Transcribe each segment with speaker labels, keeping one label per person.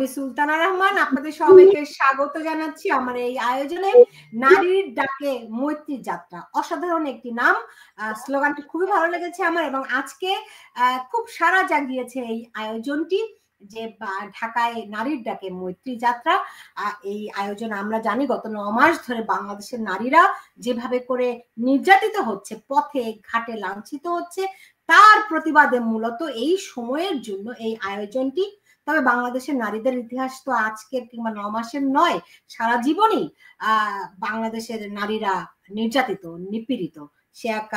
Speaker 1: আমি সুলতানা রহমান, আপনাদের সবাইকে স্বাগত জানাচ্ছি আমার এই আয়োজনে। নারীর ডাকে মৈত্রী যাত্রা, অসাধারণ একটি নাম। স্লোগানটি খুবই ভালো লেগেছে আমার, এবং আজকে খুব সাড়া জাগিয়েছে এই আয়োজনটি, যে ঢাকায় নারীর ডাকে মৈত্রী যাত্রা। এই আয়োজন আমরা জানি গত 9 মাস ধরে বাংলাদেশের নারীরা যেভাবে করে নির্যাতিত হচ্ছে, পথে ঘাটে লাঞ্ছিত হচ্ছে, তার প্রতিবাদে মূলত এই সময়ের জন্য এই আয়োজনটি। তবে বাংলাদেশের নারীদের ইতিহাস তো আজকের কিংবা 9 মাসের নয়, সারা জীবনই বাংলাদেশের নারীরা নির্যাতিত, নিপীড়িত, সে এক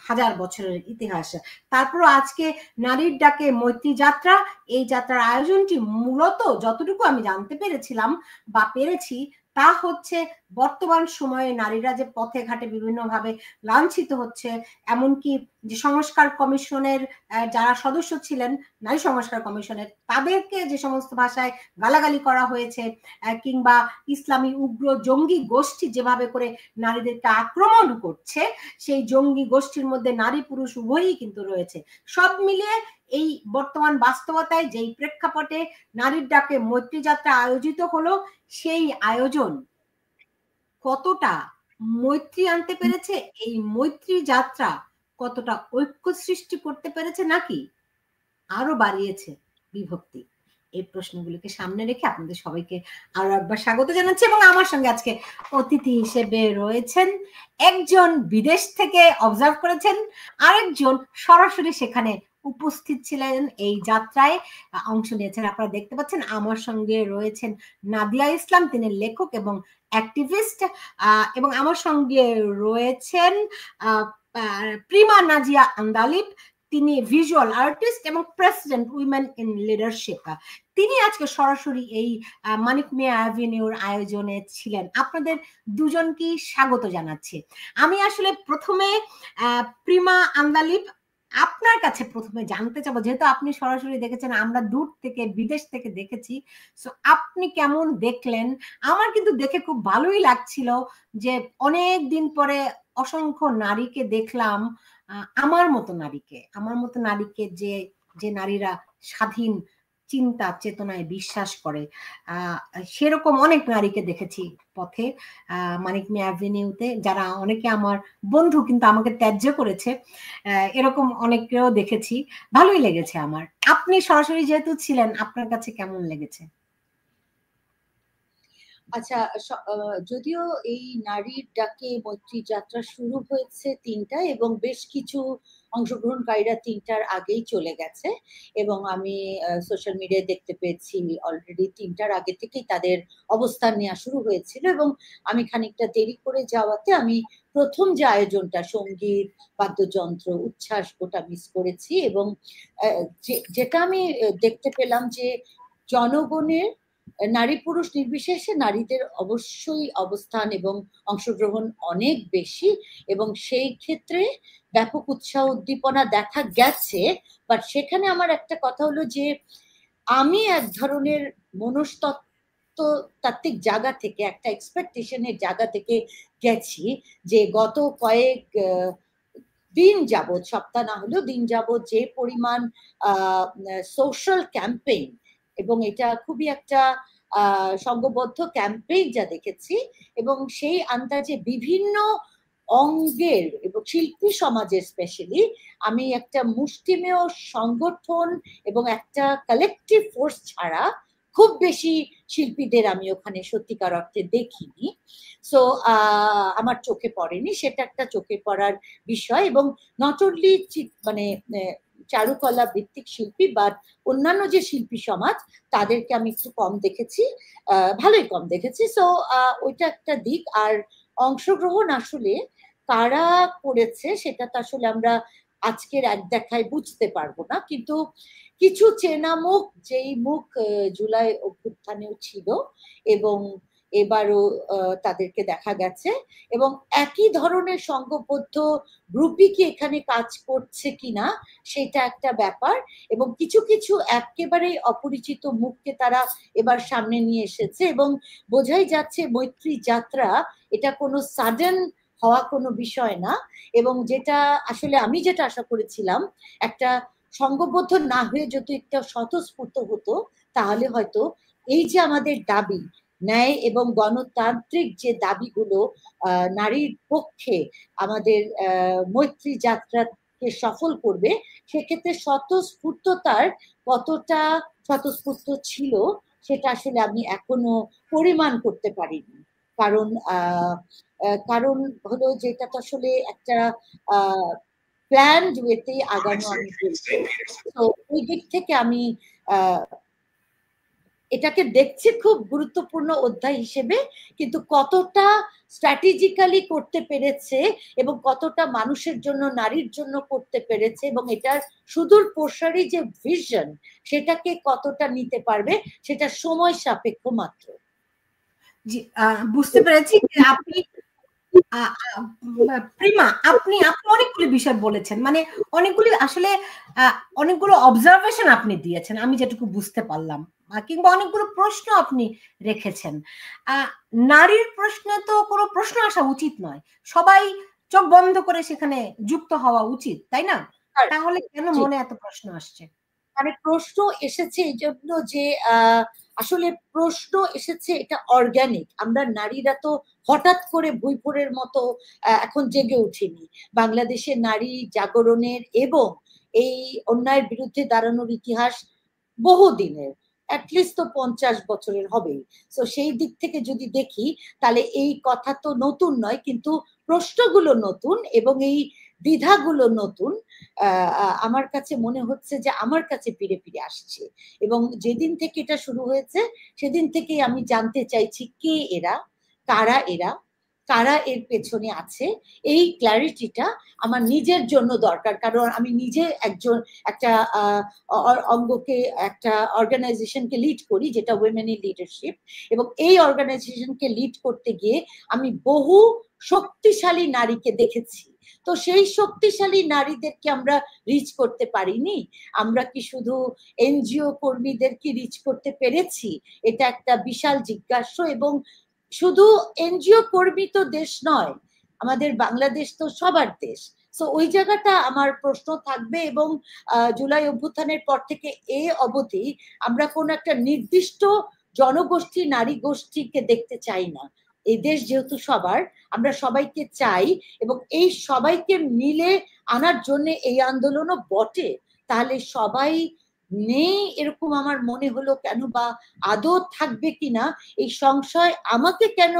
Speaker 1: হাজার বছরের ইতিহাস। তারপর আজকে নারীর ডাকে মৈত্রী যাত্রা, এই যাত্রার আয়োজনটি মূলত যতটুকু আমি জানতে পেরেছিলাম বা পেরেছি তা হচ্ছে বর্তমান সময়ে নারীরা যে পথে ঘাটে বিভিন্নভাবে লাঞ্ছিত হচ্ছে, এমনকি যে সংস্কার কমিশনের যারা সদস্য ছিলেন, নারী সংস্কার কমিশনের, তাদেরকে যে সমস্ত ভাষায় গালাগালি করা হয়েছে, কিংবা ইসলামী উগ্র জঙ্গি গোষ্ঠী যেভাবে করে নারীদেরকে আক্রমণ করছে, সেই জঙ্গি গোষ্ঠীর মধ্যে নারী পুরুষ উভয়ই কিন্তু রয়েছে। সব মিলিয়ে এই বর্তমান বাস্তবতায় যেই প্রেক্ষাপটে নারীর ডাকে মৈত্রী যাত্রা আয়োজিত হলো, সেই আয়োজন কতটা মৈত্রী আনতে পেরেছে, এই মৈত্রী যাত্রা কতটা ঐক্য সৃষ্টি করতে পেরেছে, নাকি আরো বাড়িয়েছে বিভক্তি? এই প্রশ্নগুলোকে সামনে রেখে আপনাদের সবাইকে আরো একবার স্বাগত জানাচ্ছি। এবং আমার সঙ্গে আজকে অতিথি হিসেবে রয়েছেন একজন বিদেশ থেকে অবজার্ভ করেছেন, আরেকজন সরাসরি সেখানে উপস্থিত ছিলেন, এই যাত্রায় অংশ নিয়েছেন। আপনারা দেখতে পাচ্ছেন আমার সঙ্গে রয়েছেন নাদিয়া ইসলাম, তিনি লেখক এবং অ্যাক্টিভিস্ট, এবং আমার সঙ্গে রয়েছেন প্রিমা নাজিয়া আন্দালিব, তিনি ভিজুয়াল আর্টিস্ট এবং প্রেসিডেন্ট উইমেন ইন লিডারশিপ। তিনি আজকে সরাসরি এই মানিক মিয়া অ্যাভিনিউর আয়োজনে ছিলেন। আপনাদের দুজনকেই স্বাগত জানাচ্ছি। আমি আসলে প্রথমে প্রিমা আন্দালিব, আপনার কাছে প্রথমে জানতে চাবো, যেহেতু আপনি সরাসরি দেখেছেন, আমরা দূর থেকে বিদেশ থেকে দেখেছি, সো আপনি কেমন দেখলেন? আমার কিন্তু দেখে খুব ভালোই লাগছিল যে অনেক দিন পরে অসংখ্য নারীকে দেখলাম, আমার মতো নারীকে, যে যে নারীরা স্বাধীন চিন্তা চেতনায় বিশ্বাস করে, সেরকম অনেক নারীকে দেখেছি পথে মানিক মিয়া অ্যাভিনিউতে, যারা অনেকে আমার বন্ধু কিন্তু আমাকে ত্যায্য করেছে, এরকম অনেকেও দেখেছি। ভালোই লেগেছে আমার। আপনি সরাসরি যেহেতু ছিলেন, আপনার কাছে কেমন লেগেছে?
Speaker 2: আচ্ছা, যদিও এই নারীর ডাকে মৈত্রী যাত্রা শুরু হয়েছে 3টায় এবং বেশ কিছু অংশগ্রহণকারীরা 3টার আগেই চলে গেছে, এবং আমি সোশ্যাল মিডিয়ায় দেখতে পেয়েছি অলরেডি 3টার আগে থেকেই তাদের অবস্থান নেওয়া শুরু হয়েছিল, এবং আমি খানিকটা দেরি করে যাওয়াতে আমি প্রথম যে আয়োজনটা সঙ্গীত, বাদ্যযন্ত্র, উচ্ছ্বাস, ওটা মিস করেছি। এবং যেটা আমি দেখতে পেলাম যে জনগণের নারী পুরুষ নির্বিশেষে নারীদের অবশ্যই অবস্থান এবং অংশগ্রহণ অনেক বেশি, এবং সেই ক্ষেত্রে ব্যাপক উৎসাহ উদ্দীপনা দেখা গেছে। বাট সেখানে আমার একটা কথা হলো যে আমি এক ধরনের মনস্তত্ত্বতাত্ত্বিক জায়গা থেকে, একটা এক্সপেকটেশনের জায়গা থেকে গেছি যে গত কয়েক দিন যাবৎ, সপ্তাহ না হলেও দিন যাবৎ, যে পরিমাণ সোশ্যাল ক্যাম্পেইন, এবং এটা খুবই একটা সংঘবদ্ধ ক্যাম্পেইন যা দেখেছি, এবং সেই আন্দাজে বিভিন্ন অঙ্গের এবং শিল্পী সমাজের স্পেশালি আমি একটা মুষ্টিমেয় সংগঠন এবং একটা কালেকটিভ ফোর্স ছাড়া খুব বেশি শিল্পীদের আমি ওখানে সত্যিকার অর্থে দেখিনি। সো আমার চোখে পড়েনি, সেটা একটা চোখে পড়ার বিষয়। এবং নট অনলি মানে চারুকলা ভিত্তিক শিল্পী, বাট অন্যান্য যে শিল্পী সমাজ, তাদেরকে আমি একটু কম দেখেছি, ভালোই কম দেখেছি। সো ওইটা একটা দিক। আর অংশগ্রহণ আসলে কারা করেছে সেটা তো আসলে আমরা আজকের এক দেখায় বুঝতে পারবো না, কিন্তু কিছু চেনা মুখ, যেই মুখ জুলাই অভ্যুত্থানেও ছিল এবং এবারও তাদেরকে দেখা গেছে, এবং একই ধরনের সংঘবদ্ধ গ্রুপই কি এখানে কাজ করছে কিনা সেটা একটা ব্যাপার। এবং কিছু কিছু একেবারে অপরিচিত মুখকে তারা এবার সামনে নিয়ে এসেছে, এবং বোঝাই যাচ্ছে মৈত্রী যাত্রা এটা কোনো সাডেন হওয়া কোনো বিষয় না। এবং যেটা আসলে আমি যেটা আশা করেছিলাম, একটা সংঘবদ্ধ না হয়ে যদি একটা স্বতঃস্ফূর্ত হতো, তাহলে হয়তো এই যে আমাদের দাবি, ন্যায় এবং গণতান্ত্রিক যে দাবিগুলো নারীর পক্ষে আমাদের মৈত্রী যাত্রাকে সফল করবে, সেক্ষেত্রে স্বতঃস্ফূর্ততার কতটা স্বতঃস্ফূর্ত ছিল সেটা আসলে আমি এখনো পরিমাণ করতে পারিনি। কারণ কারণ হলো যেটা তো আসলে একটা প্ল্যান্ড ওয়েতে আগানো আমি বলবো। তো ওই দিক থেকে আমি এটাকে দেখছি খুব গুরুত্বপূর্ণ অধ্যায় হিসেবে, কিন্তু কতটা স্ট্র্যাটেজিক্যালি করতে পেরেছে এবং কতটা মানুষের জন্য, নারীর জন্য করতে পেরেছে, এবং এটার সুদূর প্রসারী যে ভিশন সেটাকে কতটা নিতে পারবে সেটা সময় সাপেক্ষ মাত্র।
Speaker 1: জি, বুঝতে পেরেছি। আপনি প্রিমা, আপনি অনেকগুলি বিষয় বলেছেন, মানে অনেকগুলি আসলে অনেকগুলো অবজারভেশন আপনি দিয়েছেন আমি যেটুকু বুঝতে পারলাম, কিংবা অনেকগুলো প্রশ্ন আপনি রেখেছেন। নারীর প্রশ্নে তো কোনো প্রশ্ন আসা উচিত নয়, সবাই চোখ বন্ধ করে সেখানে যুক্ত হওয়া উচিত, তাই না? তাহলে কেন মনে এত প্রশ্ন আসছে?
Speaker 2: মানে প্রশ্ন এসেছে এই জন্য যে আসলে প্রশ্ন এসেছে এটা অর্গানিক। আমরা নারীরা তো হঠাৎ করে ভুইফোঁড়ের মতো এখন জেগে উঠিনি। বাংলাদেশের নারী জাগরণের এবং এই অন্যায়ের বিরুদ্ধে দাঁড়ানোর ইতিহাস বহুদিনের, অ্যাটলিস্ট তো 50 বছরের হবেই। তো সেই দিক থেকে যদি দেখি তাহলে এই কথা তো নতুন নয়, কিন্তু প্রশ্নগুলো নতুন এবং এই দ্বিধাগুলো নতুন। আমার কাছে মনে হচ্ছে যে আমার কাছে ফিরে ফিরে আসছে, এবং যেদিন থেকে এটা শুরু হয়েছে সেদিন থেকেই আমি জানতে চাইছি কে এরা, কারা এরা, কারা এর পেছনে আছে। এই ক্ল্যারিটিটা আমার নিজের জন্য দরকার, কারণ আমি নিজে একটা অঙ্গকে, একটা অর্গানাইজেশনকে লিড করি যেটা উইমেন ইন লিডারশিপ, এবং এই অর্গানাইজেশনকে লিড করতে গিয়ে আমি বহু শক্তিশালী নারীকে দেখেছি। তো সেই শক্তিশালী নারীদেরকে আমরা রিচ করতে পারিনি? আমরা কি শুধু এনজিও কর্মীদেরকে রিচ করতে পেরেছি? এটা একটা বিশাল জিজ্ঞাসা। এবং শুধু এনজিও কর্মী তো দেশ নয়, আমাদের বাংলাদেশ তো সবার দেশ। তো ওই জায়গাটা আমার প্রশ্ন থাকবে। এবং জুলাই অভ্যুত্থানের পর থেকে এ অবধি আমরা কোন একটা নির্দিষ্ট জনগোষ্ঠী, নারী গোষ্ঠীকে দেখতে চাই না। এই দেশ যেহেতু সবার, আমরা সবাইকে চাই, এবং এই সবাইকে মিলে আনার জন্য এই আন্দোলনও বটে। তাহলে সবাই নেই এরকম আমার মনে হলো কেন, বা আদৌ থাকবে কিনা এই সংশয় আমাকে কেন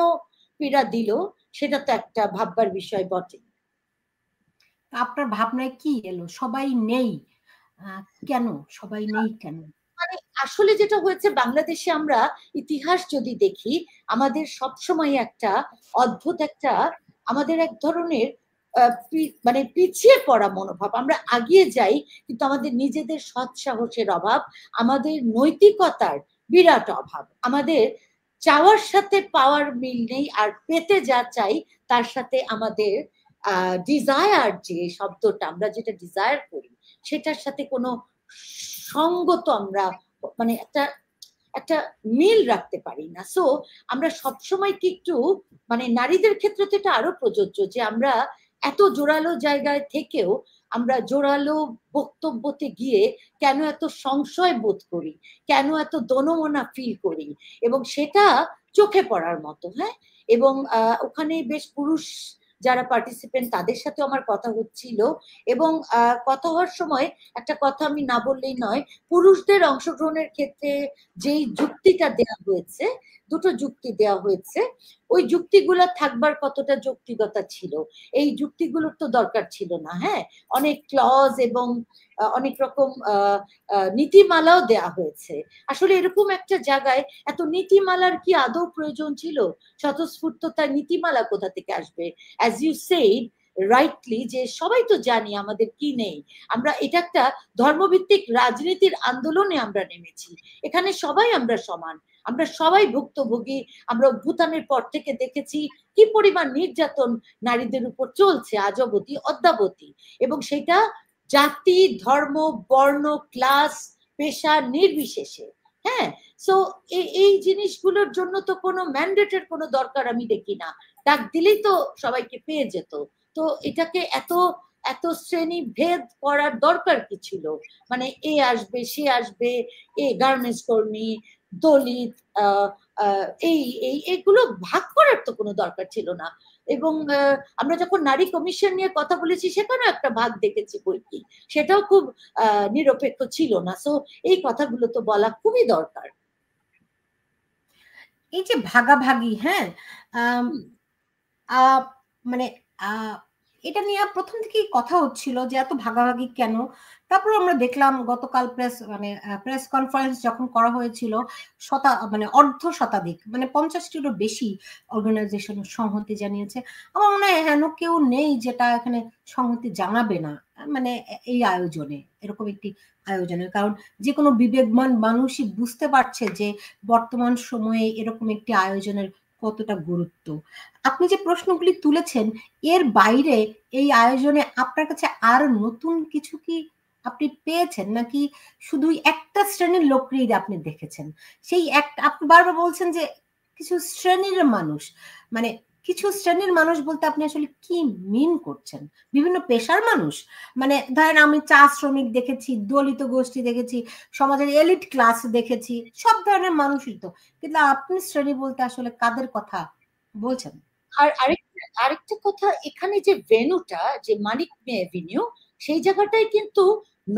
Speaker 2: পীড়া দিল, সেটা তো একটা ভাববার বিষয় বটে।
Speaker 1: আপনার ভাবনায় কি এলো সবাই নেই কেন? সবাই নেই কেন?
Speaker 2: মানে আসলে যেটা হয়েছে, বাংলাদেশে আমরা ইতিহাস যদি দেখি, আমাদের সবসময় একটা অদ্ভুত একটা, আমাদের এক ধরনের মানে পিছিয়ে পড়া মনোভাব। আমরা আগিয়ে যাই কিন্তু আমাদের নিজেদের সৎ সাহসের অভাব, আমাদের নৈতিকতার বিরাট অভাব, আমাদের চাওয়ার সাথে পাওয়ার মিল নেই, আর পেতে যা চাই তার সাথে আমাদের ডিজায়ার, যে শব্দটা আমরা যেটা ডিজায়ার করি সেটার সাথে কোনো সঙ্গত আমরা মানে একটা একটা মিল রাখতে পারি না। সো আমরা সবসময় কি একটু, মানে নারীদের ক্ষেত্রে তো এটা আরো প্রযোজ্য, যে আমরা এত জোরালো জায়গায় থেকেও আমরা জোরালো বক্তব্যতে গিয়ে কেন এত সংশয় বোধ করি, কেন এত দোনমনা ফিল করি, এবং সেটা চোখে পড়ার মতো। হ্যাঁ, এবং ওখানে বেশ পুরুষ যারা পার্টিসিপেন্ট তাদের সাথে আমার কথা হচ্ছিল, এবং কথা হওয়ার সময় একটা কথা আমি না বললেই নয়, পুরুষদের অংশগ্রহণের ক্ষেত্রে যেই যুক্তিটা দেওয়া হয়েছে, দুটো যুক্তি দেওয়া হয়েছে, ওই যুক্তিগুলো থাকবার কতটা যৌক্তিকতা ছিল, এই যুক্তিগুলোর তো দরকার ছিল না। হ্যাঁ, অনেক ক্লজ এবং অনেক রকম নীতিমালাও দেয়া হয়েছে। আসলে এরকম একটা জায়গায় এত নীতিমালার কি আদৌ প্রয়োজন ছিল? স্বতঃস্ফূর্ততার নীতিমালা কোথা থেকে আসবে? অ্যাজ ইউ সেইড রাইটলি, যে সবাই তো জানি আমাদের কি নেই। আমরা এটা একটা ধর্মভিত্তিক রাজনীতির আন্দোলনে আমরা নেমেছি, এখানে সবাই আমরা সমান, আমরা সবাই ভুক্তভোগী। আমরা অভ্যুত্থানের পর থেকে দেখেছি কি পরিমাণ নির্যাতন নারীদের উপর চলছে আজ অবধি, অদ্যাবধি, এবং সেটা জাতি, ধর্ম, বর্ণ, ক্লাস, পেশা নির্বিশেষে। হ্যাঁ, সো এই জিনিসগুলোর জন্য তো কোনো ম্যান্ডেটের কোনো দরকার আমি দেখি না, ডাক দিলেই তো সবাইকে পেয়ে যেত। তো এটাকে এত এত শ্রেণী ভেদ করার দরকার কি ছিল? মানে এ আসবে, সে আসবে, এ গার্মেন্টস কর্মী, দলিত, এইগুলো ভাগ করার তো কোনো দরকার ছিল না। এবং আমরা যখন নারী কমিশন নিয়ে কথা বলেছি সেখানেও একটা ভাগ দেখেছি বই কি, সেটাও খুব নিরপেক্ষ ছিল না। সো এই কথাগুলো তো বলা খুবই দরকার।
Speaker 1: এই যে ভাগাভাগি, হ্যাঁ, মানে এটা নিয়ে প্রথম থেকেই কথা হচ্ছিল যে এত ভাগাভাগি কেন। তারপর আমরা দেখলাম গতকাল প্রেস কনফারেন্স যখন করা হয়েছিল, মানে অর্ধ শতাধিক, মানে 50টিরও বেশি অর্গানাইজেশন সংহতি জানিয়েছে। আমার মনে হয় হেন কেউ নেই যেটা এখানে সংহতি জানাবে না, মানে এই আয়োজনে, এরকম একটি আয়োজনে। কারণ যে কোনো বিবেকবান মানুষই বুঝতে পারছে যে বর্তমান সময়ে এরকম একটি আয়োজনের কতটা গুরুত্ব। আপনি যে প্রশ্নগুলি তুলেছেন এর বাইরে এই আয়োজনে আপনার কাছে আর নতুন কিছু কি আপনি পেয়েছেন, নাকি শুধু একটা শ্রেণীর লোককেই আপনি দেখেছেন? সেই একটা, আপনি বারবার বলছেন যে কিছু শ্রেণীর মানুষ, মানে কিছু শ্রেণীর মানুষ বলতে আপনি আসলে কি মিন করছেন? বিভিন্ন পেশার মানুষ, মানে ধরেন আমি চা শ্রমিক দেখেছি, দলিত গোষ্ঠী দেখেছি, সমাজের এলিট ক্লাস দেখেছি, সব ধরনের মানুষই তো, কিন্তু আপনি শ্রেণী বলতে আসলে কাদের কথা বলছেন?
Speaker 2: আর আরেকটা কথা, এখানে যে ভেন্যুটা, যে মানিক মে এভিনিউ, সেই জায়গাটায় কিন্তু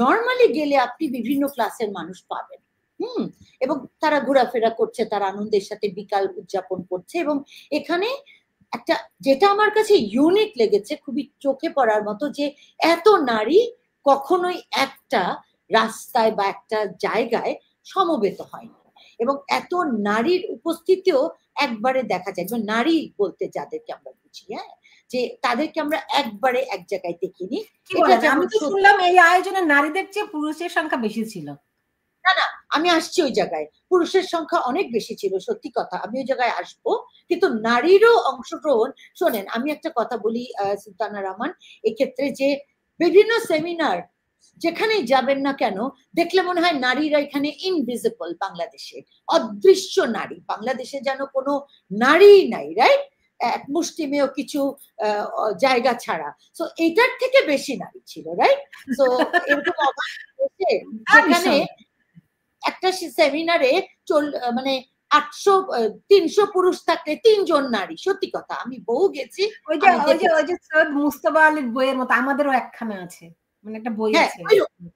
Speaker 2: নর্মালি গেলে আপনি বিভিন্ন ক্লাসের মানুষ পাবেন। এবং তারা ঘোরাফেরা করছে, তারা আনন্দের সাথে বিকাল উদযাপন করছে। এবং এখানে একটা, যেটা আমার কাছে ইউনিক লেগেছে, খুবই চোখে পড়ার মতো, যে এত নারী কখনোই একটা রাস্তায় বা একটা জায়গায় সমবেত হয়নি। এবং এত নারীর উপস্থিতিও একবারে দেখা যায়। নারী বলতে যাদেরকে আমরা বুঝি, হ্যাঁ, যে তাদেরকে আমরা একবারে এক জায়গায় দেখিনি।
Speaker 1: আমি তো শুনলাম এই আয়োজনে নারীদের চেয়ে পুরুষের সংখ্যা বেশি ছিল।
Speaker 2: না না, আমি আসছি ওই জায়গায়, পুরুষের সংখ্যা অনেক বেশি ছিল, সত্যি কথা, আমি ওই জায়গায় আসবো। কিন্তু নারীরও অংশগ্রহণ, শোনেন আমি একটা কথা বলি সুলতানা রহমান, এক্ষেত্রে যে বিভিন্ন সেমিনার যেখানেই যাবেন না কেন, দেখলে মনে হয় নারীরা এখানে ইনভিজিবল, বাংলাদেশে অদৃশ্য নারী, বাংলাদেশে যেন কোনো নারী নাই, রাইট? এক মুষ্টিমেয় কিছু জায়গা ছাড়া। সো এইটার থেকে বেশি নারী ছিল, রাইট? সো এরকম অবাক হয়েছে যেখানে একটা সেমিনারে মানে 300 পুরুষ থাকলে 3 জন নারী। সত্যি কথা, আমি বহু গেছি।
Speaker 1: ওই যে সৈয়দ মুস্তফা আলীর বইয়ের মতো আমাদেরও একখানা আছে, মানে একটা বই আছে।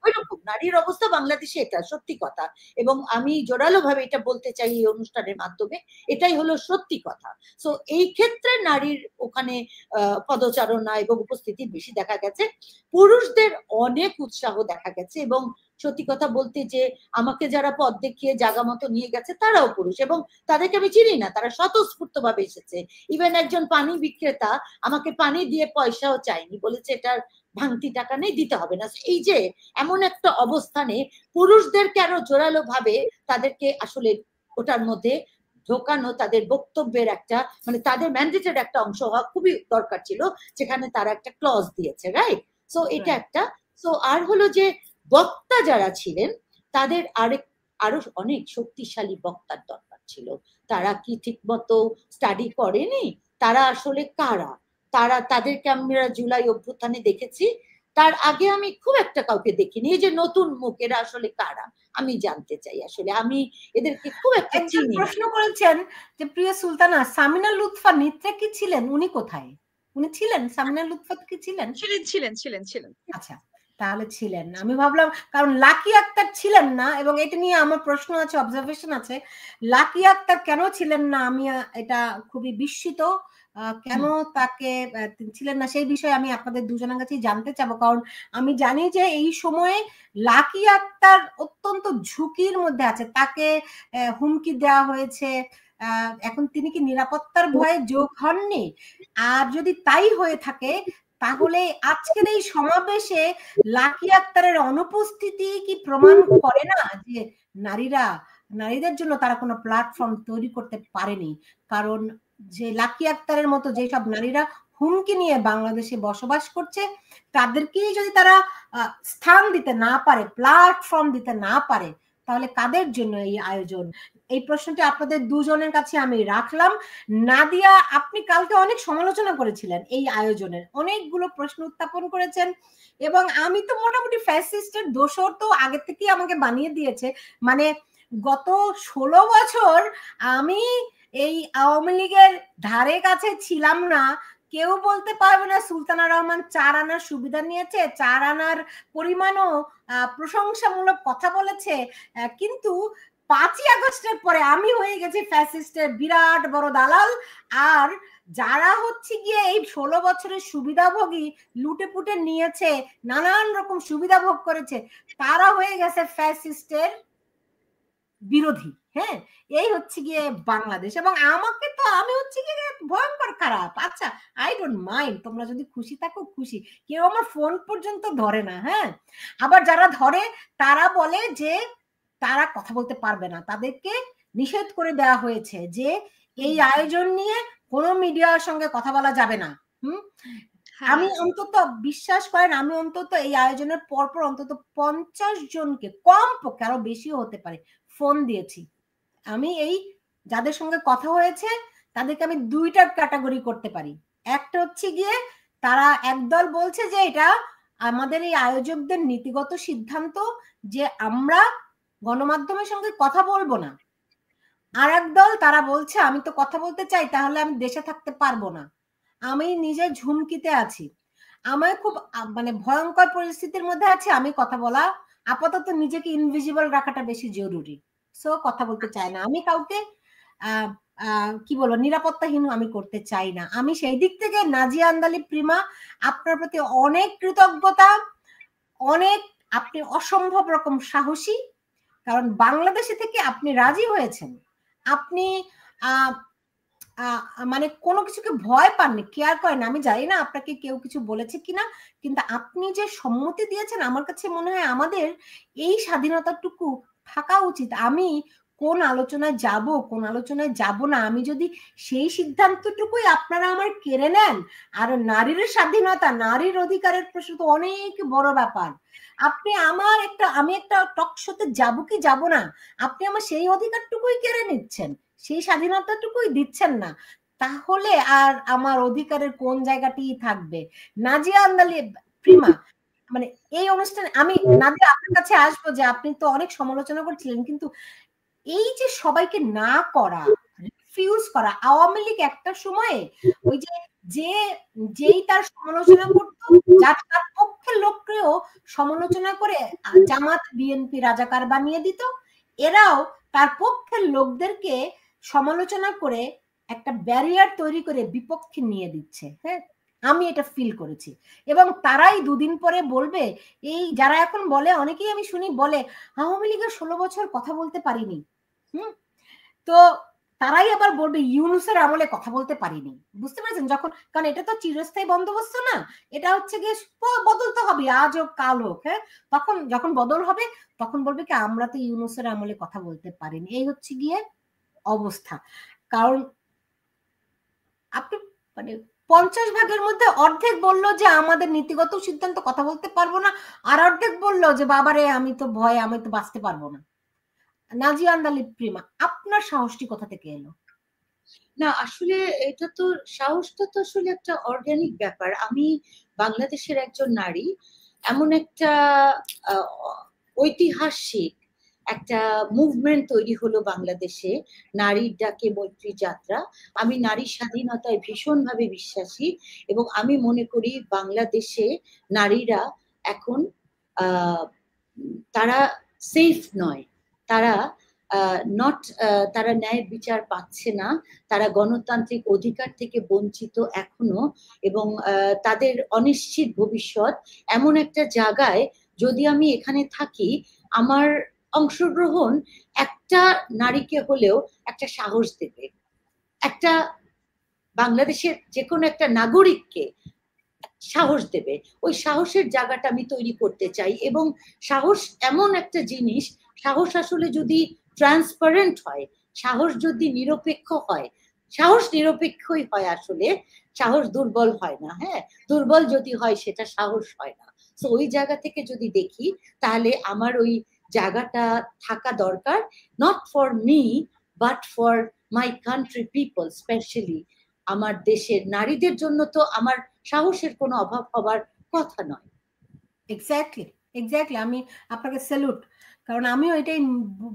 Speaker 2: ওইরকম নারীর অবস্থা বাংলাদেশে, এটা সত্যি কথা। এবং আমি জোরালো ভাবে এটা বলতে চাই এই অনুষ্ঠানের মাধ্যমে, এটাই হলো সত্যি কথা। সো এই ক্ষেত্রে নারীর ওখানে পদচারণা এবং উপস্থিতি বেশি দেখা গেছে, পুরুষদের অনেক উৎসাহ দেখা গেছে। এবং সত্যি কথা বলতে, যে আমাকে যারা পথ দেখিয়ে জায়গা মতো নিয়ে গেছে তারাও পুরুষ, এবং তাদেরকে আমি চিনি না, তারা স্বতঃস্ফূর্ত ভাবে এসেছে। ইভেন একজন পানি বিক্রেতা আমাকে পানি দিয়ে পয়সাও চাইনি, বলেছে এটার ভাঙতি টাকা নেই, দিতে হবে না। এই যে এমন একটা অবস্থানে পুরুষদেরকে আরো জোরালো ভাবে তাদেরকে আসলে ওটার মধ্যে ঢোকানো, তাদের বক্তব্যের একটা, মানে তাদের ম্যান্ডেটের একটা অংশ হওয়া খুবই দরকার ছিল, যেখানে তারা একটা ক্লজ দিয়েছে, রাইট? সো এটা একটা। সো আর হলো যে বক্তা যারা ছিলেন তাদের আরো অনেক শক্তিশালী বক্তার দরকার ছিল। তারা কি ঠিক মতো স্টাডি করেনি? তারা আসলে কারা? তাদেরকে আমরা জুলাই অভ্যুত্থানে দেখেছি, তার আগে আমি খুব একটা কাউকে দেখিনি। এই যে নতুন মুখ, এরা আসলে কারা আমি জানতে চাই। আসলে আমি এদেরকে খুব একটা চিনি না।
Speaker 1: প্রশ্ন করেছেন যে প্রিয় সুলতানা, সামিনা লুৎফা নেত্রে কি ছিলেন? উনি কোথায়? উনি ছিলেন? সামিনা লুৎফা কি ছিলেন?
Speaker 3: ছিলেন।
Speaker 1: আচ্ছা, তাহলে ছিলেন। আমি ভাবলাম, কারণ লাকি আক্তার ছিলেন না, এবং এটা নিয়ে আমার প্রশ্ন আছে, অবজারভেশন আছে। লাকি আক্তার কেন ছিলেন না, আমি এটা খুবই বিস্মিত। কেন তাকে ছিলেন না সেই বিষয়ে আমি আপনাদের দুজনের কাছেই জানতে চাবো। কারণ আমি জানি যে এই সময়ে লাকি আক্তার অত্যন্ত ঝুঁকির মধ্যে আছে, তাকে হুমকি দেওয়া হয়েছে। এখন তিনি কি নিরাপত্তার ভয়ে যোগ হননি? আর যদি তাই হয়ে থাকে, তাহলে আজকের এই সমাবেশে লাকি আক্তারের অনুপস্থিতি কি প্রমাণ করে না যে নারীদের জন্য তারা কোনো প্ল্যাটফর্ম তৈরি করতে পারেনি? কারণ যে লাকি আক্তারের মতো যেসব নারীরা হুমকি নিয়ে বাংলাদেশে বসবাস করছে, তাদেরকেই যদি তারা স্থান দিতে না পারে, প্ল্যাটফর্ম দিতে না পারে, তাহলে কাদের জন্য এই আয়োজন? এই প্রশ্নটি আপনাদের দুজনের কাছে আমি রাখলাম। নাদিয়া, আপনি কালকে অনেক সমালোচনা করেছিলেন এই আয়োজনের, অনেকগুলো প্রশ্ন উত্থাপন করেছেন, এবং আমি তো মোটামুটি ফ্যাসিস্টের দোষর তো আগে থেকেই আমাকে বানিয়ে দিয়েছে। মানে গত 16 বছর আমি এই আওয়ামী লীগের ধারে কাছে ছিলাম না। কেউ বলতে পারবে না সুলতানা রহমান 4 আনার সুবিধা নিয়েছে, 4 আনার পরিমাণও প্রশংসামূলক কথা বলেছে, কিন্তু 5ই আগস্টের পরে আমি হয়ে গেছি ফ্যাসিস্টের বিরাট বড় দালাল। আর যারা হচ্ছে গিয়ে এই 16 বছরের সুবিধাভোগী, লুটে পুটে নিয়েছে, নানান রকম সুবিধা ভোগ করেছে, তারা হয়ে গেছে ফ্যাসিস্টের বিরোধী। হ্যাঁ, এই হচ্ছে গিয়ে বাংলাদেশ। এবং আমাকে তো, আমি হচ্ছে গিয়ে ভয়ঙ্কর খারাপ। আচ্ছা, আই ডোন্ট মাইন্ড, তোমরা যদি খুশি থাকো খুশি, কেউ আমার ফোন পর্যন্ত ধরে না। হ্যাঁ, আবার যারা ধরে তারা বলে যে তারা কথা বলতে পারবে না, তাদেরকে নিষেধ করে দেওয়া হয়েছে যে এই আয়োজন নিয়ে কোনো মিডিয়ার সঙ্গে কথা বলা যাবে না। আমি অন্তত, বিশ্বাস করেন, আমি অন্তত এই আয়োজনের পরপর অন্তত 50 জনকে, কম পক্ষে আরো বেশিও হতে পারে, ফোন দিয়েছি। আমি এই যাদের সঙ্গে কথা হয়েছে তাদেরকে আমি 2টা ক্যাটাগরি করতে পারি। একটা হচ্ছে গিয়ে তারা একদল বলছে যে এটা আমাদের এই আয়োজকদের নীতিগত সিদ্ধান্ত যে আমরা গণমাধ্যমের সঙ্গে কথা বলবো না। আর একদল তারা বলছে আমি তো কথা বলতে চাই, তাহলে আমি দেশে থাকতে পারবো না, আমি নিজে ঝুমকিতে আছি, আমার খুব মানে ভয়ঙ্কর পরিস্থিতির মধ্যে আছে, আমি কথা বলা, আপাতত নিজেকে ইনভিজিবল রাখাটা বেশি জরুরি, সো কথা বলতে চাই না। আমি কাউকে কি বলবো, নিরাপত্তাহীন আমি করতে চাই না। আমি সেই দিক থেকে নাজিয়া আন্দালি প্রিমা, আপনার প্রতি অনেক কৃতজ্ঞতা, অনেক, আপনি অসম্ভব রকম সাহসী, কারণ বাংলাদেশে থেকে আপনি রাজি হয়েছেন, আপনি মানে কোনো কিছুকে ভয় পাননি, কেয়ার করেন। আমি জানি না আপনাকে কেউ কিছু বলেছে কিনা, কিন্তু আপনি যে সম্মতি দিয়েছেন, আমার কাছে মনে হয় আমাদের এই স্বাধীনতাটুকু থাকা উচিত। আমি কোন আলোচনায় যাব, কোন আলোচনায় যাব না, আমি যদি সেই সিদ্ধান্তটুকুই আপনারা আমার কেড়ে নেন, আর নারীর স্বাধীনতা, নারীর অধিকারের প্রশ্ন তো অনেক বড় ব্যাপার। আপনি আমার আমি একটা টক শোতে যাবো কি যাব না, আপনি আমার সেই অধিকারটুকুই কেড়ে নিচ্ছেন, সেই স্বাধীনতাটুকুই দিচ্ছেন না, তাহলে আর আমার অধিকারের কোন জায়গাটি থাকবে? নাজিয়া আন্দালি প্রিমা, মানে এই অনুষ্ঠানে আমি নাজিয়া আপনার কাছে আসবো, যে আপনি তো অনেক সমালোচনা করছিলেন, কিন্তু এই যে সবাইকে না করা, রিফিউজ করা, আওয়ামী লীগ একটা সময়ে ওই যে যেই তার সমালোচনা করতো, যার তার পক্ষের লোককেও সমালোচনা করে জামাত বিএনপি রাজাকার বানিয়ে দিত, এরাও তার পক্ষের লোকদেরকে সমালোচনা করে একটা ব্যারিয়ার তৈরি করে বিপক্ষে নিয়ে দিচ্ছে। হ্যাঁ, আমি এটা ফিল করেছি। এবং তারাই দুদিন পরে বলবে, এই যারা এখন বলে, অনেকেই আমি শুনি বলে আওয়ামী লীগের 16 বছর কথা বলতে পারিনি, তো তারাই আবার বলবে ইউনূসের আমলে কথা বলতে পারিনি। বুঝতে পেরেছেন? যখন, কারণ এটা তো চিরস্থায়ী বন্দোবস্ত না, এটা হচ্ছে গিয়ে বদল তো হবে, আজ হোক কাল হোক। হ্যাঁ, তখন যখন বদল হবে তখন বলবে কি আমরা তো ইউনূসের আমলে কথা বলতে পারিনি। এই হচ্ছে গিয়ে অবস্থা। কারণ আপনি মানে 50 ভাগের মধ্যে অর্ধেক বললো যে আমাদের নীতিগত সিদ্ধান্ত কথা বলতে পারবো না, আর অর্ধেক বললো যে বাবারে আমি তো ভয়, আমি তো বাঁচতে পারবো না। নাজিয়া আন্দালি প্রিমা, আপনার সাহসটি কোথা থেকে এলো?
Speaker 2: না, আসলে এটা তো, সাহসটা তো আসলে একটা অর্গানিক ব্যাপার। আমি বাংলাদেশের একজন নারী, এমন একটা ঐতিহাসিক একটা মুভমেন্ট তৈরি হলো বাংলাদেশে, নারীর ডাকে মৈত্রী যাত্রা। আমি নারী স্বাধীনতায় ভীষণভাবে বিশ্বাসী, এবং আমি মনে করি বাংলাদেশে নারীরা এখন তারা সেফ নয়, তারা তারা ন্যায় বিচার পাচ্ছে না, তারা গণতান্ত্রিক অধিকার থেকে বঞ্চিত এখনো, এবং তাদের অনিশ্চিত ভবিষ্যৎ এমন একটা জায়গায়, যদি আমি এখানে থাকি, আমার অংশগ্রহণ একটা নারীকে হলেও একটা সাহস দেবে, একটা বাংলাদেশের যে কোনো একটা নাগরিককে সাহস দেবে। ওই সাহসের জায়গাটা আমি তৈরি করতে চাই। এবং সাহস এমন একটা জিনিস, সাহস আসলে যদি ট্রান্সপারেন্ট হয়, সাহস যদি নিরপেক্ষ হয়, সাহস নিরপেক্ষই হয় আসলে, সাহস দুর্বল হয় না। হ্যাঁ, দুর্বল যদি হয় সেটা সাহস হয় না। তো ওই জায়গা থেকে যদি দেখি, তাহলে আমার ওই জায়গাটা থাকা দরকার, not for me but for my country people, specially আমার দেশের নারীদের জন্য তো আমার সাহসের কোনো অভাব হবার কথা নয়।
Speaker 1: এক্স্যাক্টলি, এক্স্যাক্টলি, আমি আপনাকে স্যালুট। কারণ আমিও এটাই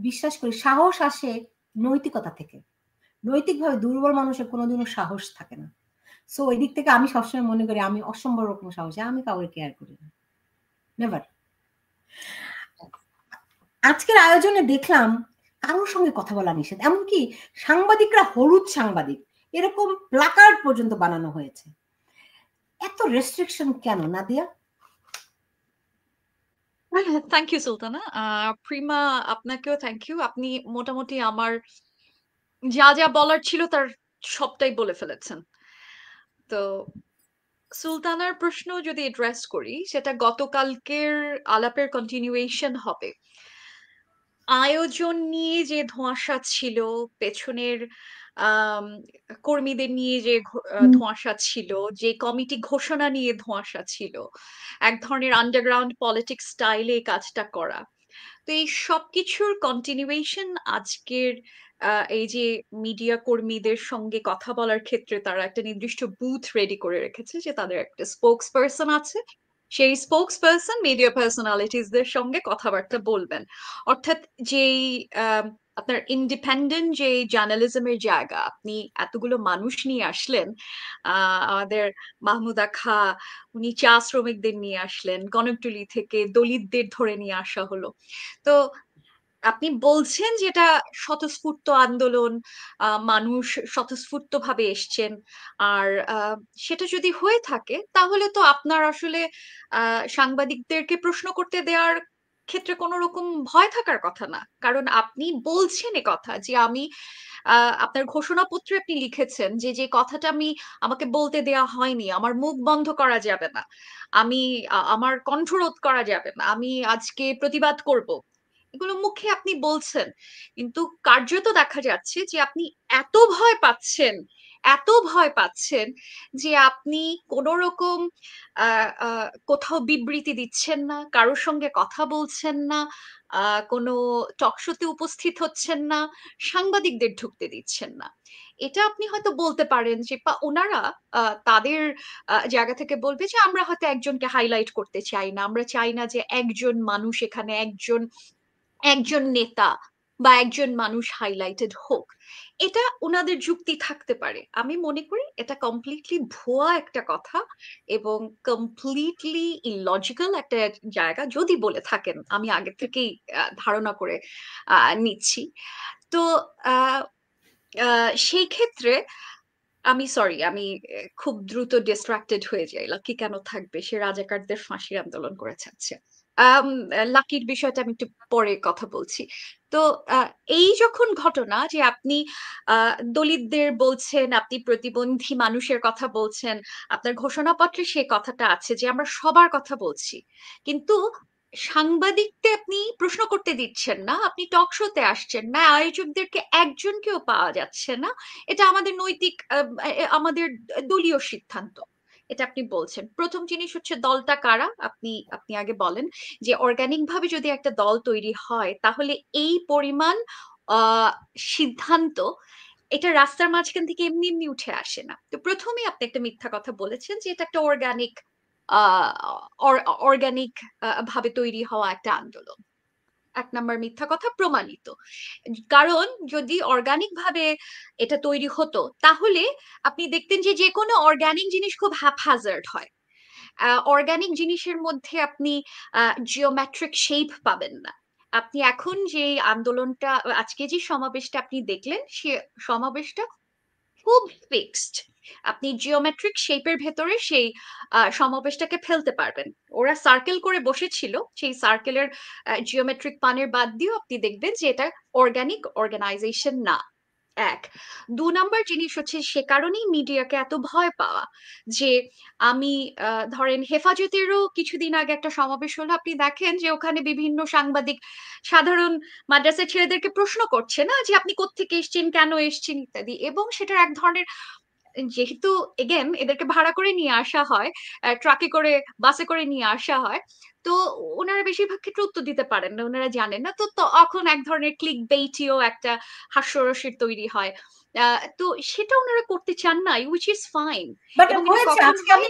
Speaker 1: বিশ্বাস করি, সাহস আসে নৈতিকতা থেকে। নৈতিকভাবে দুর্বল মানুষের কোনোদিনও সাহস থাকে না। সো ওই দিক থেকে আমি সবসময় মনে করি আমি অসম্ভব রকম সাহসী, আমি কাউকে কেয়ার করি না, নেভার। আজকের আয়োজনে দেখলাম কারোর সঙ্গে কথা বলা নিষেধ, এমনকি সাংবাদিকরা হলুদ সাংবাদিক এরকম প্লাকার্ড পর্যন্ত বানানো হয়েছে। এত রেস্ট্রিকশন কেন নাদিয়া?
Speaker 3: Thank you Sultana. প্রিমা, আপনাকেও থ্যাংক ইউ। আপনি মোটামুটি আমার যা যা বলার ছিল তার সবটাই বলে ফেলেছেন। তো সুলতানার প্রশ্ন যদি অ্যাড্রেস করি, সেটা গতকালকের আলাপের কন্টিনিউয়েশন হবে। আয়োজন নিয়ে যে ধোঁয়াশা ছিল, পেছনের আম, কর্মীদের নিয়ে যে ধোঁয়াশা ছিল, যে কমিটি ঘোষণা নিয়ে ধোঁয়াশা ছিল, এক ধরনের আন্ডারগ্রাউন্ড পলিটিক্স স্টাইলে কাজটা করা, তো এই সবকিছুর কন্টিনিউয়েশন আজকের এই যে মিডিয়া কর্মীদের সঙ্গে কথা বলার ক্ষেত্রে তারা একটা নির্দিষ্ট বুথ রেডি করে রেখেছে, যে তাদের একটা স্পোকস পার্সন আছে, সেই স্পোকস পার্সন মিডিয়া পার্সোনালিটিসদের সঙ্গে কথাবার্তা বলবেন। অর্থাৎ যেই আপনার ইন্ডিপেন্ডেন্ট যে জার্নালিজমের জায়গা, আপনি এতগুলো মানুষ নিয়ে আসলেন, আমাদের মাহমুদা খা, উনি চা শ্রমিকদের নিয়ে আসলেন, কনকটুলি থেকে দলিতদের ধরে নিয়ে আসা হলো। তো আপনি বলছেন যেটা স্বতঃস্ফূর্ত আন্দোলন, মানুষ স্বতঃস্ফূর্ত ভাবে এসছেন, আর সেটা যদি হয়ে থাকে তাহলে তো আপনার আসলে সাংবাদিকদেরকে প্রশ্ন করতে দেওয়ার ক্ষেত্রে কোনো রকম ভয় থাকার কথা না। কারণ আপনি বলছেন এ কথা যে আমি আপনার ঘোষণাপত্রে আপনি লিখেছেন যে যে কথাটা আমাকে বলতে দেয়া হয়নি, আমার মুখ বন্ধ করা যাবে না, আমি আমার কণ্ঠরোধ করা যাবে না, আমি আজকে প্রতিবাদ করব, এগুলো মুখে আপনি বলছেন, কিন্তু কার্যত দেখা যাচ্ছে যে আপনি এত ভয় পাচ্ছেন, এত ভয় পাচ্ছেন যে আপনি কোন রকম কোথাও বিবৃতি দিচ্ছেন না, কারোর সঙ্গে কথা বলছেন না, কোনো টকশোতে উপস্থিত হচ্ছেন না, সাংবাদিকদের ঢুকতে দিচ্ছেন না। এটা আপনি হয়তো বলতে পারেন যে ওনারা তাদের জায়গা থেকে বলবে যে আমরা হয়তো একজনকে হাইলাইট করতে চাই না, আমরা চাই না যে একজন মানুষ এখানে, একজন একজন নেতা বা একজন মানুষ হাইলাইটেড হোক। এটা ওনাদের যুক্তি থাকতে পারে। আমি মনে করি এটা কমপ্লিটলি ভুয়া একটা কথা এবং কমপ্লিটলি ইলজিক্যাল একটা জায়গা যদি বলে থাকেন, আমি আগে থেকেই ধারণা করে নিচ্ছি। তো আহ সেই ক্ষেত্রে আমি সরি, আমি খুব দ্রুত ডিস্ট্রাক্টেড হয়ে যাই। লাকি কেন থাকবে, সে রাজাকারদের ফাঁসির আন্দোলন করে ছাড়ছে। লাকির বিষয়টা আমি একটু পরে কথা বলছি। তো এই যখন ঘটনা যে আপনি দলিতদের বলছেন, আপনি প্রতিবন্ধী মানুষের কথা বলছেন, আপনার ঘোষণাপত্রে সে কথাটা আছে যে আমরা সবার কথা বলছি, কিন্তু সাংবাদিককে আপনি প্রশ্ন করতে দিচ্ছেন না, আপনি টক শোতে আসছেন না, আয়োজকদেরকে একজনকেও পাওয়া যাচ্ছে না। এটা আমাদের নৈতিক আমাদের দলীয় সিদ্ধান্ত, এটা আপনি বলছেন। প্রথম জিনিস হচ্ছে দলটা কারা, আপনি আপনি আগে বলেন যে অর্গানিক ভাবে যদি একটা দল তৈরি হয় তাহলে এই পরিমাণ আহ সিদ্ধান্ত এটা রাস্তার মাঝখান থেকে এমনি এমনি উঠে আসে না। তো প্রথমেই আপনি একটা মিথ্যা কথা বলেছেন যে এটা একটা অর্গানিক আহ অর্গানিক ভাবে তৈরি হওয়া একটা আন্দোলন। এক নাম্বার মিথ্যা কথা প্রমাণিত। কারণ যদি অর্গানিক ভাবে এটা তৈরি হতো তাহলে আপনি দেখতেন যে যে কোনো অর্গানিক জিনিস খুব হ্যাপহ্যাজার্ড হয়। অর্গানিক জিনিসের মধ্যে আপনি জিওমেট্রিক শেপ পাবেন না। আপনি এখন যে আন্দোলনটা, আজকে যে সমাবেশটা আপনি দেখলেন, সে সমাবেশটা খুব ফিক্সড। আপনি জিওমেট্রিক শেপের ভেতরে সেই সমাবেশটাকে ফেলতে পারবেন। ওরা সার্কেল করে বসেছিল, সেই সার্কেলের জিওমেট্রিক পানের বাদ দিয়েও আপনি দেখবেন যে এটা অর্গানিক অর্গানাইজেশন না। এক। দু নাম্বার জিনিস হচ্ছে সে কারণেই মিডিয়াকে এত ভয় পাওয়া, যে আমি ধরেন হেফাজতেরও কিছুদিন আগে একটা সমাবেশ হলো, আপনি দেখেন যে ওখানে বিভিন্ন সাংবাদিক সাধারণ মাদ্রাসা ছেলেদেরকে প্রশ্ন করছে না যে আপনি কোত্থেকে এসেছেন, কেন এসেছেন ইত্যাদি, এবং সেটার এক ধরনের, যেহেতু এগেন এদেরকে ভাড়া করে নিয়ে আসা হয়, ট্রাকে করে বাসে করে নিয়ে আসা হয়, তো ওনারা বেশিরভাগ ক্ষেত্রে উত্তর দিতে পারেন না, ওনারা জানেন না। তো তখন এক ধরনের ক্লিক বেইটিও একটা হাস্যরসের তৈরি হয়। তো সেটা ওনারা করতে চান না, উইচ ইজ ফাইন।
Speaker 1: বাট
Speaker 3: এবং এটা
Speaker 1: হয়েছে
Speaker 3: কখন
Speaker 1: আজকে
Speaker 3: হয়?
Speaker 1: আমি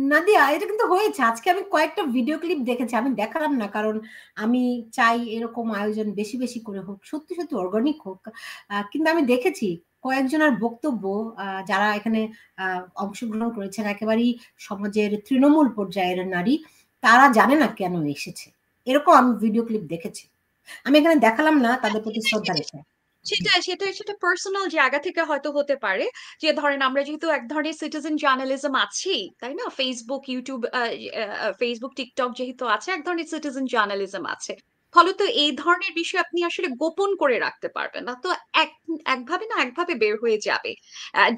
Speaker 1: নাদিয়া, এটা কিন্তু হয়েছে। আজকে আমি কয়েকটা ভিডিও ক্লিপ দেখেছি, আমি দেখালাম না কারণ আমি চাই এরকম আয়োজন বেশি বেশি করে হোক, সত্যি সত্যি অর্গানিক হোক। কিন্তু আমি দেখেছি কয়েকজনের বক্তব্য, যারা এখানে অংশগ্রহণ করেছেন একেবারেই সমাজের তৃণমূল পর্যায়ের নারী, তারা জানে না কেন এসেছে, এরকম আমি ভিডিও ক্লিপ দেখেছি। আমি এখানে দেখালাম না, তাদের প্রতি শ্রদ্ধা রেখে।
Speaker 3: সেটা পার্সোনাল জায়গা থেকে হয়তো হতে পারে, যে ধরেন আমরা যেহেতু এক ধরনের সিটিজেন জার্নালিজম আছি, তাই না, ফেসবুক ইউটিউব ফেসবুক টিকটক যেহেতু আছে, এক ধরনের সিটিজেন জার্নালিজম আছে, ফলত এই ধরনের বিষয় আপনি আসলে গোপন করে রাখতে পারবেন না। তো একভাবে না একভাবে বের হয়ে যাবে।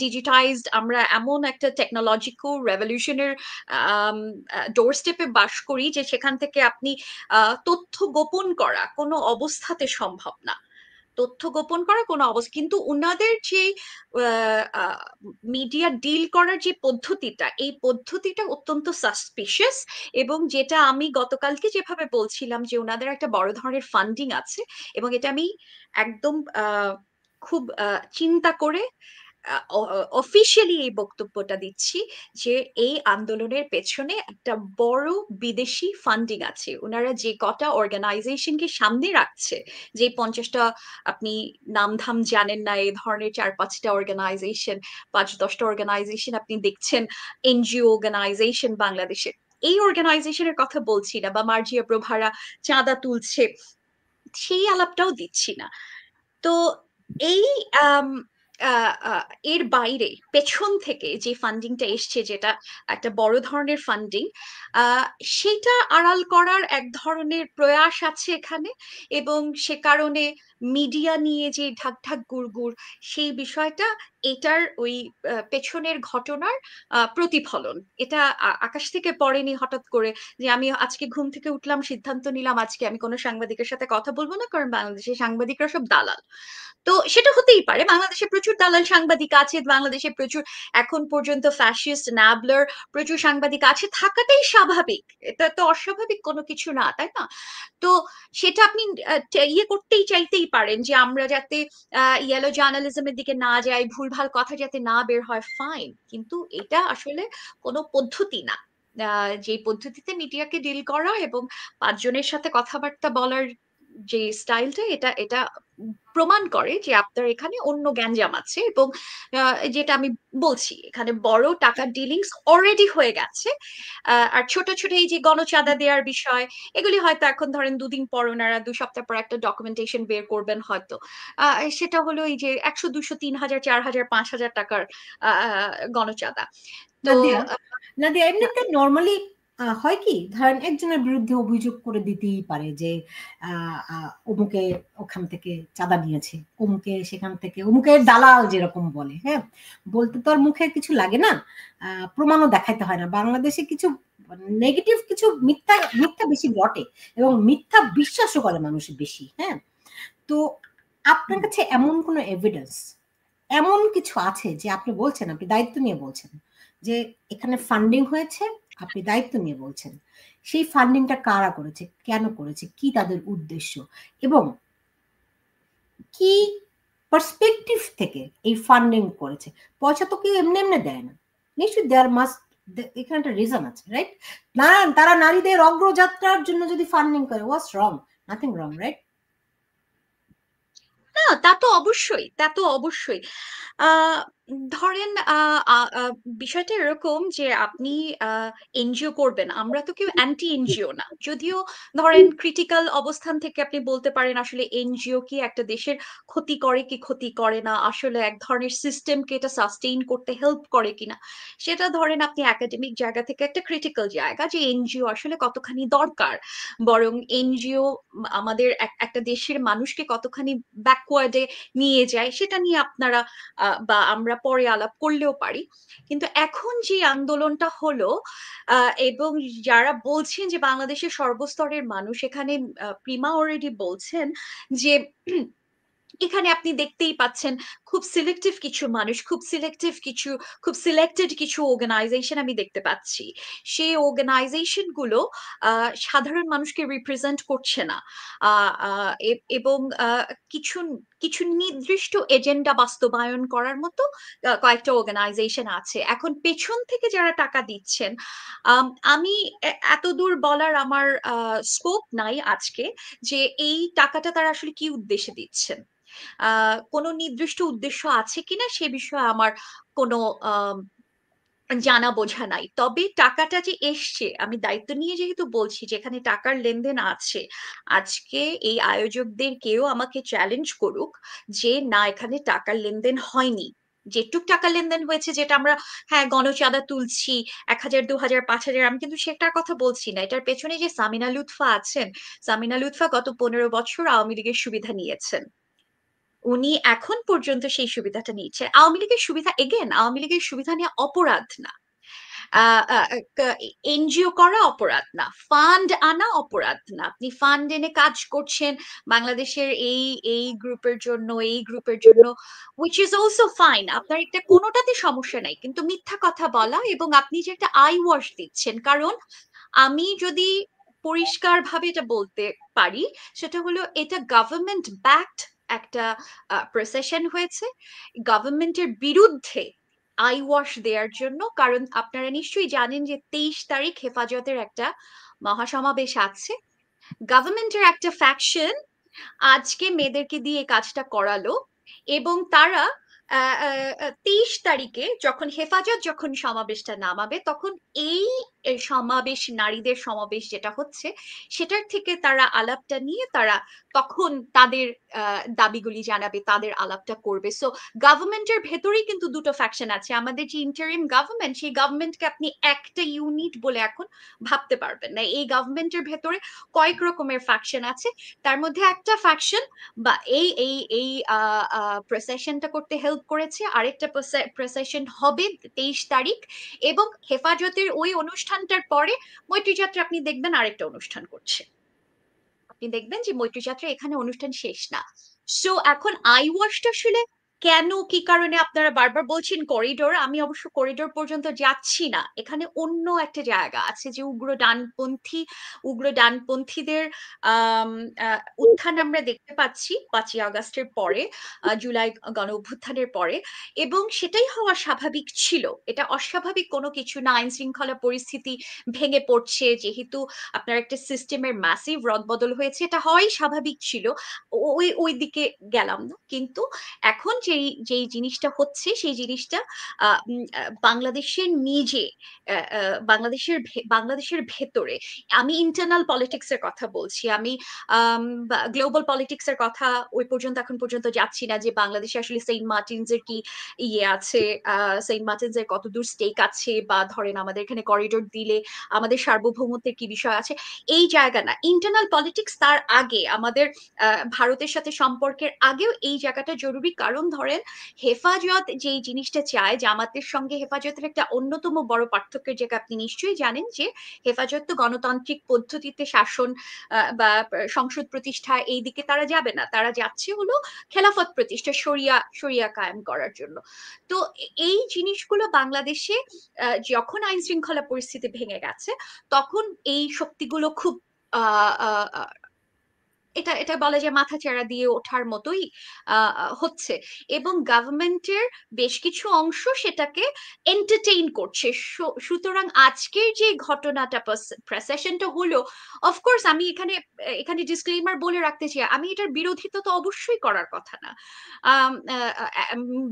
Speaker 3: ডিজিটাইজড আমরা এমন একটা টেকনোলজিক্যাল রেভলিউশনের ডোর স্টেপে বাস করি, যে সেখান থেকে আপনি তথ্য গোপন করা কোনো অবস্থাতে সম্ভব না। তথ্য গোপন করা কোনো অবস্থা, কিন্তু ওনাদের যে মিডিয়া ডিল করার যে পদ্ধতিটা, এই পদ্ধতিটা অত্যন্ত সাসপিশিয়াস। এবং যেটা আমি গতকালকে যেভাবে বলছিলাম যে ওনাদের একটা বড় ধরনের ফান্ডিং আছে, এবং এটা আমি একদম খুব চিন্তা করে অফিসিয়ালি এই বক্তব্যটা দিচ্ছি, যে এই আন্দোলনের পেছনে একটা বড় বিদেশি ফান্ডিং আছে। ওনারা যে কটা অর্গানাইজেশনকে সামনে রাখছে, যে 50টা আপনি নামধাম জানেন না, এই ধরনের 4-5টা অর্গানাইজেশন, 5-10টা অর্গানাইজেশন আপনি দেখছেন, এনজিও অর্গানাইজেশন বাংলাদেশে, এই অর্গানাইজেশনের কথা বলছি না, বা মার্জিয়া প্রভারা চাঁদা তুলছে, সেই আলাপটাও দিচ্ছি না। তো এই এর বাইরে পেছন থেকে যে ফান্ডিংটা এসছে, যেটা একটা বড় ধরনের ফান্ডিং, সেটা আড়াল করার এক ধরনের প্রয়াস আছে এখানে। এবং সে কারণে মিডিয়া নিয়ে যে ঢাক ঢাক গুড়গুড়, সেই বিষয়টা এটার ওই পেছনের ঘটনার প্রতিফলন। এটা আকাশ থেকে পড়েনি হঠাৎ করে, যে আমি আজকে ঘুম থেকে উঠলাম, সিদ্ধান্ত নিলাম আজকে আমি কোনো সাংবাদিকের সাথে কথা বলবো না, কারণ বাংলাদেশের সাংবাদিকরা সব দালাল। তো সেটা হতেই পারে, বাংলাদেশে প্রচুর দালাল সাংবাদিক আছে, বাংলাদেশে প্রচুর এখন পর্যন্ত ফ্যাসিস্ট ন্যাবলার প্রচুর সাংবাদিক আছে, থাকাটাই স্বাভাবিক, এটা তো অস্বাভাবিক কোনো কিছু না, তাই না? তো সেটা আপনি ইয়ে করতেই চাইতেই পারেন, যে আমরা যাতে ইয়েলো জার্নালিজমের দিকে না যাই, ভুলভাল কথা যাতে না বের হয়, ফাইন, কিন্তু এটা আসলে কোনো পদ্ধতি না। যে পদ্ধতিতে মিডিয়াকে ডিল করা এবং 5 জনের সাথে কথাবার্তা বলার যে স্টাইলটা, এটা এটা প্রমাণ করে যে আপনার এখানে অন্য গ্যাঞ্জাম আছে। এবং যেটা আমি বলছি, এখানে বড় টাকার ডিলিংস অলরেডি হয়ে গেছে। আর ছোট ছোট এই যে গণচাঁদা দেওয়ার বিষয়, এগুলি হয়তো এখন ধরেন 2 দিন পর ওনারা 2 সপ্তাহ পর একটা ডকুমেন্টেশন বের করবেন হয়তো। সেটা হলো এই যে 100, 200, 3000, 4000, 5000 টাকার গণচাঁদা। তো
Speaker 1: নাদিয়া, নাদিয়া, এমনিতে নর্মালি হয় কি, ধরেন একজনের বিরুদ্ধে অভিযোগ করে দিতেই পারে যে অমুকে ওখান থেকে চাঁদা নিয়েছে, অমুকে সেখান থেকে, অমুকের দালাল যেরকম বলে, হ্যাঁ, বলতে তো আর মুখে কিছু লাগে না, প্রমাণও দেখাইতে হয় না। বাংলাদেশে কিছু নেগেটিভ, কিছু মিথ্যা মিথ্যা বেশি ঘটে এবং মিথ্যা বিশ্বাসও করে মানুষ বেশি, হ্যাঁ। তো আপনার কাছে এমন কোনো এভিডেন্স, এমন কিছু আছে যে আপনি বলছেন, আপনি দায়িত্ব নিয়ে বলছেন যে এখানে ফান্ডিং হয়েছে, আপনি দায়িত্ব নিয়ে বলছেন, সেই ফান্ডিংটা কারা করেছে, কেন করেছে, কি তাদের উদ্দেশ্য, এবং কি পার্সপেক্টিভ থেকে এই ফান্ডিং করেছে? পয়সা তো কেউ এমনি এমনি দেয় না, নিশ্চয়ই দেয়ার মাস্ট, এখানে একটা রিজন আছে, রাইট? না, তারা নারীদের অগ্রযাত্রার জন্য যদি ফান্ডিং করে, হোয়াটস রং? Nothing wrong, right?
Speaker 3: না, তা তো অবশ্যই, তা তো অবশ্যই। আহ ধরেন বিষয়টা এরকম যে আপনি এনজিও করবেন, আমরা তো কেউ অ্যান্টি এনজিও না, যদিও ধরেন ক্রিটিক্যাল অবস্থান থেকে আপনি বলতে পারেন আসলে এনজিও কি একটা দেশের ক্ষতি করে কি ক্ষতি করে না, আসলে এক ধরনের সিস্টেমকে এটা সাস্টেইন করতে হেল্প করে কিনা, সেটা ধরেন আপনি একাডেমিক জায়গা থেকে একটা ক্রিটিক্যাল জায়গা, যে এনজিও আসলে কতখানি দরকার, বরং এনজিও আমাদের একটা দেশের মানুষকে কতখানি ব্যাকওয়ার্ডে নিয়ে যায়, সেটা নিয়ে আপনারা বা আমরা পরে আলাপ করলেও পারি। কিন্তু এখন যে আন্দোলনটা হলো, এবং যারা বলছেন যে বাংলাদেশের সর্বস্তরের মানুষ এখানে, প্রিমা অলরেডি বলছেন যে এখানে আপনি দেখতেই পাচ্ছেন খুব সিলেক্টিভ কিছু মানুষ, খুব সিলেক্টেড কিছু অর্গানাইজেশন আমি দেখতে পাচ্ছি। সেই অর্গানাইজেশন গুলো সাধারণ মানুষকে রিপ্রেজেন্ট করছে না। এবং কিছু কিছু নির্দিষ্ট এজেন্ডা বাস্তবায়ন করার মতো কয়েকটা অর্গানাইজেশন আছে। এখন পেছন থেকে যারা টাকা দিচ্ছেন, আমি এতদূর বলার আমার স্কোপ নাই আজকে যে এই টাকাটা তারা আসলে কি উদ্দেশ্যে দিচ্ছেন, কোনো নির্দিষ্ট উদ্দেশ্য আছে কিনা সে বিষয়ে আমার কোনো জানা বোঝা নাই। তবে টাকাটা যে এসছে, আমি দায়িত্ব নিয়ে যেহেতু বলছি, যেখানে টাকার লেনদেন আছে, আজকে এই আয়োজকদের কেউ আমাকে চ্যালেঞ্জ করুক যে না এখানে টাকার লেনদেন হয়নি, যেটুক টাকা লেনদেন হয়েছে, যেটা আমরা হ্যাঁ গণচাঁদা তুলছি 1,000 2,000 5,000, আমি কিন্তু সেটার কথা বলছি না। এটার পেছনে যে সামিনা লুৎফা আছেন, সামিনা লুৎফা গত 15 বছর আওয়ামী লীগের সুবিধা নিয়েছেন, উনি এখন পর্যন্ত সেই সুবিধাটা নিচ্ছেন। আওয়ামী লীগের সুবিধা, এগেন আওয়ামী লীগের সুবিধা নিয়ে অপরাধ না, এনজিও করা অপরাধ না, ফান্ড আনা অপরাধ না। আপনি ফান্ড এনে কাজ করছেন বাংলাদেশের এই এই গ্রুপের জন্য, এই গ্রুপের জন্য, উইচ ইজ অলসো ফাইন, আপনার একটা কোনোটাতে সমস্যা নাই। কিন্তু মিথ্যা কথা বলা এবং আপনি যে একটা আই ওয়াশ দিচ্ছেন, কারণ আমি যদি পরিষ্কার ভাবে এটা বলতে পারি, সেটা হলো এটা গভর্নমেন্ট ব্যাকড একটা প্রসেশন হয়েছে, গভর্নমেন্টের বিরুদ্ধে আই ওয়াশ দেওয়ার জন্য। কারণ আপনারা নিশ্চয়ই জানেন যে 23 তারিখ হেফাজতের একটা মহাসমাবেশ আছে, গভর্নমেন্টের একটা ফ্যাকশন আজকে মেয়েদেরকে দিয়ে কাজটা করালো, এবং তারা 23 তারিখে যখন হেফাজত যখন সমাবেশটা নামাবে, তখন এই সমাবেশ, নারীদের সমাবেশ যেটা হচ্ছে, সেটার থেকে তারা আলাপটা নিয়ে তারা তখন তাদের দাবিগুলি জানাবে, তাদের আলাপটা করবে। সো গভর্নমেন্টের ভেতরেই কিন্তু দুটো ফ্যাকশন আছে। আমাদের যে ইন্টারিম গভর্নমেন্ট, সেই গভর্নমেন্টকে আপনি একটা ইউনিট বলে এখন ভাবতে পারবেন না। এই গভর্নমেন্টের ভেতরে কয়েক রকমের ফ্যাকশন আছে, তার মধ্যে একটা ফ্যাকশন বা এই এই এই প্রসেশনটা করতে হেল্প করেছে, আরেকটা প্রসেশন হবে 23 তারিখ, এবং হেফাজতের ওই অনুষ্ঠানটার পরে মৈত্রী যাত্রা আপনি দেখবেন আরেকটা অনুষ্ঠান করছে, আপনি দেখবেন যে মৈত্রী যাত্রা এখানে অনুষ্ঠান শেষ না। সো এখন আই ওয়াশটা আসলে কেন, কি কারণে আপনারা বারবার বলছেন করিডোর, আমি অবশ্য করিডোর পর্যন্ত যাচ্ছি না, এখানে অন্য একটা জায়গা আছে যে উগ্র ডানপন্থীদের উত্থান আমরা দেখতে পাচ্ছি 5ই আগস্টের পরে, জুলাই গণ অভ্যুত্থানের পরে, এবং সেটাই হওয়া স্বাভাবিক ছিল, এটা অস্বাভাবিক কোনো কিছু না। আইন শৃঙ্খলা পরিস্থিতি ভেঙে পড়ছে, যেহেতু আপনার একটা সিস্টেমের ম্যাসিভ রদবদল হয়েছে, এটা হওয়াই স্বাভাবিক ছিল, ওই দিকে গেলাম না। কিন্তু এখন যেই জিনিসটা হচ্ছে, সেই জিনিসটা বাংলাদেশের বাংলাদেশের ভেতরে, আমি ইন্টারনাল পলিটিক্স এর কথা বলছি, আমি গ্লোবাল পলিটিক্স এর কথা ওই পর্যন্ত এখন পর্যন্ত যাচ্ছি না, যে বাংলাদেশে আসলে সেন্ট মার্টিনস এর কি ইয়ে আছে, সেন্ট মার্টিনস এর কতদূর স্টেক আছে, বা ধরেন আমাদের এখানে করিডোর দিলে আমাদের সার্বভৌমত্বের কি বিষয় আছে, এই জায়গা না। ইন্টারনাল পলিটিক্স তার আগে, আমাদের ভারতের সাথে সম্পর্কের আগেও এই জায়গাটা জরুরি। কারণ ধরেন হেফাজত যেই জিনিসটা চায়, জামাতের সঙ্গে হেফাজতের একটা অন্যতম বড় পার্থক্যের জায়গা আপনি নিশ্চয়ই জানেন, যে হেফাজত তো গণতান্ত্রিক পদ্ধতিতে শাসন বা সংসদ প্রতিষ্ঠা এই দিকে তারা যাবে না, তারা যাচ্ছে হলো খেলাফত প্রতিষ্ঠা, শরিয়া কায়েম করার জন্য। তো এই জিনিসগুলো বাংলাদেশে যখন আইন শৃঙ্খলা পরিস্থিতি ভেঙে গেছে, তখন এই শক্তিগুলো খুব এটা এটা বলে যে মাথাচাড়া দিয়ে ওঠার মতোই হচ্ছে, এবং গভর্নমেন্টের বেশ কিছু অংশ সেটাকে এন্টারটেইন করছে। সুতরাং আজকের যে ঘটনাটা, প্রসেশনটা হলো, অফকোর্স আমি এখানে ডিসক্লেইমার বলে রাখতে চাই, আমি এটার বিরোধিতা তো অবশ্যই করার কথা না।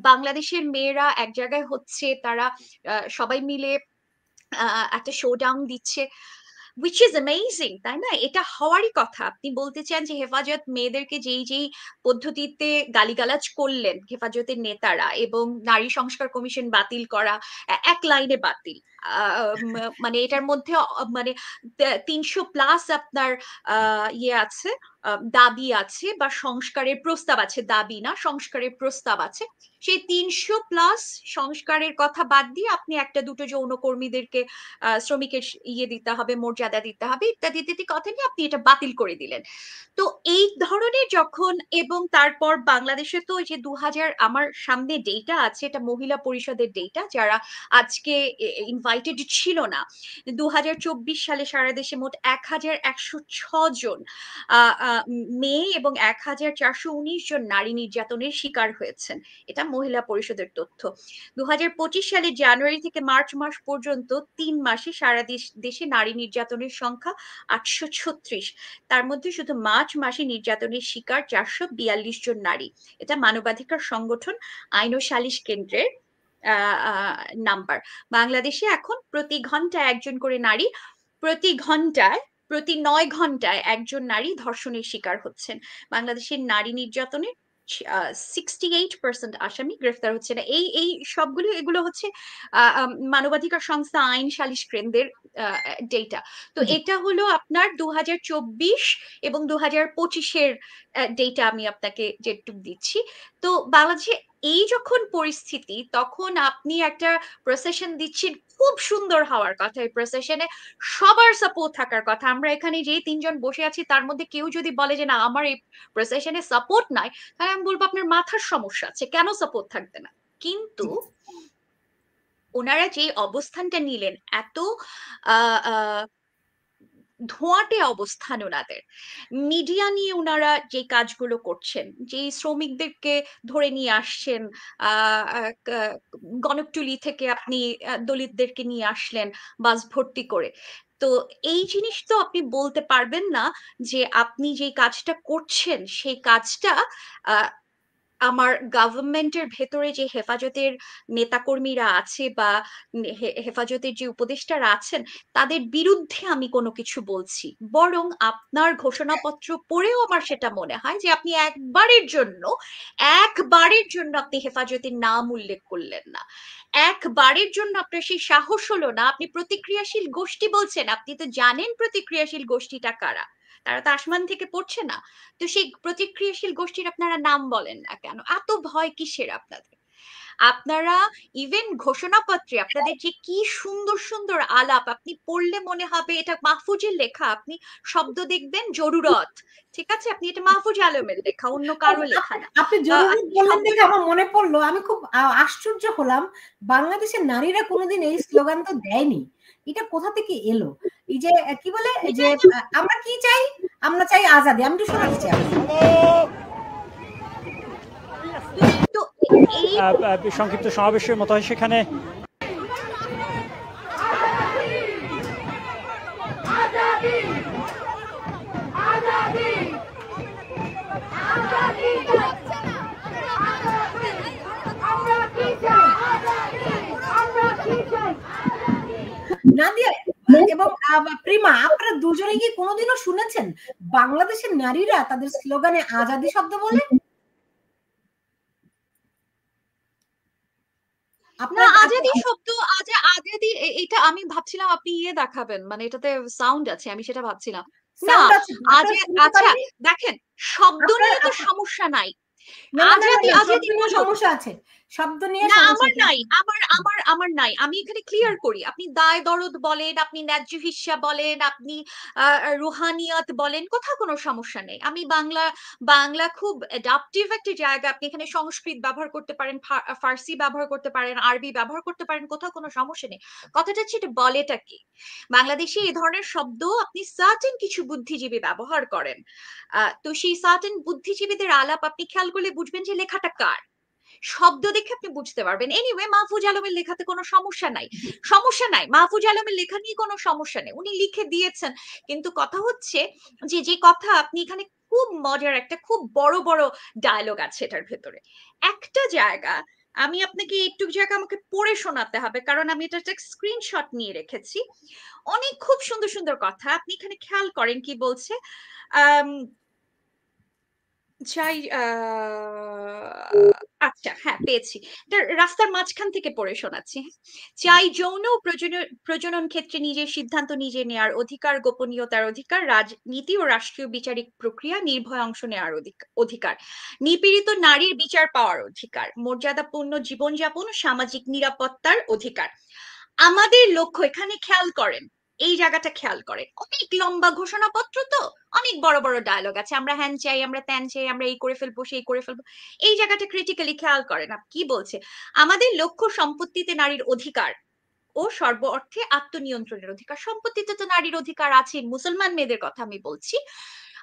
Speaker 3: বাংলাদেশের মেয়েরা এক জায়গায় হচ্ছে, তারা সবাই মিলে একটা শোডাউন দিচ্ছে, which is amazing, তাই না? এটা হওয়ারই কথা। আপনি বলতে চান যে হেফাজত মেয়েদেরকে যেই পদ্ধতিতে গালিগালাজ করলেন হেফাজতের নেতারা, এবং নারী সংস্কার কমিশন বাতিল করা, এক লাইনে বাতিল, মানে এটার মধ্যে মানে 300+ আপনার ইয়ে আছে, দাবি আছে, বা সংস্কারের প্রস্তাব আছে, দাবি না সংস্কারের প্রস্তাব আছে। সেই 300+ সংস্কারের কথা বাদ দিয়ে আপনি একটা দুটো যৌনকর্মীদেরকে শ্রমিকের ইয়ে দিতে হবে, মর্যাদা দিতে হবে, ইত্যাদি ইত্যাদি কথা নিয়ে আপনি এটা বাতিল করে দিলেন। তো এই ধরনের যখন, এবং তারপর বাংলাদেশে তো যে 2000, আমার সামনে ডেটা আছে, এটা মহিলা পরিষদের ডেটা, যারা আজকে ইনভাইটেড ছিল না, 2024 সালে সারা দেশে মোট 1106 জন মেয়ে এবং 1419 জন নারী নির্যাতনের শিকার হয়েছেন। এটা মহিলা পরিষদের তথ্য। 2025 সালের জানুয়ারি থেকে মার্চ মাস পর্যন্ত 3 মাসে সারা দেশে নারী নির্যাতনের সংখ্যা 836। তার মধ্যে শুধু মার্চ মাসে নির্যাতনের শিকার 442 জন নারী। এটা মানবাধিকার সংগঠন আইন ও সালিশ কেন্দ্রের নাম্বার। বাংলাদেশে এখন প্রতি ঘন্টায় একজন করে নারী, প্রতি 9 ঘন্টায় একজন নারী ধর্ষণের শিকার হচ্ছেন। বাংলাদেশের নারী নির্যাতনের 68% আসামি গ্রেফতার হচ্ছে না। এই সবগুলো এগুলো হচ্ছে মানবাধিকার সংস্থা আইন সালিশ কেন্দ্রের ডেটা। তো এটা হলো আপনার 2024 এবং 2025-এর ডেটা আমি আপনাকে যেটুকু দিচ্ছি। তো বাংলাদেশে এই যখন পরিস্থিতি, তখন আপনি একটা প্রসেশন দিচ্ছেন, খুব সুন্দর হওয়ার কথা। এই প্রসেশনে সবার সাপোর্ট থাকার কথা। আমরা এখানে যে 3 জন বসে আছি তার মধ্যে কেউ যদি বলে যে না আমার এই প্রসেশনে সাপোর্ট নাই, তাহলে আমি বলবো আপনার মাথার সমস্যা আছে, কেন সাপোর্ট থাকবে না। কিন্তু ওনারা যে অবস্থানটা নিলেন, এত ধোঁয়াটে অবস্থান ওনাদের, মিডিয়া নিয়ে ওনারা যে কাজগুলো করছেন, যে শ্রমিকদেরকে ধরে নিয়ে আসছেন, গণকটুলি থেকে আপনি দলিতদেরকে নিয়ে আসলেন বাস ভর্তি করে। তো এই জিনিস তো আপনি বলতে পারবেন না যে আপনি যে কাজটা করছেন সেই কাজটা আমার গভর্নমেন্টের ভেতরে যে হেফাজতের নেতাকর্মীরা আছে বা হেফাজতের যে উপদেষ্টারা আছেন তাদের বিরুদ্ধে আমি কোনো কিছু বলছি। বরং আপনার ঘোষণাপত্র পড়েও আমার সেটা মনে হয় যে আপনি একবারের জন্য আপনি হেফাজতের নাম উল্লেখ করলেন না। একবারের জন্য আপনার সেই সাহস হলো না। আপনি প্রতিক্রিয়াশীল গোষ্ঠী বলছেন, আপনি তো জানেন প্রতিক্রিয়াশীল গোষ্ঠীটা কারা, তারা তো আসমান থেকে পড়ছে না। তো সেই প্রতিক্রিয়াশীল গোষ্ঠীর আপনারা নাম বলেন না কেন? এত ভয় কিসের আপনাদের? আপনারা ইভেন ঘোষণাপত্রে আপনাদের যে কি সুন্দর সুন্দর আলাপ, আপনি পড়লে মনে হবে এটা মাহফুজের লেখা। আপনি শব্দ দেখবেন জরুরত, ঠিক আছে, আপনি এটা মাহফুজ আলমের লেখা, অন্য কারো লেখা না।
Speaker 1: আপনি জরুরত বললেন দেখে আমার মনে পড়লো, আমি খুব আশ্চর্য হলাম, বাংলাদেশের নারীরা কোনোদিন এই স্লোগান তো দেয়নি। এটা কোথা থেকে এলো? এই যে কি বলে যে আমরা কি চাই? আমরা চাই আজাদি। আমি একটু শোনাতে চাই।
Speaker 4: সংক্ষিপ্ত সমাবেশের মতো হয় সেখানে
Speaker 1: নাদিয়া এবং প্রিমা, আপনারা দুজনে কি কোনোদিনও শুনেছেন বাংলাদেশের নারীরা তাদের স্লোগানে আজাদি শব্দ বলে?
Speaker 3: না, আজাদি শব্দ, আজাদি, এটা আমি ভাবছিলাম আপনি দেখাবেন, মানে এটাতে সাউন্ড আছে, আমি সেটা ভাবছিলাম। না, আচ্ছা দেখেন, শব্দ নিয়ে তো সমস্যা নাই। আজাদি
Speaker 1: সমস্যা আছে, শব্দ নিয়ে
Speaker 3: না, আমার নাই, আমার নাই। আমি এখানে ক্লিয়ার করি, আপনি দায় দরদ বলেন, আপনি ন্যায্য হিস্সা বলেন, আপনি রুহানিয়াত বলেন, কোথাও কোনো সমস্যা নেই। আমি বাংলা খুব অ্যাডাপটিভ একটা জায়গা। আপনি এখানে সংস্কৃত ব্যবহার করতে পারেন, ফার্সি ব্যবহার করতে পারেন, আরবি ব্যবহার করতে পারেন, কোথাও কোনো সমস্যা নেই। কথাটা হচ্ছে এটা বলেটা কি। বাংলাদেশে এই ধরনের শব্দ আপনি সার্টেন কিছু বুদ্ধিজীবী ব্যবহার করেন। তো সেই সার্টেন বুদ্ধিজীবীদের আলাপ আপনি খেয়াল করলে বুঝবেন যে লেখাটা কার, শব্দ দেখে আপনি বুঝতে পারবেন। এনিওয়ে, মাহফুজ আলমের লেখাতে কোনো সমস্যা নাই, মাহফুজ আলমের লেখা নিয়ে কোনো সমস্যা নেই, উনি লিখে দিয়েছেন। কিন্তু কথা হচ্ছে যে কথা আপনি এখানে, খুব মজার একটা খুব বড় বড় ডায়লগ আছে এটার ভেতরে। একটা জায়গা আমি আপনাকে একটু জায়গা আমাকে পড়ে শোনাতে হবে, কারণ আমি এটা একটা স্ক্রিনশট নিয়ে রেখেছি। অনেক খুব সুন্দর সুন্দর কথা, আপনি এখানে খেয়াল করেন কি বলছে। চাই, আচ্ছা হ্যাঁ পেয়েছি, রাস্তার মাঝখান থেকে পড়ে শোনাচ্ছি। চাই যৌন প্রজনন ক্ষেত্রে নিজের সিদ্ধান্ত নিজে নেয়ার অধিকার, গোপনীয়তার অধিকার, রাজনীতি ও রাষ্ট্রীয় বিচারিক প্রক্রিয়া নির্ভয় অংশ নেওয়ার অধিকার, নিপীড়িত নারীর বিচার পাওয়ার অধিকার, মর্যাদাপূর্ণ জীবনযাপন, সামাজিক নিরাপত্তার অধিকার। আমাদের লক্ষ্য, এখানে খেয়াল করেন, এই জায়গাটা খেয়াল করেন, অনেক লম্বা ঘোষণাপত্র, তো অনেক বড় বড় ডায়লগ আছে, আমরা হ্যান চাই, আমরা ত্যান চাই, আমরা এই করে ফেলবো, সেই করে ফেলবো। এই জায়গাটা ক্রিটিক্যালি খেয়াল করেন, কি বলছে। আমাদের লক্ষ্য সম্পত্তিতে নারীর অধিকার ও সর্ব অর্থে আত্মনিয়ন্ত্রণের অধিকার। সম্পত্তিতে তো নারীর অধিকার আছে, মুসলমান মেয়েদের কথা আমি বলছি।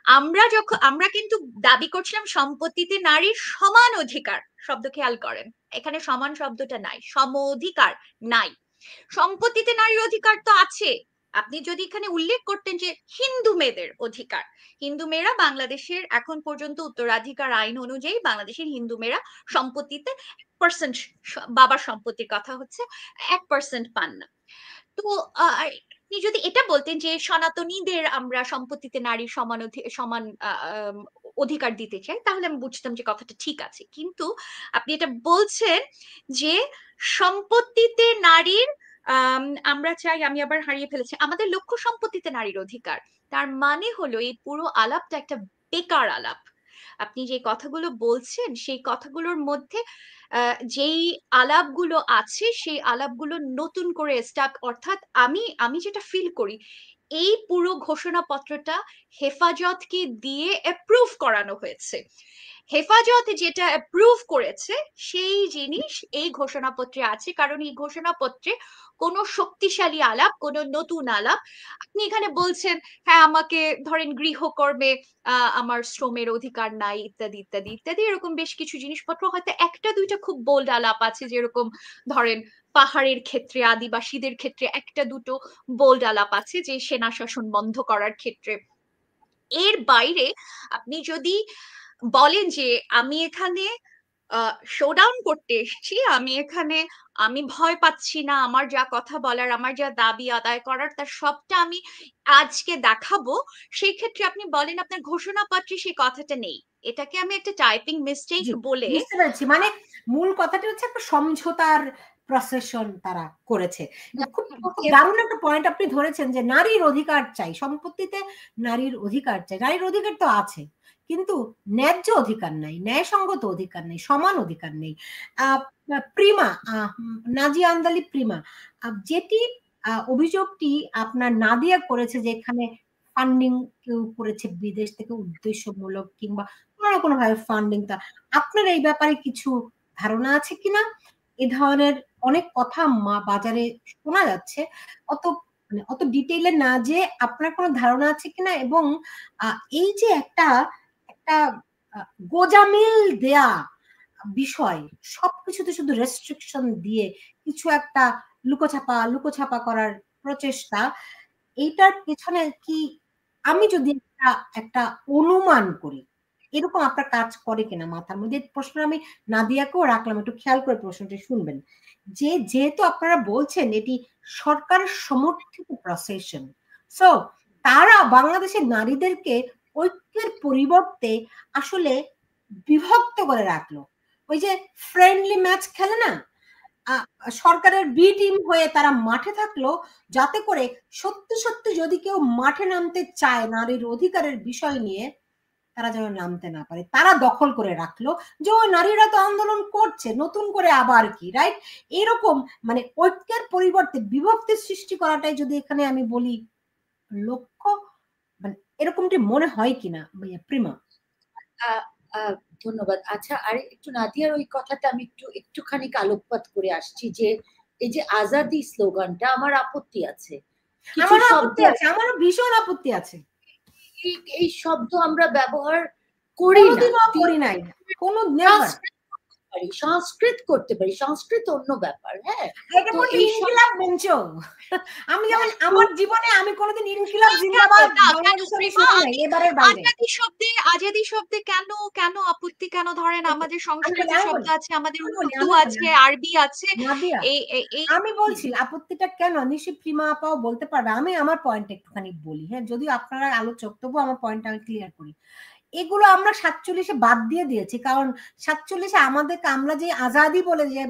Speaker 3: আমরা কিন্তু দাবি করছিলাম সম্পত্তিতে নারীর সমান অধিকার। শব্দ খেয়াল করেন, এখানে সমান শব্দটা নাই, সম অধিকার নাই। সম্পত্তিতে নারীর অধিকার তো আছে। আপনি যদি এখানে উল্লেখ করতেন যে হিন্দু মেয়েদের অধিকার, হিন্দু মেয়েরা বাংলাদেশের এখন পর্যন্ত উত্তরাধিকার আইন অনুযায়ী বাংলাদেশের হিন্দু মেয়েরা সম্পত্তিতে 1% বাবার সম্পত্তির কথা হচ্ছে 1% পান না। তো আপনি যদি এটা বলতেন যে সনাতনীদের আমরা সম্পত্তিতে নারীর সমান অধিকার দিতে চাই, তাহলে আমি বুঝতাম যে কথাটা ঠিক আছে। কিন্তু আপনি এটা বলছেন যে সম্পত্তিতে নারীর আমরা চাই, আমি আবার হারিয়ে ফেলেছি, আমাদের লক্ষ্য সম্পত্তিতে নারীর অধিকার। তার মানে হলো এই পুরো আলাপটা একটা বেকার আলাপ। আপনি যে কথাগুলো বলছেন সেই কথাগুলোর মধ্যে যেই আলাপগুলো আছে সেই আলাপগুলো নতুন করে স্টাক, অর্থাৎ আমি যেটা ফিল করি, এই পুরো ঘোষণাপত্রটা হেফাজতকে দিয়ে অ্যাপ্রুভ করানো হয়েছে। হেফাজত যেটা অ্যাপ্রুভ করেছে সেই জিনিস এই ঘোষণাপত্রে আছে, কারণ এই ঘোষণাপত্রে কোনো শক্তিশালী আলাপ, কোনো নতুন আলাপ আপনি এখানে বলছেন, হ্যাঁ আমাকে ধরেন গৃহকর্মে আমার শ্রমের অধিকার নাই, ইত্যাদি ইত্যাদি ইত্যাদি, এরকম বেশ কিছু জিনিসপত্র হয়তো একটা দুইটা খুব বোল্ড আলাপ আছে, যেরকম ধরেন পাহাড়ের ক্ষেত্রে আদিবাসীদের ক্ষেত্রে একটা দুটো বোল্ড আলাপ আছে যে সেনা শাসন বন্ধ করার ক্ষেত্রে। এর বাইরে আপনি যদি বলেন যে আমি এখানে শোডাউন করতে এসেছি, আমি ভয় পাচ্ছি না, আমার যা কথা বলার, আমার যা দাবি আদায় করার, তার সবটা আমি আজকে দেখাবো, সেই ক্ষেত্রে আপনি বলেন আপনার ঘোষণাপত্রে সেই কথাটা নেই। এটাকে আমি একটা টাইপিং মিস্টেক বলে
Speaker 1: বুঝতে পেরেছি। মানে মূল কথাটি হচ্ছে একটা সমঝোতার প্রসেশন তারা করেছে। খুব দারুণ একটা পয়েন্ট আপনি ধরেছেন যে নারীর অধিকার চাই, সম্পত্তিতে নারীর অধিকার চাই। নারীর অধিকার তো আছে, কিন্তু ন্যায্য অধিকার নাই, ন্যায়সঙ্গত অধিকার নেই, সমান অধিকার নেই। প্রিমা, নাজিয়া আন্দালি প্রিমা, যেটি অভিযোগটি আপনার নাদিয়া করেছে যে এখানে ফান্ডিং কেউ করেছে বিদেশ থেকে উদ্দেশ্যমূলক কিংবা কোনোভাবে ফান্ডিং, তা আপনার এই ব্যাপারে কিছু ধারণা আছে কিনা? এ ধরনের অনেক কথা বাজারে শোনা যাচ্ছে, অত ডিটেইলে না, যে আপনার কোনো ধারণা আছে কিনা? এবং এই যে একটা গোজামিল দেয়া বিষয়, সবকিছুতে শুধু রেস্ট্রিকশন দিয়ে কিছু একটা লুকোছাপা করার প্রচেষ্টা, এইটার পেছনে কি, আমি যদি একটা অনুমান করি, এরকম আপনার কাজ করে কিনা মাথার মধ্যে? প্রশ্ন আমি নাদিয়াকেও রাখলাম, একটু খেয়াল করে প্রশ্নটি শুনবেন। যেহেতু আপনারা বলছেন এটি সরকার সমর্থিত প্রসেশন, সো তারা বাংলাদেশের নারীদেরকে ঐক্যের পরিবর্তে আসলে বিভক্ত করে রাখলো। ওই যে ফ্রেন্ডলি ম্যাচ খেলে না, সরকারের বি টিম হয়ে তারা মাঠে থাকলো, যাতে করে সত্যি সত্যি যদি কেউ মাঠে নামতে চায় নারীর অধিকারের বিষয় নিয়ে, তারা যেন নামতে না পারে। তারা দখল করে রাখলো যে ওই নারীরা তো আন্দোলন করছে, নতুন করে আবার কি, রাইট? এরকম মানে ঐক্যের পরিবর্তে বিভক্তি সৃষ্টি করাটাই যদি এখানে আমি বলি লক্ষ্য, মানে এরকমটি মনে হয় কিনা প্রিমা?
Speaker 2: ধন্যবাদ। আচ্ছা, আর একটু নাদিয়ার ওই কথাটা আমি একটুখানি আলোকপাত করে আসছি, যে এই যে আজাদি স্লোগানটা, আমার আপত্তি আছে,
Speaker 1: আমারও ভীষণ আপত্তি আছে।
Speaker 2: এই শব্দ আমরা ব্যবহার করি
Speaker 1: নাই, কোনো
Speaker 2: সংস্কৃত করতে পারি, সংস্কৃত অন্য ব্যাপার। হ্যাঁ,
Speaker 1: ইনকিলাব মঞ্চ, আমি যেমন আমার জীবনে আমি কোনোদিন ইনকিলাব জিন্দাবাদ
Speaker 3: আজাদি শব্দে কেন আপত্তি, কেন? ধরেন আমাদের সংস্কৃত শব্দ আছে, আমাদের উর্দু আছে, আরবি আছে।
Speaker 1: আমি বলছি আপত্তিটা কেন, নিশ্চয়ই প্রিমা আপাও বলতে পারবে। আমি আমার পয়েন্ট একটুখানি বলি, হ্যাঁ, যদিও আপনারা আলোচক, তবু আমার পয়েন্টটা আমি ক্লিয়ার করি। এগুলো আমরা 47-এ বাদ দিয়ে দিয়েছি, কারণ 47-এ আমরা যে আজাদি বলে যে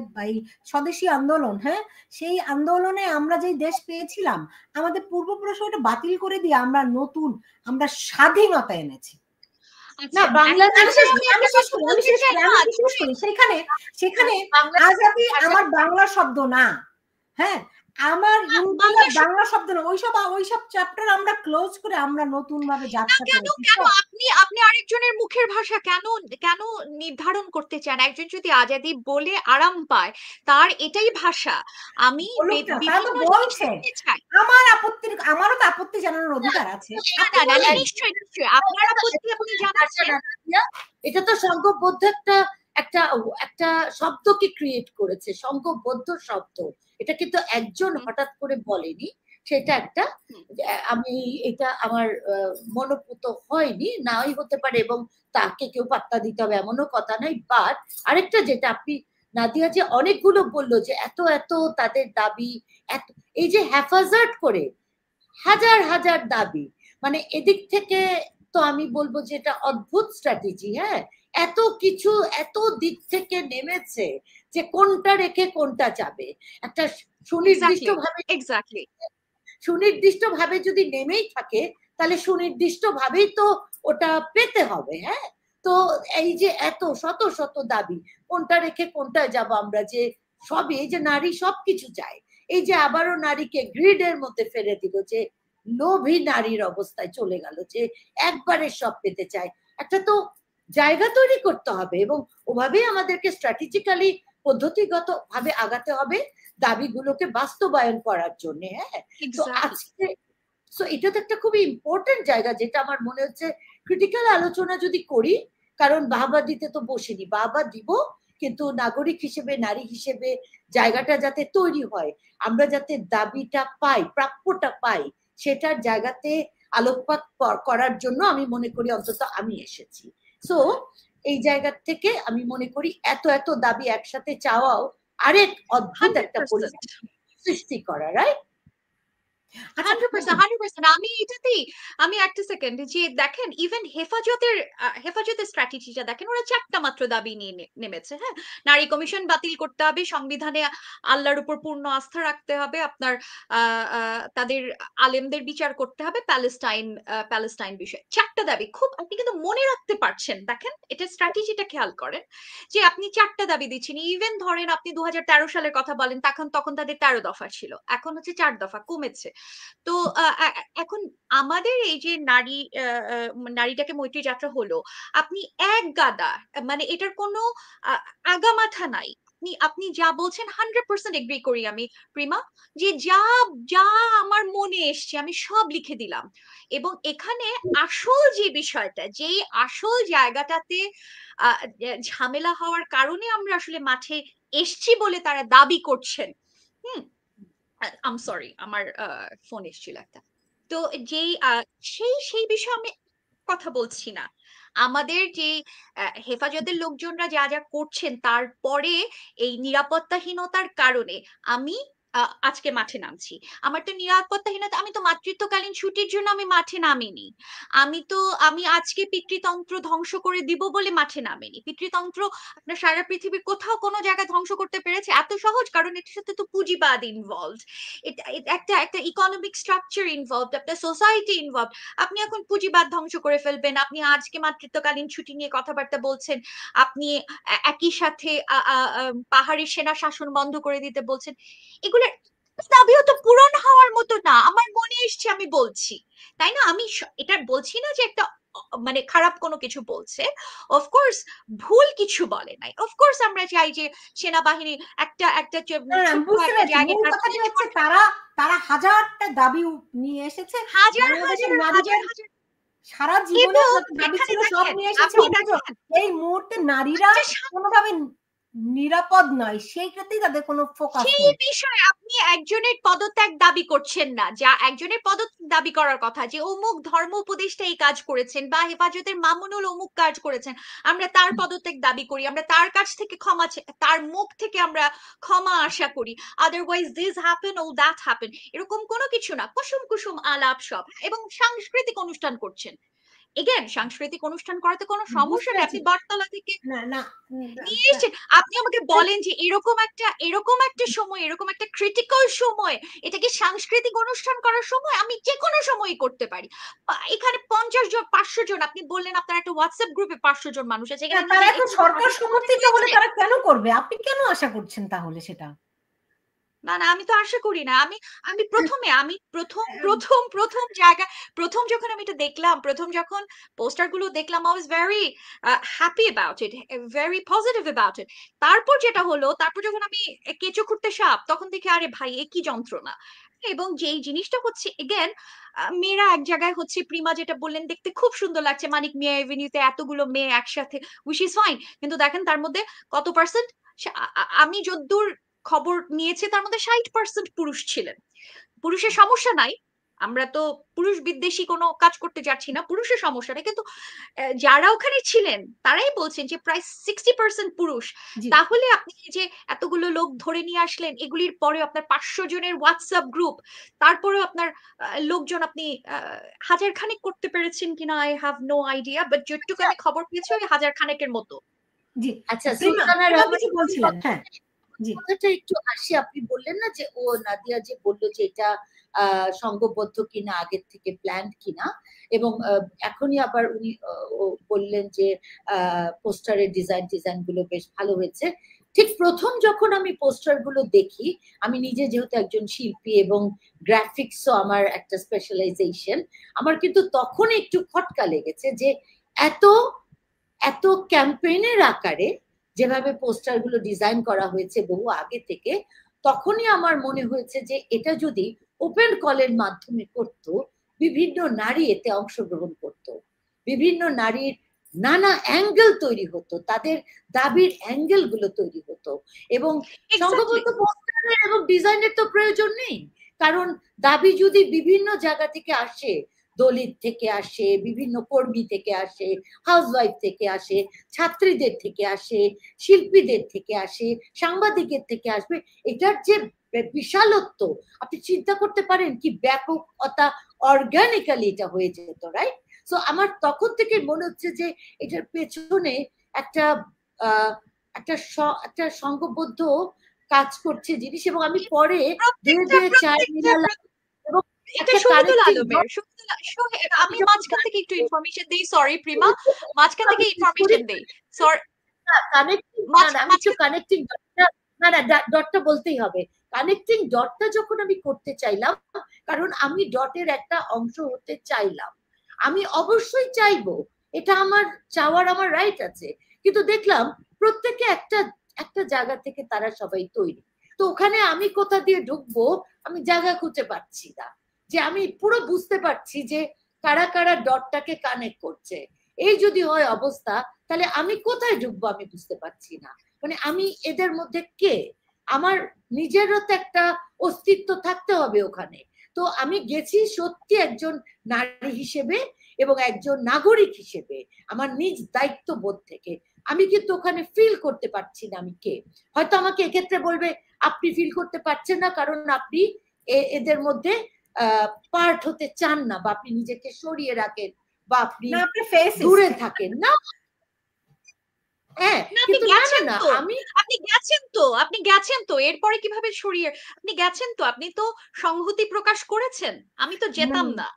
Speaker 1: স্বদেশী আন্দোলন, হ্যাঁ, সেই আন্দোলনে আমরা যে দেশ পেয়েছিলাম, আমাদের পূর্বপুরুষরা ওটা বাতিল করে দিয়ে আমরা স্বাধীনতা এনেছি। সেখানে আজাদি আমার বাংলা শব্দ না, হ্যাঁ, আমার ইনকিলাব বাংলা শব্দ না, ওইসব চ্যাপ্টার আমরা ক্লোজ করে আমরা নতুন ভাবে যাত্রা করেছি।
Speaker 3: কেন আপনি আরেকজনের মুখের ভাষা কেন নির্ধারণ করতে চান? একজন যদি আজাদি বলে আরাম পায়, তার এটাই ভাষা। আমি
Speaker 1: আমারও তো আপত্তি জানানোর অধিকার আছে।
Speaker 3: নিশ্চয়ই আপনার আপত্তি আপনি জানাচ্ছেন।
Speaker 2: এটা তো সংঘবদ্ধ একটা শব্দকে ক্রিয়েট করেছে, সংঘবদ্ধ শব্দ। এটা কিন্তু একজন হঠাৎ করে বলেনি, সেটা একটা এটা আমার মনোপুত হয়নি, নাই হতে পারে, এবং তাকে কেউ পাত্তা দিতে হবে এমনও কথা নাই। বাট আরেকটা যেটা আপনি নাদিয়া যে অনেকগুলো বললো যে এত এত তাদের দাবি, এই যে হ্যাফাজার্ড করে হাজার হাজার দাবি, মানে এদিক থেকে তো আমি বলবো যে এটা অদ্ভুত স্ট্র্যাটেজি। হ্যাঁ, এত কিছু এত দিক থেকে নেমেছে যে কোনটা রেখে কোনটা যাবে, একটা সুনির্দিষ্ট ভাবে যদি নেমেই থাকে তাহলে সুনির্দিষ্ট ভাবেই তো ওটা পেতে হবে। হ্যাঁ, তো এই যে এত শত শত দাবি, কোনটা রেখে কোনটা যাব আমরা, যে সবই এই যে নারী সবকিছু চায়, এই যে আবারও নারীকে গ্রিডের মধ্যে ফেলে দিল, যে লোভী নারীর অবস্থায় চলে গেল, যে একবারে সব পেতে চায়। একটা তো জায়গা তৈরি করতে হবে এবং ওভাবেই আমাদেরকে স্ট্র্যাটেজিক্যালি পদ্ধতিগত ভাবে আগাতে হবে দাবিগুলোকে বাস্তবায়ন করার জন্য। হ্যাঁ, তো আজকে এটা তো একটা খুবই ইম্পর্টেন্ট জায়গা, যেটা আমার মনে হচ্ছে ক্রিটিক্যাল আলোচনা যদি করি, কারণ বাহবা দিতে তো বসিনি, বাহবা দিব, কিন্তু নাগরিক হিসেবে, নারী হিসেবে জায়গাটা যাতে তৈরি হয়, আমরা যাতে দাবিটা পাই, প্রাপ্যটা পাই, সেটার জায়গাতে আলোকপাত করার জন্য আমি মনে করি অন্তত আমি এসেছি। সো এই জায়গা থেকে আমি মনে করি এত এত দাবি একসাথে চাওয়াও আরেক অদ্ভুত একটা পরিস্থিতি সৃষ্টি করা, রাইট?
Speaker 3: 100% আমি একটা সেকেন্ড যে দেখেন, ইভেন হেফাজতের স্ট্র্যাটেজিটা দেখেন, ওরা 4টা মাত্র দাবি নিয়ে নেমেছে। হ্যাঁ, নারী কমিশন বাতিল করতে হবে, সংবিধানে আল্লাহর উপর পূর্ণ আস্থা রাখতে হবে, আপনার তাদের আলেমদের বিচার করতে হবে, প্যালেস্টাইন বিষয়, 4টা দাবি। খুব আপনি কিন্তু মনে রাখতে পারছেন, দেখেন এটা স্ট্র্যাটেজিটা খেয়াল করেন যে আপনি 4টা দাবি দিচ্ছেন। ইভেন ধরেন আপনি 2013 সালের কথা বলেন, তখন তাদের 13 দফা ছিল, এখন হচ্ছে 4 দফা কমেছে। তো এখন আমাদের এই যে নারীটাকে মৈত্রী যাত্রা হলো, আপনি এক গাদা, মানে এটার কোনো আগামাথা নাই। আপনি যা বলছেন 100% এগ্রি করি আমি প্রিমা, যে যা আমার মনে এসছে আমি সব লিখে দিলাম। এবং এখানে আসল যে বিষয়টা, যেই আসল জায়গাটাতে ঝামেলা হওয়ার কারণে আমরা আসলে মাঠে এসছি বলে তারা দাবি করছেন। আম সরি, আমার ফোন এসেছিল একটা। তো যেই সেই বিষয়ে আমি কথা বলছি না। আমাদের যে হেফাজতের লোকজনরা যা যা করছেন, তারপরে এই নিরাপত্তাহীনতার কারণে আমি আজকে মাঠে নামছি। আমার তো নিরাপত্তাহীনতা, আমি তো মাতৃত্বকালীন ছুটির জন্য আমি মাঠে নামিনি। আমি আজকে পিতৃতন্ত্র ধ্বংস করে দিব বলে মাঠে নামিনি। পিতৃতন্ত্র আপনার সারা পৃথিবীর কোথাও কোনো জায়গায় ধ্বংস করতে পেরেছে এত সহজ? কারণ এটার সাথে তো পুঁজিবাদ ইনভলভ, একটা ইকোনমিক স্ট্রাকচার ইনভলভ, একটা সোসাইটি ইনভলভ। আপনি এখন পুঁজিবাদ ধ্বংস করে ফেলবেন, আপনি আজকে মাতৃত্বকালীন ছুটি নিয়ে কথাবার্তা বলছেন, আপনি একই সাথে পাহাড়ি সেনা শাসন বন্ধ করে দিতে বলছেন। এগুলোর দাবিও তো পূরণ হওয়ার মতো না, আমার মনে এসছে আমি বলছি, তাই না? আমি এটা বলছি না যে একটা মানে খারাপ কোনো কিছু বলছে, অফকোর্স ভুল কিছু বলে নাই। অফকোর্স আমরা চাই যে সেনাবাহিনী একটা
Speaker 1: তারা হাজারটা দাবি নিয়ে এসেছে, সারা জীবনে দাবি ছিল, সব নিয়ে এসেছে। এই মুহূর্তে নারীরা কোনোভাবে নিরাপদ নয়, সেই ক্ষেত্রেই তাদের কোনো ফোকাস নেই।
Speaker 3: সেই বিষয়ে আপনি একজনের পদত্যাগ দাবি করছেন না, যা একজনের পদত্যাগ দাবি করার কথা, যে অমুক ধর্ম উপদেষ্টা এই কাজ করেছেন বা হেফাজতের মামুনুল অমুক কাজ করেছেন, আমরা তার পদত্যাগ দাবি করি, আমরা তার কাছ থেকে ক্ষমা, তার মুখ থেকে আমরা ক্ষমা আশা করি। আদারওয়াইজ দিস হ্যাপেন ও দ্যাট হ্যাপেন, এরকম কোনো কিছু না। কুসুম কুসুম আলাপ সব, এবং সাংস্কৃতিক অনুষ্ঠান করছেন। এগেন, সাংস্কৃতিক অনুষ্ঠান করাতে কোনো সমস্যা নেই, আপনি বটতলা থেকে নিয়ে এসেছেন। আপনি আমাকে বলেন যে এরকম একটা সময়, এরকম একটা ক্রিটিক্যাল সময়, এটাকে সাংস্কৃতিক অনুষ্ঠান করার সময়? আমি যে কোনো সময়ই করতে পারি। এখানে 50 জন 500 জন, আপনি বললেন আপনার একটা হোয়াটসঅ্যাপ গ্রুপে 500 জন মানুষ আছে,
Speaker 1: সরকার সমর্থিত বলে তারা কেন করবে? আপনি কেন আশা করছেন তাহলে সেটা?
Speaker 3: না না, আমি তো আশা করি না। আমি আমি প্রথমে আমি প্রথম প্রথম প্রথম জায়গা প্রথম যখন আমি এটা দেখলাম, প্রথম যখন পোস্টার গুলো দেখলাম, I was very happy about it, very positive about it. তারপর যেটা হলো, তারপর যখন আমি কেঁচো খুঁড়তে সাপ, তখন দেখি আরে ভাই এ কি যন্ত্রণা। এবং যেই জিনিসটা হচ্ছে এগেন, মেয়েরা এক জায়গায় হচ্ছে, প্রিমা যেটা বললেন দেখতে খুব সুন্দর লাগছে, মানিক মিয়া এভিনিউতে এতগুলো মেয়ে একসাথে, উইচ ইজ ফাইন, কিন্তু দেখেন তার মধ্যে কত পার্সেন্ট, আমি যদ্দূর খবর নিয়েছে তার মধ্যে 60% পুরুষ ছিলেন। পুরুষের সমস্যা নাই, আমরা তো পুরুষ বিদ্বেষী কোনো কাজ করতে যাচ্ছি না, পুরুষের সমস্যা নেই, কিন্তু যারা ওখানে ছিলেন তারাই বলছেন যে প্রায় 60% পুরুষ। তাহলে আপনি যে এতগুলো লোক ধরে নিয়ে আসলেন, এগুলির পরে আপনার 500 জনের হোয়াটসঅ্যাপ গ্রুপ, তারপরেও আপনার লোকজন আপনি হাজার খানেক করতে পেরেছেন কিনা I have no idea, but যেটুকু আমি খবর পেয়েছি ওই হাজার খানেকের মতো।
Speaker 1: জি
Speaker 2: আচ্ছা,
Speaker 1: সুলতানা কিছু বলছিলেন। হ্যাঁ
Speaker 2: কথাটা একটু আসি, আপনি বললেন না যে ও নাদিয়া যে বললো যে এটা সংঘবদ্ধ কিনা, আগের থেকে প্ল্যান কিনা, এবং এখনই আবার উনি বললেন যে পোস্টারের ডিজাইন গুলো বেশ ভালো হয়েছে। ঠিক প্রথম যখন আমি পোস্টার গুলো দেখি, আমি নিজে যেহেতু একজন শিল্পী এবং গ্রাফিক্সও আমার একটা স্পেশালাইজেশন, আমার কিন্তু তখন একটু খটকা লেগেছে যে এত এত ক্যাম্পেইনের আকারে যেভাবে পোস্টার গুলো ডিজাইন করা হয়েছে বহু আগে থেকে, তখনই আমার মনে হয়েছে যে এটা যদি ওপেন কলের মাধ্যমে করত, বিভিন্ন নারী এতে অংশগ্রহণ করত, বিভিন্ন নারীর নানা অ্যাঙ্গেল তৈরি হতো, তাদের দাবির অ্যাঙ্গেল গুলো তৈরি হতো, এবং সংঘবদ্ধ পোস্টারের এবং ডিজাইনের তো প্রয়োজন নেই, কারণ দাবি যদি বিভিন্ন জায়গা থেকে আসে, দলিত থেকে আসে, বিভিন্ন কর্মী থেকে আসে, হাউসওয়াইফ থেকে আসে, ছাত্রীদের থেকে আসে, শিল্পীদের থেকে আসে, সাংবাদিকের থেকে আসবে, এটার যে বিশালত্ব আপনি চিন্তা করতে পারেন কি ব্যাপকতা, অর্গানিক্যালি এটা হয়ে যেত, রাইট? সো আমার তখন থেকে মনে হচ্ছে যে এটার পেছনে একটা একটা সংঘবদ্ধ কাজ করছে জিনিস, এবং আমি পরে
Speaker 3: আমি মাঝখান থেকে একটু ইনফরমেশন দেই, সরি প্রিমা, মাঝখান থেকে ইনফরমেশন দেই,
Speaker 2: কানেক্টিং ডটটা বলতেই হবে। কানেক্টিং ডটটা যখন আমি করতে চাইলাম, কারণ আমি ডটের একটা অংশ হতে চাইলাম, আমি অবশ্যই চাইবো, এটা আমার চাওয়ার আমার রাইট আছে, কিন্তু দেখলাম প্রত্যেকে একটা একটা জায়গা থেকে তারা সবাই তৈরি, তো ওখানে আমি কোথা দিয়ে ঢুকবো আমি জায়গা খুঁজে পাচ্ছি না, যে আমি পুরো বুঝতে পারছি যে কারা কারা ডটটাকে কানেক্ট করছে। এই যদি হয় অবস্থা, তাহলে আমি কোথায় ঢুকবো আমি বুঝতে পারছি না, মানে আমি এদের মধ্যে কে, আমার নিজেরও তো একটা অস্তিত্ব থাকতে হবে ওখানে। তো আমি গেছি সত্যি একজন নারী হিসেবে এবং একজন নাগরিক হিসেবে, আমার নিজ দায়িত্ববোধ থেকে, আমি কিন্তু ওখানে ফিল করতে পারছি না আমি কে। হয়তো আমাকে এক্ষেত্রে বলবে আপনি ফিল করতে পারছেন না কারণ আপনি এদের মধ্যে পার্ট হতে চান না, বা আপনি নিজেকে সরিয়ে রাখেন, বা আপনি দূরে থাকেন না।
Speaker 3: আপনি গেছেন তো এরপরে কিভাবে সরিয়ে, আপনি গেছেন তো, আপনি তো সংহতি প্রকাশ করেছেন, আমি তো যেতাম না,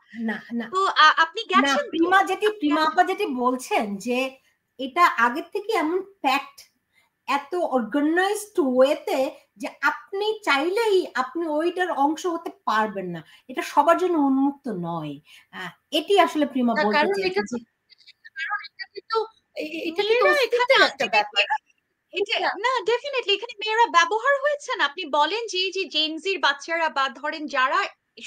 Speaker 3: তো আপনি গেছেন।
Speaker 1: প্রিমা আপা যেটি বলছেন যে এটা আগের থেকে এমন প্যাক্ট, এত অর্গানাইজড ওয়েতে যে আপনি চাইলেই আপনি ওইটার অংশ হতে পারবেন না, এটা সবার জন্য উন্মুক্ত নয়, এটি আসলে প্রিমা বলতে চেয়েছে।
Speaker 3: না ডেফিনেটলি এখানে মেয়েরা ব্যবহার হয়েছেন। আপনি বলেন যে জেনজির বাচ্চারা বা ধরেন যারা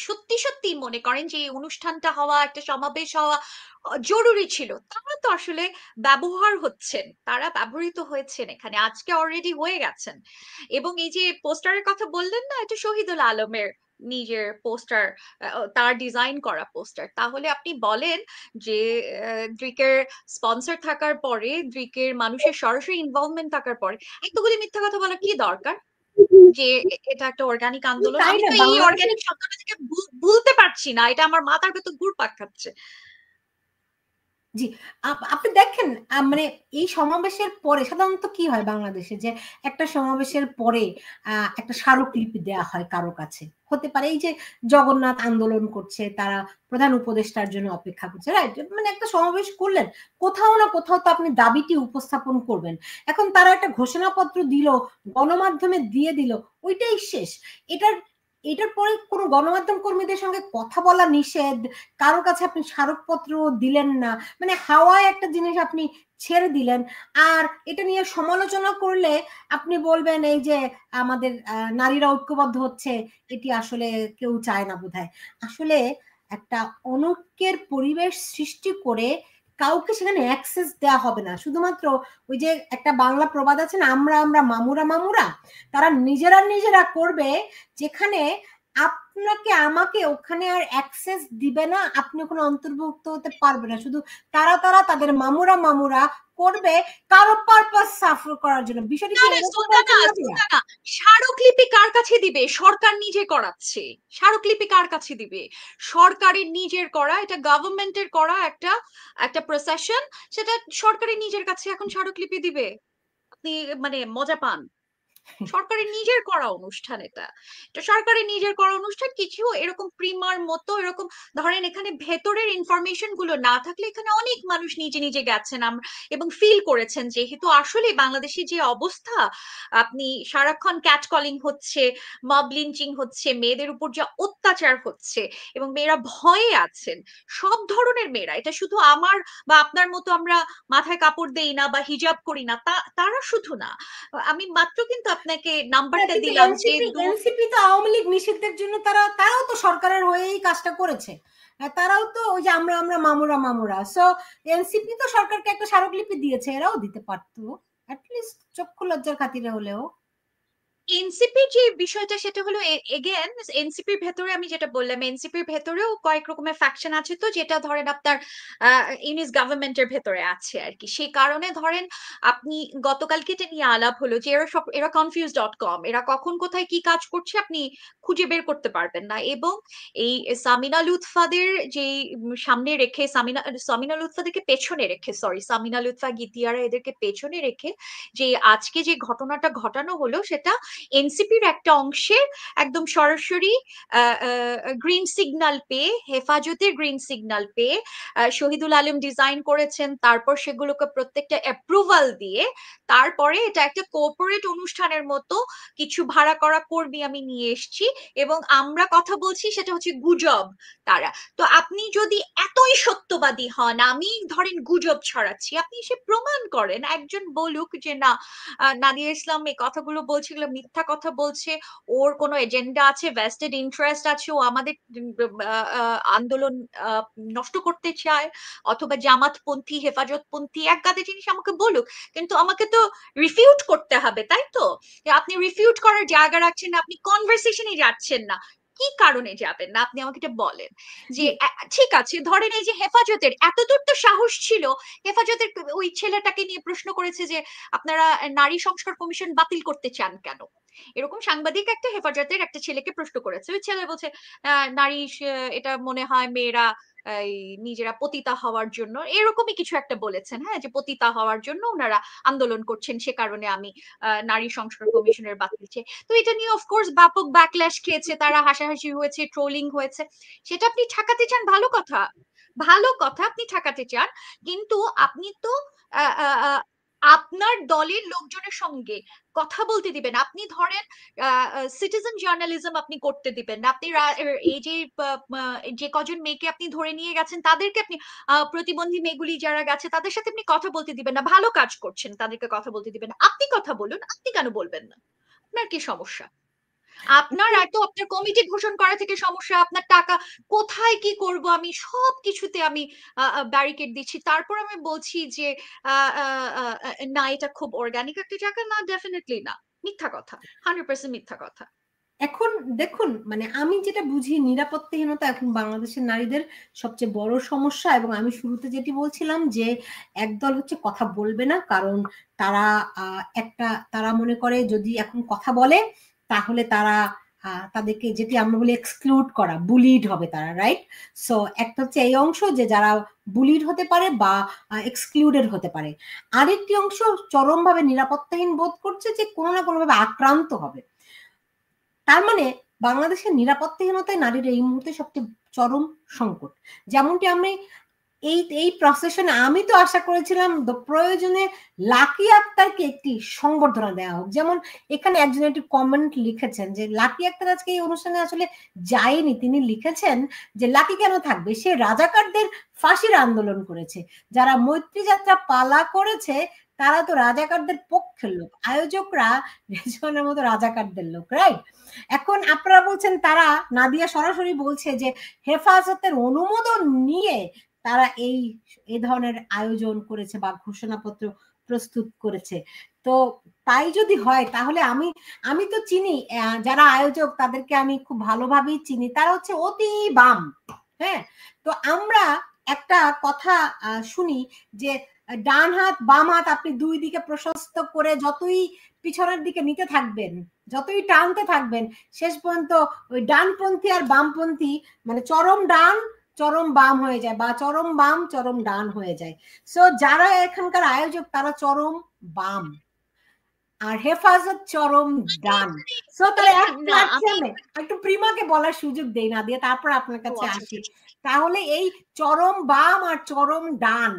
Speaker 3: সত্যি সত্যি মনে করেন যে এই অনুষ্ঠানটা হওয়া, একটা সমাবেশ হওয়া জরুরি ছিল, তারা তো আসলে ব্যবহার হচ্ছেন, তারা ব্যবহৃত হয়েছেন এখানে, আজকে অলরেডি হয়ে গেছেন। এবং এই যে পোস্টারের কথা বললেন না, এটা শহীদুল আলমের নিজের পোস্টার, তার ডিজাইন করা পোস্টার, তাহলে আপনি বলেন যে ড্রিকের স্পন্সর থাকার পরে, ড্রিকের মানুষের সরাসরি ইনভলভমেন্ট থাকার পরে এতগুলি মিথ্যা কথা বলার কি দরকার, যে এটা একটা অর্গানিক আন্দোলন। আমি তো এই অর্গানিক শব্দটা থেকে ভুলতে পারছি না, এটা আমার মাথার ভেতর ঘুরপাক খাচ্ছে।
Speaker 1: জি, আপনি দেখেন মানে এই সমাবেশের পরে সাধারণত কি হয় বাংলাদেশে, যে একটা সমাবেশের পরে একটা স্মারকলিপি দেয়া হয় কারো কাছে। হতে পারে এই যে জগন্নাথ আন্দোলন করছে, তারা প্রধান উপদেষ্টার জন্য অপেক্ষা করছে, রাইট? মানে একটা সমাবেশ করলেন, কোথাও না কোথাও তো আপনি দাবিটি উপস্থাপন করবেন। এখন তারা একটা ঘোষণাপত্র দিল, গণমাধ্যমে দিয়ে দিল, ওইটাই শেষ। এটার পরে কোনো গণমাধ্যম কর্মীদের সঙ্গে কথা বলা নিষেধ, কারো কাছে আপনি স্মারকপত্র দিলেন না, মানে হাওয়ায় একটা জিনিস আপনি ছেড়ে দিলেন। আর এটা নিয়ে সমালোচনা করলে আপনি বলবেন এই যে আমাদের নারীরা ঐক্যবদ্ধ হচ্ছে, এটি আসলে কেউ চায় না বোধহয়। আসলে একটা অনৈক্যের পরিবেশ সৃষ্টি করে কাউকে সেখানে অ্যাক্সেস দেওয়া হবে না। শুধুমাত্র ওই যে একটা বাংলা প্রবাদ আছে না, আমরা আমরা মামুরা মামুরা, তারা নিজেরা করবে, যেখানে আপনাকে আমাকে ওখানে আর অ্যাক্সেস দিবে না, আপনি ওখানে অন্তর্ভুক্ত হতে পারবে না। শুধু তারা তাদের মামুরা করবে কারো পারপাস সাফার করার জন্য। বিষয়টি
Speaker 3: স্মারকলিপি কার কাছে দিবে? সরকার নিজে করাচ্ছে। স্মারকলিপি কার কাছে দিবে? সরকারের নিজের করা, এটা গভর্নমেন্টের করা একটা প্রসেশন, সেটা সরকারের নিজের কাছে এখন স্মারকলিপি দিবে? আপনি মানে মজা পান? সরকারের নিজের করা অনুষ্ঠান, এটা সরকারের নিজের করা অনুষ্ঠান। কিছু এরকম প্রিমার মতো এরকম ধরেন এখানে ভেতরের ইনফরমেশন গুলো না থাকলে এখানে অনেক মানুষ নিজে নিজে গেছেন এবং ফিল করেছেন, যেহেতু আসলে বাংলাদেশে যে অবস্থা, আপনি সারাক্ষণ ক্যাট কলিং হচ্ছে, মব লিঞ্চিং হচ্ছে, মেয়েদের উপর যা অত্যাচার হচ্ছে এবং মেয়েরা ভয়ে আছেন, সব ধরনের মেয়েরা, এটা শুধু আমার বা আপনার মতো আমরা মাথায় কাপড় দেই না বা হিজাব করি না তারা শুধু না। আমি মাত্র কিন্তু আপনাকে নাম্বারটা দিলাম যে
Speaker 1: এনসিপি তো আওয়ামী লীগ নিষিদ্ধের জন্য তারাও তো সরকারের হয়েই কাজটা করেছে। তারাও তো ওই যে আমরা আমরা মামুরা। সো এনসিপি তো সরকারকে একটা স্মারকলিপি দিয়েছে, এরাও দিতে পারতো অ্যাটলিস্ট চক্ষু লজ্জার খাতিরে হলেও।
Speaker 3: এনসিপির যে বিষয়টা সেটা হলো এগেন এনসিপির ভেতরে আমি যেটা বললাম, এনসিপির ভেতরেও কয়েক রকমের ফ্যাকশন আছে, তো যেটা ধরেন আপনার ইউনিস গভর্নমেন্টের ভেতরে আছে আর কি। সেই কারণে ধরেন আপনি গতকালকে এটা নিয়ে আলাপ হলো যে এরা confused.com, এরা কখন কোথায় কি কাজ করছে আপনি খুঁজে বের করতে পারবেন না। এবং এই সামিনা লুৎফাদের যে সামনে রেখে, সামিনা লুৎফাদেরকে পেছনে রেখে, সামিনা লুৎফা গীতিয়ারা এদেরকে পেছনে রেখে যে আজকে যে ঘটনাটা ঘটানো হলো, সেটা এনসিপির একটা অংশের একদম সরাসরি গ্রিন সিগন্যাল পেয়ে, হেফাজতের গ্রিন সিগন্যাল পেয়ে, শহীদুল আলম ডিজাইন করেছেন, তারপর সেগুলোকে প্রত্যেকটা অ্যাপ্রুভাল দিয়ে তারপরে এটা একটা কোঅপারেট অনুষ্ঠানের মতো কিছু ভাড়া করা কর্মী আমি নিয়ে এসেছি এবং আমরা কথা বলছি, সেটা হচ্ছে গুজব তারা। তো আপনি যদি এতই সত্যবাদী হন, আমি ধরেন গুজব ছড়াচ্ছি, আপনি এসে প্রমাণ করেন, একজন বলুক যে না নাদিয়া ইসলাম এই কথাগুলো বলছে, এগুলো মিথ্যা কথা বলছে, ওর কোনো এজেন্ডা আছে, ভেস্টেড ইন্টারেস্ট আছে, ও আমাদের আন্দোলন নষ্ট করতে চায়, অথবা জামাতপন্থী হেফাজতপন্থী, এক গাদা জিনিস আমাকে বলুক, কিন্তু আমাকে তো রিফিউট করতে হবে, তাই তো? আপনি রিফিউট করার জায়গা রাখছেন না, আপনি কনভারসেশনে যাচ্ছেন না, কি কারণে যাবেন না আপনি আমাকে এটা বলেন। যে ঠিক আছে, ধরেন এই যে হেফাজতের এতদূর তো সাহস ছিল, হেফাজতের ওই ছেলেটাকে নিয়ে প্রশ্ন করেছে যে আপনারা নারী সংস্কার কমিশন বাতিল করতে চান কেন, এরকম সাংবাদিক একটা হেফাজতের একটা ছেলেকে প্রশ্ন করেছে, ওই ছেলে বলছে নারী এটা মনে হয় মেয়েরা নিজেরা পতিতা হওয়ার জন্য, এরকমই কিছু একটা বলেছেন, হ্যাঁ, যে পতিতা হওয়ার জন্য ওনারা আন্দোলন করছেন, সে কারণে আমি নারী সংস্কার কমিশনের বাতিল চাই। তো এটা নিয়ে অফকোর্স ব্যাপক ব্যাকল্যাশ খেয়েছে, তারা হাসাহাসি হয়েছে, ট্রোলিং হয়েছে। সেটা আপনি ঠেকাতে চান, ভালো কথা, আপনি ঠেকাতে চান, কিন্তু আপনি তো আপনার দলের লোকজনের সঙ্গে কথা বলতে দিবেন। আপনি ধরেন সিটিজেন জার্নালিজম আপনি করতে দিবেন না, আপনি এই যে কজন মেয়েকে আপনি ধরে নিয়ে গেছেন তাদেরকে আপনি প্রতিবন্ধী মেয়েগুলি যারা গেছে তাদের সাথে আপনি কথা বলতে দিবেন না, ভালো কাজ করছেন তাদেরকে কথা বলতে দিবেন না, আপনি কথা বলুন, আপনি কেন বলবেন না? আপনার কি সমস্যা? আপনার এত আপনার কমিটি ঘোষণা করা থেকে সমস্যা, আপনার টাকা কোথায় কি করব আমি সব কিছুতে আমি ব্যারিকেড দিচ্ছি, তারপর আমি বলছি যে না এটা খুব অর্গানিক একটা জায়গা, না ডেফিনেটলি না, মিথ্যা কথা, 100% মিথ্যা কথা।
Speaker 1: এখন দেখুন, মানে আমি যেটা বুঝি, নিরাপত্তাহীনতা এখন বাংলাদেশের নারীদের সবচেয়ে বড় সমস্যা। এবং আমি শুরুতে যেটি বলছিলাম যে একদল হচ্ছে কথা বলবে না, কারণ তারা তারা মনে করে যদি এখন কথা বলে তাহলে তারা তাদেরকে, যেটি আমরা বলি এক্সক্লুড করা, বুলিড হবে তারা, রাইট? সো একটা হচ্ছে এই অংশ যে যারা বুলিড হতে পারে বা এক্সক্লুডেড হতে পারে, আরেকটি অংশ চরমভাবে নিরাপত্তাহীন বোধ করছে যে কোনো না কোনোভাবে আক্রান্ত হবে। তার মানে বাংলাদেশের নিরাপত্তাহীনতায় নারীর এই মুহূর্তে সবচেয়ে চরম সংকট। যেমনটি আমি এই প্রসেশনে আমি তো আশা করেছিলাম প্রয়োজনে লাকি আক্তারকে একটি সংবর্ধনা দেওয়া হোক। যেমন এখানে একজন একটি কমেন্ট লিখেছেন যে লাকি আক্তার আজকে এই অনুষ্ঠানে আসলে যায়নি, তিনি লিখেছেন যে লাকি কেন থাকবে, সে রাজাকারদের ফাঁসির আন্দোলন করেছে, যারা মৈত্রী যাত্রা পালা করেছে তারা তো রাজাকারদের পক্ষের লোক, আয়োজকরা রেজওয়ানের মতো রাজাকারদের লোক, রাইট? এখন আপনারা বলছেন তারা, নাদিয়া সরাসরি বলছে যে হেফাজতের অনুমোদন নিয়ে তারা এই ধরনের আয়োজন করেছে বা ঘোষণাপত্র প্রস্তুত করেছে। তো তাই যদি হয় তাহলে আমি তো চিনি যারা আয়োজক, তাদেরকে আমি খুব ভালোভাবেই চিনি, তারা হচ্ছে অতি বাম। হ্যাঁ, তো আমরা একটা কথা শুনি যে ডান হাত বাম হাত আপনি দুই দিকে প্রশস্ত করে যতই পিছনের দিকে নিতে থাকবেন, যতই টানতে থাকবেন, শেষ পর্যন্ত ওই ডানপন্থী আর বামপন্থী মানে চরম ডান চরম বাম হয়ে যায় বা চরম বাম চরম ডান হয়ে যায়। সো যারা এখানকার আয়োজক তারা চরম বাম আর হেফাজত চরম ডান। সো তাহলে একটু প্রিমাকে বলার সুযোগ দেই না দিয়ে তারপর আপনার কাছে আসি। তাহলে এই চরম বাম আর চরম ডান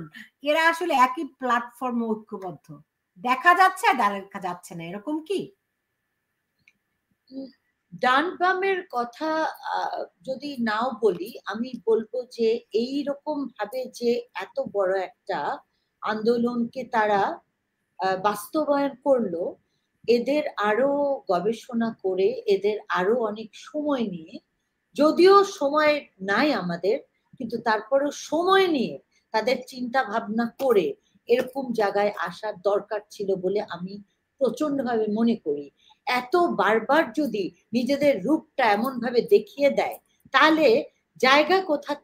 Speaker 1: এরা আসলে একই প্ল্যাটফর্মে ঐক্যবদ্ধ দেখা যাচ্ছে, দেখা যাচ্ছে না, এরকম কি?
Speaker 2: ডান বামের কথা যদি নাও বলি, আমি বলবো যে এই রকম ভাবে যে এত বড় একটা আন্দোলনকে তারা বাস্তবায়ন করলো, এদের আরো গবেষণা করে, এদের আরো অনেক সময় নিয়ে, যদিও সময় নাই আমাদের, কিন্তু তারপরেও সময় নিয়ে তাদের চিন্তা ভাবনা করে এরকম জায়গায় আসার দরকার ছিল বলে আমি প্রচন্ডভাবে মনে করি। এত বারবার যদি নিজেদের রূপটা এমন ভাবে দেখিয়ে দেয়, তাহলে জায়গা কোথায়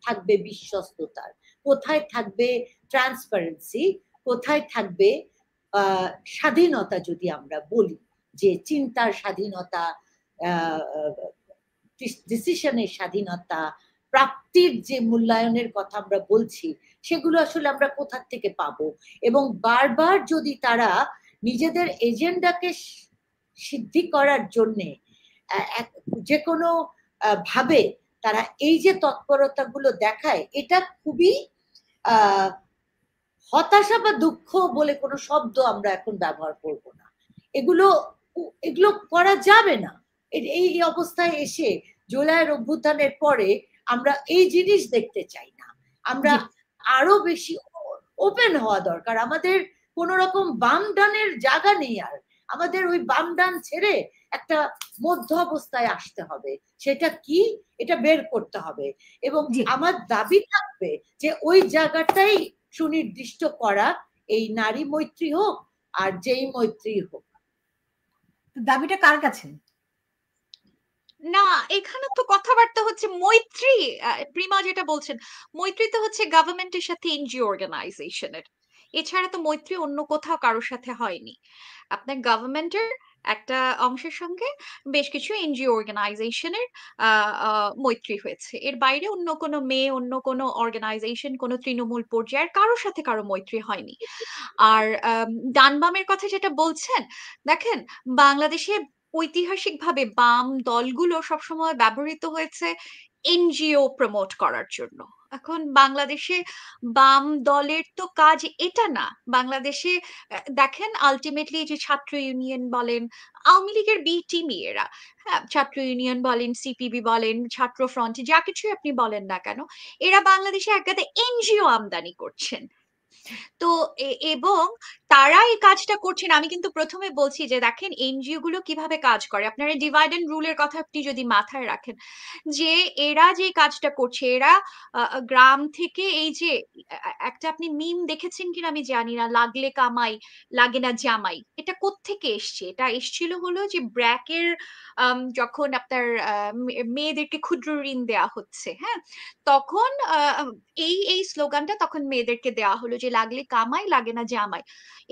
Speaker 2: থাকবে বিশ্বস্ততার, কোথায় থাকবে ট্রান্সপারেন্সি, কোথায় থাকবে স্বাধীনতা? যদি আমরা বলি যে চিন্তার স্বাধীনতা, ডিসিশনের স্বাধীনতা, প্রাপ্তির যে মূল্যায়নের কথা আমরা বলছি, সেগুলো আসলে আমরা কোথা থেকে পাবো? এবং বারবার যদি তারা নিজেদের এজেন্ডাকে সিদ্ধি করার জন্যে যে কোনো ভাবে তারা এই যে তৎপরতাগুলো দেখায়, এটা খুবই হতাশা বা দুঃখ বলে কোনো শব্দ আমরা এখন ব্যবহার করব না। এগুলো করা যাবে না। এই অবস্থায় এসে জুলাইয়ের অভ্যুত্থানের পরে আমরা এই জিনিস দেখতে চাই না। আমরা আরো বেশি ওপেন হওয়া দরকার। আমাদের কোন রকম বাম ডানের জায়গা নেই, আর আমাদের ওই বাম ডান ছেড়ে একটা মধ্য অবস্থায় আসতে হবে। সেটা কি, এটা বের করতে হবে। এবং আমার দাবি থাকবে যে ওই জায়গাটাই সুনির্দিষ্ট করা, এই নারী মৈত্রী হোক আর যেই মৈত্রী হোক।
Speaker 1: দাবিটা কার কাছে?
Speaker 3: না, এখানে তো কথাবার্তা হচ্ছে মৈত্রী। প্রিমা যেটা বলছেন, মৈত্রী তো হচ্ছে গভর্নমেন্টের সাথে এনজিও অর্গানাইজেশনের, এছাড়া তো মৈত্রী অন্য কোথাও কারোর সাথে হয়নি। আপনার গভর্নমেন্টের একটা অংশের সঙ্গে বেশ কিছু এনজিও অর্গানাইজেশনের মৈত্রী হয়েছে, এর বাইরে অন্য কোনো মেয়ে, অন্য কোনো অর্গানাইজেশন, কোনো তৃণমূল পর্যায়ের কারোর সাথে কারো মৈত্রী হয়নি। আর ডান বামের কথা যেটা বলছেন, দেখেন বাংলাদেশে ঐতিহাসিকভাবে বাম দলগুলো সবসময় ব্যবহৃত হয়েছে এনজিও প্রমোট করার জন্য। এখন বাংলাদেশে বাম দলের তো কাজ এটা না। বাংলাদেশে দেখেন আলটিমেটলি যে ছাত্র ইউনিয়ন বলেন, আওয়ামী লীগের বি টিমই এরা, হ্যাঁ, ছাত্র ইউনিয়ন বলেন, সিপিবি বলেন, ছাত্র ফ্রন্ট, যা কিছু আপনি বলেন না কেন, এরা বাংলাদেশে একগাদা এনজিও আমদানি করছেন। তো এবং তারা এই কাজটা করছেন। আমি কিন্তু প্রথমে বলছি যে দেখেন এনজিও গুলো কিভাবে কাজ করে, আপনারা ডিভাইড এন্ড রুলের কথা আপনি যদি মাথায় রাখেন, যে এরা যে কাজটা করছে, এরা গ্রাম থেকে, এই যে একটা আপনি মিম দেখেছেন কিনা আমি জানি না, লাগলে কামাই লাগে না জামাই, এটা কোত্থেকে এসছে? এটা এসছিল হলো যে ব্র্যাকের যখন আপনার মেয়েদেরকে ক্ষুদ্র ঋণ দেয়া হচ্ছে, হ্যাঁ, তখন এই স্লোগানটা তখন মেয়েদেরকে দেওয়া হলো যে লাগলে কামাই লাগে না জামাই।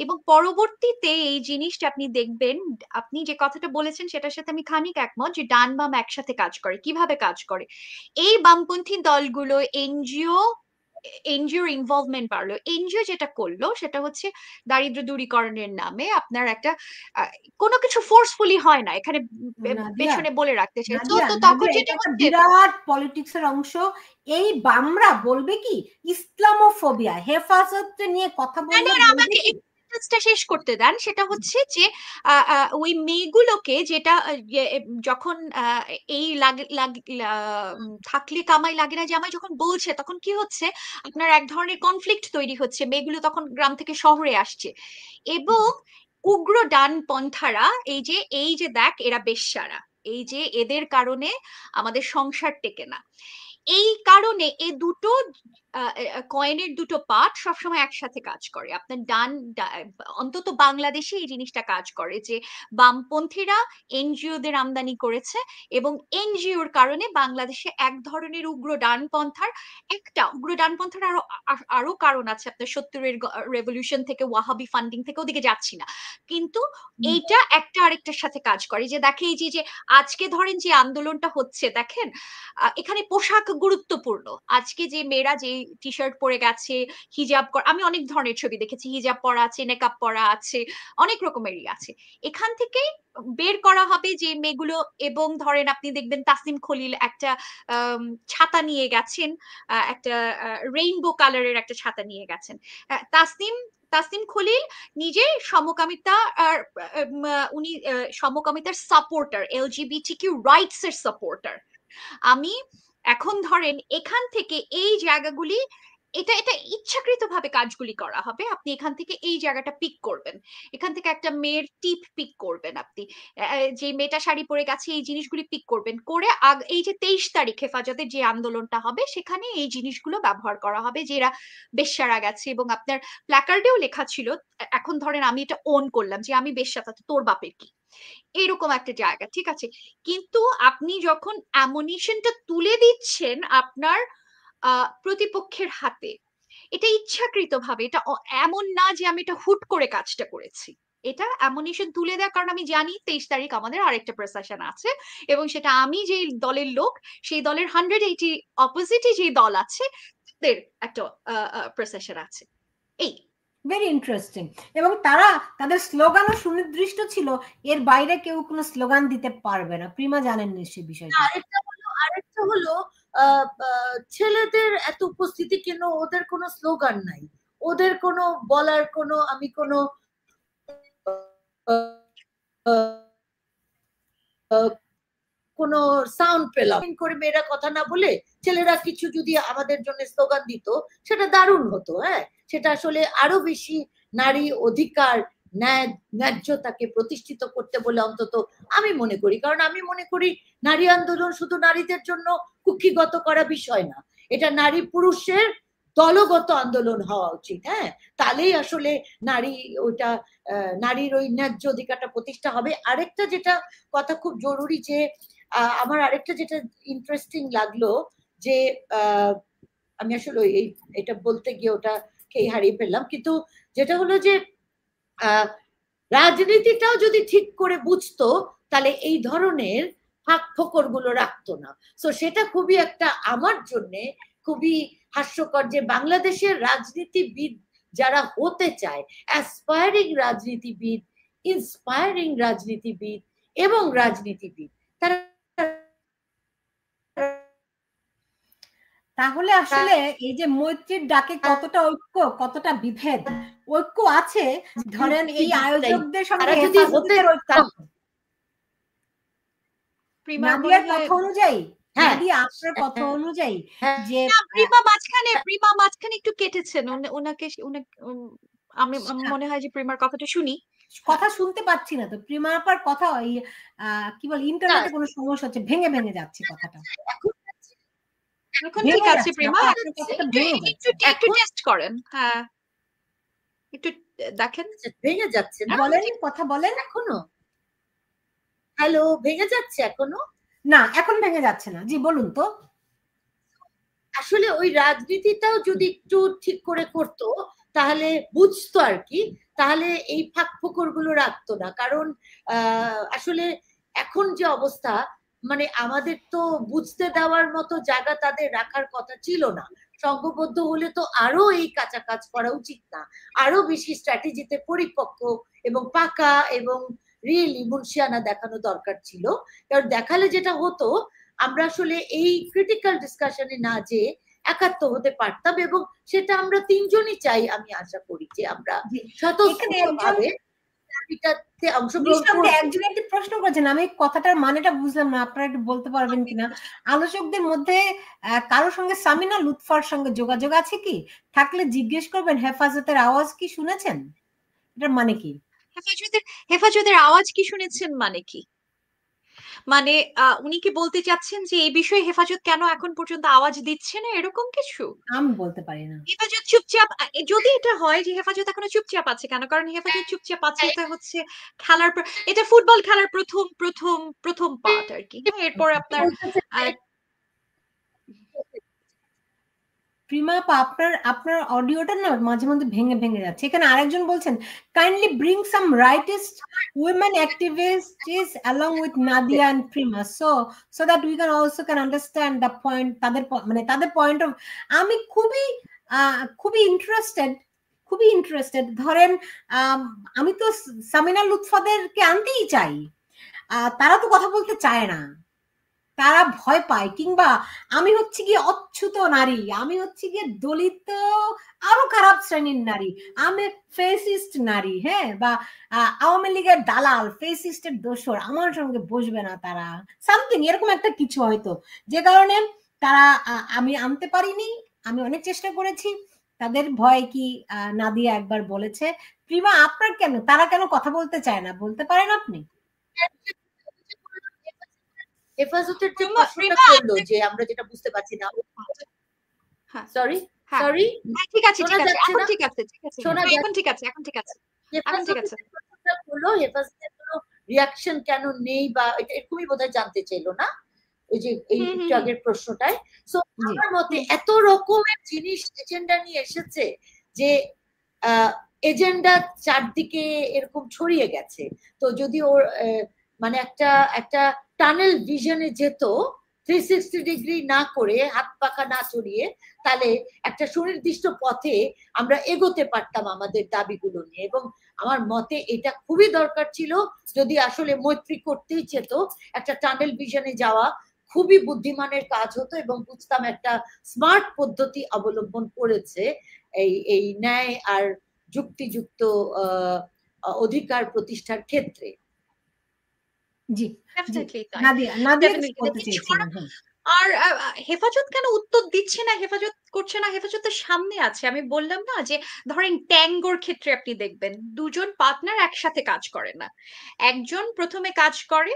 Speaker 3: এবং পরবর্তীতে এই জিনিসটা আপনি দেখবেন, আপনি যে কথাটা বলেছেন সেটার সাথে আমি খানিক একমত, যে ডান বাম একসাথে কাজ করে। কিভাবে কাজ করে? এই বামপন্থী দলগুলো এনজিওর ইনভলভমেন্ট বাড়লো। এনজিও যেটা করলো সেটা হচ্ছে দারিদ্র দূরীকরণের নামে আপনার একটা কোনো কিছু ফোর্সফুলি হয় না, এখানে পেছনে বলে রাখতে চাই। তো তখন যেটা হচ্ছে
Speaker 1: বিরাট পলিটিক্সের অংশ। এই বামরা বলবে কি ইসলামোফোবিয়া, হেফাজত নিয়ে কথা বললে
Speaker 3: আমাকে শেষ করতে দেন। সেটা হচ্ছে যে ওই মেয়েগুলোকে যেটা যখন এই থাকলে কামাই লাগে না জামাই যখন বলছে, তখন কি হচ্ছে আপনার এক ধরনের কনফ্লিক্ট তৈরি হচ্ছে। মেয়েগুলো তখন গ্রাম থেকে শহরে আসছে এবং উগ্র ডানপন্থারা এই যে দেখ এরা বেশ্যারা, এই যে এদের কারণে আমাদের সংসার টেকে না, এই কারণে এ দুটো কয়েনের দুটো পার্ট সবসময় একসাথে কাজ করে। আপনার অন্তত বাংলাদেশে এই জিনিসটা কাজ করে যে বামপন্থীরা এনজিওদের আমদানি করেছে এবং এনজিওর কারণে বাংলাদেশে এক ধরনের উগ্র ডানপন্থার আরো কারণ আছে। আপনার ৭০-এর রেভলিউশন থেকে, ওয়াহাবি ফান্ডিং থেকে ওদিকে যাচ্ছি না, কিন্তু এইটা একটা আরেকটার সাথে কাজ করে। যে দেখে এই যে আজকে ধরেন যে আন্দোলনটা হচ্ছে, দেখেন এখানে পোশাক গুরুত্বপূর্ণ। আজকে যে মেয়েরা যে টি শার্ট পরে গেছে, হিজাব, আমি অনেক ধরনের ছবি দেখেছি, হিজাব পরা আছে, নেকাব পরা আছে, অনেক রকমেরই আছে। এখান থেকে বের করা হবে যে মেয়েগুলো। এবং ধরেন আপনি দেখবেন তাসনিম খলিল একটা ছাতা নিয়ে গেছেন, একটা রেইনবো কালারের একটা ছাতা নিয়ে গেছেন। তাসনিম খলিল নিজে সমকামিতা, উনি সমকামিতার সাপোর্টার, এলজিবিটিকিউ রাইটস এর সাপোর্টার। আমি এখন ধরেন এখান থেকে এই জায়গাগুলি, এটা ইচ্ছাকৃতভাবে কাজগুলি করা হবে। আপনি এখান থেকে এই জায়গাটা পিক করবেন, এখান থেকে একটা মেয়ের টিপ পিক করবেন, আপনি যে মেয়েটা শাড়ি পরে গেছে এই জিনিসগুলি পিক করবেন করে এই যে ২৩ তারিখ হেফাজতের যে আন্দোলনটা হবে সেখানে এই জিনিসগুলো ব্যবহার করা হবে, যে এরা বেশ্যারা গেছে। এবং আপনার প্ল্যাকার্ডেও লেখা ছিল, এখন ধরেন আমি এটা ওন করলাম যে আমি বেশ্যা, তোর বাপের কি, এইরকম একটা জায়গা, ঠিক আছে। কিন্তু আপনি যখন অ্যামুনিশনটা তুলে দিচ্ছেন আপনার প্রতিপক্ষের হাতে, এটা ইচ্ছাকৃতভাবে, এটা এমন না যে আমি এটা হুট করে কাজটা করেছি, এটা অ্যামুনিশন তুলে দেওয়ার কারণ আমি জানি ২৩ তারিখ আমাদের আরেকটা প্রসেশন আছে এবং সেটা আমি যে দলের লোক, সেই দলের 180 অপোজিটে যে দল আছে তাদের একটা প্রসেশন আছে। এই
Speaker 1: ভেরি ইন্টারেস্টিং। এবং তারা তাদের স্লোগানও সুনির্দিষ্ট ছিল, এর বাইরে কেউ কোনো স্লোগান দিতে পারবে না। প্রিমা জানেন নিশ্চয়ই বিষয়টা।
Speaker 2: আরেকটা হলো ছেলেদের এত উপস্থিতি কেন? ওদের কোনো স্লোগান নাই, ওদের কোনো বলার কোনো, আমি কোনো কোনো সাউন্ড পেলাম করে মেয়েরা কথা না বলে ছেলেরা কিছু যদি আমাদের জন্য স্লোগান দিত সেটা দারুণ হতো। হ্যাঁ, সেটা আসলে আরো বেশি নারী অধিকার, ন্যায্যতাকে প্রতিষ্ঠিত করতে বলে অন্তত আমি মনে করি। কারণ আমি মনে করি নারী আন্দোলন শুধু নারীদের জন্য কুক্ষিগত করা বিষয় না, এটা নারী পুরুষের দলগত আন্দোলন হওয়া উচিত। হ্যাঁ, তাহলেই আসলে নারীর ওই ন্যায্য অধিকারটা প্রতিষ্ঠা হবে। আরেকটা যেটা কথা খুব জরুরি, যে আমার আরেকটা যেটা ইন্টারেস্টিং লাগলো, যে আমি আসলে এটা বলতে গিয়ে ওটাকেই হারিয়ে ফেললাম, কিন্তু যেটা হলো যে রাজনীতিটাও যদি ঠিক করে বুঝতো তাহলে এই ধরনের ফাঁক ফোকর গুলো রাখতো না। তো সেটা খুবই একটা আমার জন্যে খুবই হাস্যকর, যে বাংলাদেশের রাজনীতিবিদ যারা হতে চায়, অ্যাসপায়ারিং রাজনীতিবিদ, ইন্সপায়ারিং রাজনীতিবিদ এবং রাজনীতিবিদ, তারা
Speaker 1: তাহলে আসলে এই যে মৈত্রীর ডাকে কতটা ঐক্য, কতটা বিভেদ, ঐক্য আছে ধরেন এই আয়োজকদের সঙ্গে হেফাজতের ঐক্য। নাদিয়ার কথা অনুযায়ী, নাদিয়া আপনার কথা অনুযায়ী যে
Speaker 3: প্রিমা মাঝখানে একটু কেটেছেন, ওনাকে আমি মনে হয় যে প্রিমার কথাটা শুনি।
Speaker 1: কথা শুনতে পাচ্ছি না তো, প্রিমা আপার কথা কি বল, ইন্টারনেটে কোনো সমস্যা হচ্ছে, ভেঙে ভেঙে যাচ্ছে কথাটা।
Speaker 3: এখন ঠিক আছে প্রিমা, একটু টেস্ট করেন। হ্যাঁ, একটু দেখেন।
Speaker 2: ভেঙে যাচ্ছে না?
Speaker 1: বলেন, কথা বলেন।
Speaker 2: এখনো হ্যালো, ভেঙে যাচ্ছে এখনো?
Speaker 1: না, এখন ভেঙে যাচ্ছে না। জি বলুন তো।
Speaker 2: আসলে ওই রাজনীতিটাও যদি একটু ঠিক করে করতো তাহলে বুঝতো আর কি, তাহলে এই ফাঁক ফোকর গুলো রাখতো না। কারণ আসলে এখন যে অবস্থা, মানে আমাদের তো বুঝতে দেওয়ার মতো জায়গা তাদের রাখার কথা ছিল না। সংঘবদ্ধ হলে তো আরো এই কাঁচা কাজ করা উচিত না, আরো বেশি স্ট্র্যাটেজিতে পরিপক্ক এবং পাকা এবং রিয়েলি মুনশিয়ানা দেখানো দরকার ছিল। কারণ দেখালে যেটা হতো, আমরা আসলে এই ক্রিটিক্যাল ডিসকাশনে না যে একাত্ম হতে পারতাম, এবং সেটা আমরা তিনজনই চাই। আমি আশা করি যে আমরা স্বতঃস্ফূর্তভাবে অংশগ্রহণ করব।
Speaker 1: একজন একটি প্রশ্ন করেছেন, আমি কথাটার মানেটা বুঝলাম না, আপনারা একটু বলতে পারবেন কিনা? আলোচকদের মধ্যে কারোর সঙ্গে সামিনা লুৎফার সঙ্গে যোগাযোগ আছে কি? থাকলে জিজ্ঞেস করবেন হেফাজতের আওয়াজ কি শুনেছেন, এটার মানে কি?
Speaker 3: হেফাজতের আওয়াজ কি শুনেছেন মানে কি? মানে উনি কি বলতে চাচ্ছেন যে এই বিষয়ে হেফাজত কেন এখন পর্যন্ত আওয়াজ দিচ্ছে না, এরকম কিছু?
Speaker 1: আমি বলতে পারি না।
Speaker 3: হেফাজত চুপচাপ, যদি এটা হয় যে হেফাজত এখনো চুপচাপ আছে কেন? কারণ হেফাজত চুপচাপ আছে, এটা হচ্ছে খেলার, এটা ফুটবল খেলার প্রথম প্রথম প্রথম পার্ট আর কি। এরপর আপনার
Speaker 1: প্রিমা আপা, আপনার অডিওটা না মাঝে মধ্যে ভেঙে ভেঙে যাচ্ছে। এখানে আরেকজন বলছেন, kindly bring some rightist women activists along with Nadia and Prima, so that we can also can understand the point, তাদের পয়েন্ট অফ। আমি খুবই ইন্টারেস্টেড। ধরেন আমি তো সামিনা লুৎফাদেরকে আনতেই চাই, তারা তো কথা বলতে চায় না, তারা ভয় পায়। কিংবা আমি হচ্ছে গিয়ে অচ্যুত নারী, আমি হচ্ছে গিয়ে দলিত আরো খারাপ শ্রেণীর নারী, আমি ফেসিস্ট নারী, হ্যাঁ, বা আওয়ামী লীগের দালাল, ফেসিস্টের দোসর, আমার সঙ্গে বসবে না তারা, সামথিং এরকম একটা কিছু হয়তো, যে কারণে তারা আমি আনতে পারিনি। আমি অনেক চেষ্টা করেছি, তাদের ভয় কি নাদিয়া একবার বলেছে। প্রিমা, আপনার কেন, তারা কেন কথা বলতে চায় না, বলতে পারেন আপনি?
Speaker 2: হেফাজতের যে প্রশ্নটা করলো যে আমরা যেটা বুঝতে পারছি না, সরি
Speaker 3: ঠিক আছে এখন ঠিক আছে এখন ঠিক আছে
Speaker 2: বললো হেফাজতের কোনো রিয়াকশন কেন নেই, বা এটা এরকমই বোধহয় জানতে চাইলো না, ওই যে এই একটু আগের প্রশ্নটায়। সো আমার মতে এত রকমের জিনিস এজেন্ডা নিয়ে এসেছে যে এজেন্ডা চারদিকে এরকম ছড়িয়ে গেছে। তো যদি ওর মানে একটা টানেল ভিশনে যেত, 360 ডিগ্রি না করে, হাত পাখা না চড়িয়ে, তাহলে একটা সুনির্দিষ্ট পথে আমরা এগোতে পারতাম আমাদের দাবিগুলো নিয়ে। এবং আমার মতে এটা খুবই দরকার ছিল, যদি আসলে মৈত্রী করতেই চেত, একটা টানেল ভিশনে যাওয়া খুবই বুদ্ধিমানের কাজ হতো, এবং বুঝতাম একটা স্মার্ট পদ্ধতি অবলম্বন করেছে এই ন্যায় আর যুক্তিযুক্ত অধিকার প্রতিষ্ঠার ক্ষেত্রে।
Speaker 1: জি,
Speaker 3: আর হেফাজত কেন উত্তর দিচ্ছে না, হেফাজত করছে না? হেফাজতের সামনে আছে। আমি বললাম না যে ধরেন ট্যাঙ্গোর ক্ষেত্রে আপনি দেখবেন দুজন পার্টনার একসাথে কাজ করে না, একজন প্রথমে কাজ করে,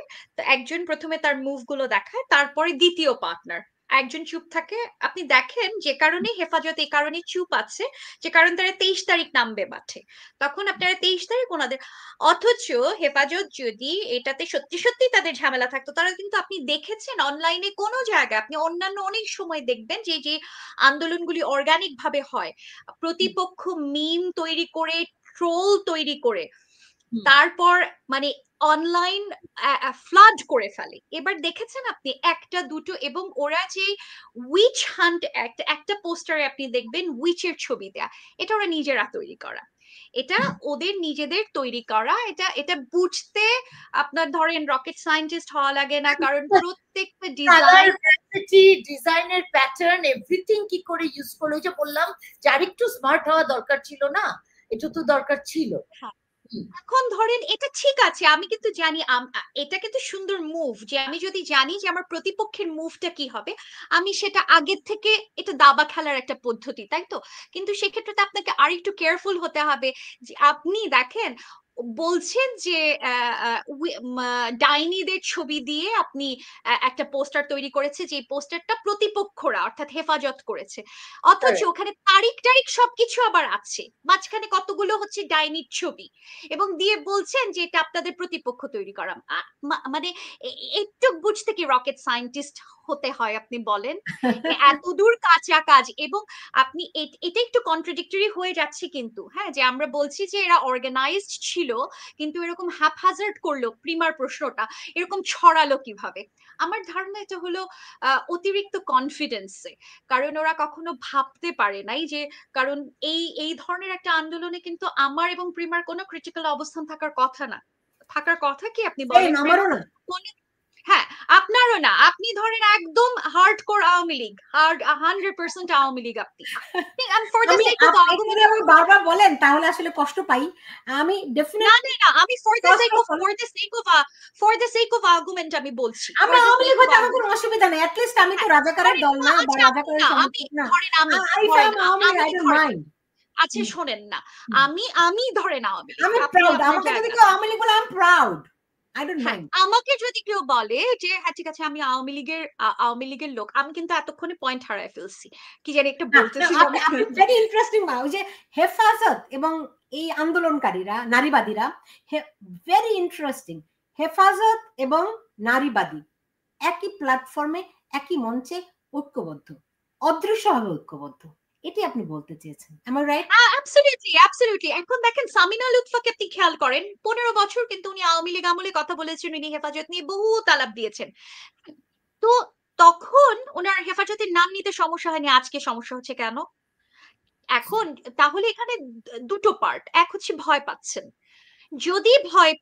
Speaker 3: একজন প্রথমে তার মুভ গুলো দেখায়, তারপরে দ্বিতীয় পার্টনার একজন চুপ থাকে। আপনি দেখেন যে কারণে হেফাজত এই কারণে চুপ আছে, যে কারণ তারা 23 তারিখ নামবে মাঠে, তখন আপনারা 23 তারিখ ওনাদের। অথচ হেফাজত যদি এটাতে সত্যি সত্যি তাদের ঝামেলা থাকতো, তারা কিন্তু, আপনি দেখেছেন অনলাইনে কোনো জায়গায়, আপনি অন্যান্য অনেক সময় দেখবেন যে যে আন্দোলনগুলি অর্গানিক ভাবে হয়, প্রতিপক্ষ মিম তৈরি করে, ট্রোল তৈরি করে, তারপর মানে অনলাইন ফ্লাড করে ফেলে। এবার দেখেছেন আপনি একটা দুটো, এবং ওরা যে উইচ হান্ট একটা পোস্টারে আপনি দেখবেন উইচের ছবি দেয়া, এটা ওরা নিজেরা তৈরি করা, এটা ওদের নিজেদের তৈরি করা। এটা বুঝতে আপনার ধরেন রকেট সায়েন্টিস্ট হওয়া লাগে না, কারণ প্রত্যেকটা
Speaker 2: ডিজাইনের প্যাটার্ন এভরিথিং কি করে ইউজ করলো, যে বললাম যে আরেকটু স্মার্ট হওয়া দরকার ছিল না, এটা তো দরকার ছিল।
Speaker 3: এখন ধরেন এটা ঠিক আছে, আমি কিন্তু জানি এটা কিন্তু সুন্দর মুভ, যে আমি যদি জানি যে আমার প্রতিপক্ষের মুভটা কি হবে, আমি সেটা আগের থেকে, এটা দাবা খেলার একটা পদ্ধতি, তাই তো? কিন্তু সেক্ষেত্রে তো আপনাকে আরেকটু কেয়ারফুল হতে হবে। যে আপনি দেখেন বলছেন যে ডাইনিদের ছবি দিয়ে আপনি একটা পোস্টার তৈরি করেছে, যে পোস্টারটা প্রতিপক্ষরা অর্থাৎ হেফাজত করেছে, অথচ ওখানে তারিখ সবকিছু আবার আছে, মাঝখানে কতগুলো হচ্ছে ডাইনির ছবি, এবং দিয়ে বলছেন যে এটা আপনাদের প্রতিপক্ষ তৈরি করা। মানে একটু বুঝতে কি রকেট সায়েন্টিস্ট হতে হয় আপনি বলেন? এত দূর কাঁচা কাজ, এবং আপনি এটা একটু কন্ট্রাডিক্টরি হয়ে যাচ্ছে কিন্তু, হ্যাঁ, যে আমরা বলছি যে এরা অর্গানাইজড ছিল, কিন্তু এরকম হ্যাপহাজার্ড করলো প্রিমার প্রশ্নটা, এরকম ছড়ালো কিভাবে? আমার ধারণা এটা হলো অতিরিক্ত কনফিডেন্সে, কারণ ওরা কখনো ভাবতে পারে নাই যে, কারণ এই ধরনের একটা আন্দোলনে কিন্তু আমার এবং প্রিমার কোনো ক্রিটিক্যাল অবস্থান থাকার কথা না, থাকার কথা কি আপনি বলেন?
Speaker 1: আমারও না।
Speaker 3: হ্যাঁ, আপনারও না। আপনি ধরেন একদম হার্ডকোর আওয়ামী লীগ, 100% আওয়ামী লীগ আপনি। For the sake of argument,
Speaker 1: আমি বারবার বলেন তাহলে আসলে কষ্ট পাই। আমি ডেফিনেটলি
Speaker 3: না আমি for the sake of argument আমি বলছি।
Speaker 1: আমরা আওয়ামী লীগ হতে আমার কোনো অসুবিধা নেই। এট লিস্ট আমি তো রাজাকারের দল না বা রাজাকারের সমর্থক না। I don't mind.
Speaker 3: আচ্ছা শোনেন না, আমি ধরেন আওয়ামী লীগ,
Speaker 1: আমি প্রাউড। আমাকে যদি কেউ আওয়ামী লীগ বলে I am proud. I don't mind.
Speaker 3: আমাকে যদি কেউ বলে যে হ্যাঁ ঠিক আছে আমি আওয়ামী লীগের লোক, আমি কিন্তু এতক্ষণে পয়েন্ট হারায় ফেলছি, কি জানি একটা বলতেছি।
Speaker 1: ভেরি ইন্টারেস্টিং যে হেফাজত এবং এই আন্দোলনকারীরা নারীবাদীরা ভেরি ইন্টারেস্টিং। হেফাজত এবং নারীবাদী একই প্ল্যাটফর্মে একই মঞ্চে ঐক্যবদ্ধ, অদৃশ্যভাবে ঐক্যবদ্ধ, এটি আপনি বলতে চেয়েছেন। am I right?
Speaker 3: Absolutely. এখন দেখেন সামিনা লুৎফাকে আপনি খেয়াল করেন, 15 বছর কিন্তু উনি আওয়ামী লীগ আমলে কথা বলেছেন, উনি হেফাজত নিয়ে বহু তালাব দিয়েছেন, তো তখন ওনার হেফাজতের নাম নিতে সমস্যা হয়নি, আজকে সমস্যা হচ্ছে কেন? এখন তাহলে এখানে দুটো পার্ট, এক হচ্ছে ভয় পাচ্ছেন, যদি ভয়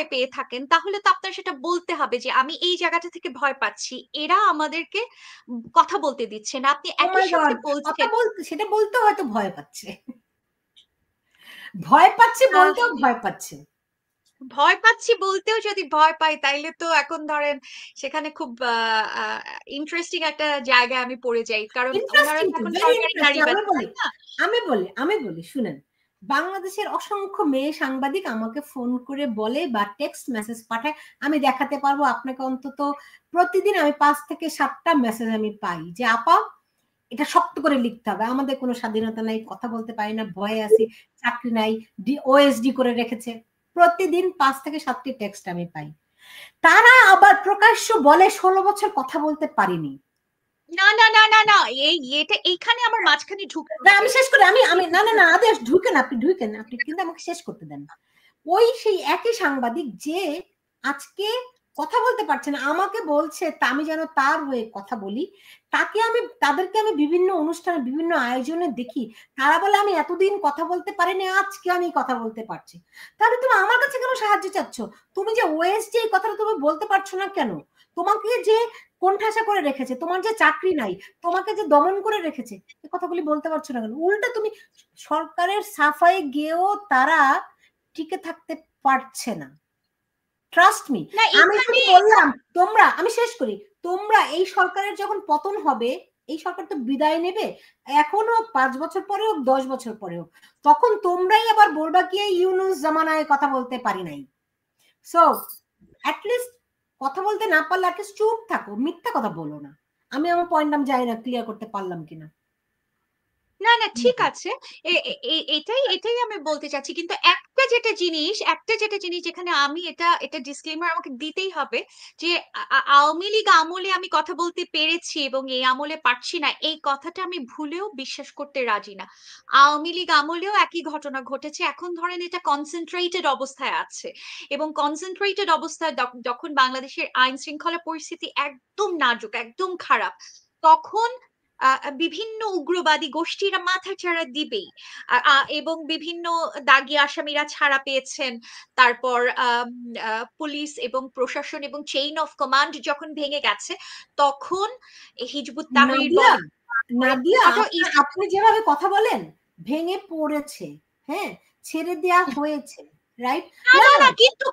Speaker 3: পেয়ে থাকেন তাহলে তো আপনার সেটা বলতে হবে যে আমি এই জায়গাটা থেকে ভয় পাচ্ছি, এরা আমাদেরকে কথা বলতে দিচ্ছে না। আপনি একই সাথে বলছেন
Speaker 1: সেটা বলতে হয়তো ভয় পাচ্ছে বলতেও ভয় পাচ্ছে
Speaker 3: বলতেও যদি ভয় পাই, তাইলে তো এখন ধরেন সেখানে খুব ইন্টারেস্টিং একটা জায়গায় আমি পড়ে যাই, কারণ
Speaker 1: আমি বলি শুনেন, বাংলাদেশের অসংখ্য মেয়ে সাংবাদিক আমাকে ফোন করে বলে বা টেক্সট মেসেজ পাঠায়, আমি দেখাতে পারবো আপনাকে, অন্তত প্রতিদিন আমি 5 থেকে 7টা মেসেজ আমি পাই যে আপা এটা শক্ত করে লিখতে হবে, আমাদের কোনো স্বাধীনতা নাই, কথা বলতে পারি না, ভয়ে আছি, চাকরি নাই, ওএসডি করে রেখেছে। প্রতিদিন 5 থেকে 7টি টেক্সট আমি পাই। তারা আবার প্রকাশ্য বলে 16 বছর কথা বলতে পারিনি।
Speaker 3: না এটা এইখানে আমার মাঝখানে ঢুকে
Speaker 1: না, আমি শেষ করি। আমি না আদেশ ঢুকেন আপনি কিন্তু আমাকে শেষ করতে দেন। ওই সেই একই সাংবাদিক যে আজকে কথা বলতে পারছে না, আমাকে বলছে তা আমি যেন তার হয়ে কথা বলি, তাদেরকে আমি বিভিন্ন অনুষ্ঠানে বিভিন্ন আয়োজনে দেখি, তারা বলে আমি এতদিন কথা বলতে পারিনি, আজকে আমি কথা বলতে পারছি। তাহলে তুমি আমার কাছে কেন সাহায্য চাচ্ছ? তুমি যে ওএসডি এই কথাটা তুমি বলতে পারছো না কেন? তোমাকে যে কোণঠাসা করে রেখেছে, তোমার যে চাকরি নাই, তোমাকে যে দমন করে রেখেছে, এই কথাগুলি বলতে পারছো না কেন? উল্টা তুমি সরকারের সাফাই গিয়েও তারা টিকে থাকতে পারছে না। ট্রাস্ট মি, আমি বললাম আমি শেষ করি, তোমরা এই সরকারের যখন পতন হবে, এই সরকার তো বিদায় নেবে, এখনো 5 বছর পরে হোক 10 বছর পরে হোক, তখন তোমরাই আবার বলবা কি ইউনুস জামানায় কথা বলতে পারি নাই। সো অ্যাটলিস্ট কথা বলতে না পারলে অ্যাটলিস্ট চুপ থাকো, মিথ্যা কথা বলো না। আমি আমার পয়েন্ট জানি না ক্লিয়ার করতে পারলাম কিনা।
Speaker 3: না ঠিক আছে, এটাই আমি বলতে চাচ্ছি, কিন্তু একটা যেটা জিনিস যেখানে আমি এটা ডিসক্লেমার আমাকে দিতেই হবে, যে আওয়ামী লীগ আমলে আমি কথা বলতে পেরেছি এবং এই আমলে পারছি না, এই কথাটা আমি ভুলেও বিশ্বাস করতে রাজি না। আওয়ামী লীগ আমলেও একই ঘটনা ঘটেছে, এখন ধরেন এটা কনসেন্ট্রেটেড অবস্থায় আছে, এবং কনসেন্ট্রেটেড অবস্থায় যখন বাংলাদেশের আইন শৃঙ্খলা পরিস্থিতি একদম নাজুক, একদম খারাপ, তখন বিভিন্ন উগ্রবাদী গোষ্ঠীরা মাথা ছাড়া দিবেই, এবং বিভিন্ন দাগী আসামিরা ছাড়া পেয়েছেন। তারপর পুলিশ এবং প্রশাসন এবং চেইন অফ কমান্ড যখন ভেঙে গেছে, তখন হিজবুত তাহরীর
Speaker 1: আপনি যেভাবে কথা বলেন, ভেঙে পড়েছে, হ্যাঁ, ছেড়ে দেয়া হয়েছে, রাইট?
Speaker 3: না কিন্তু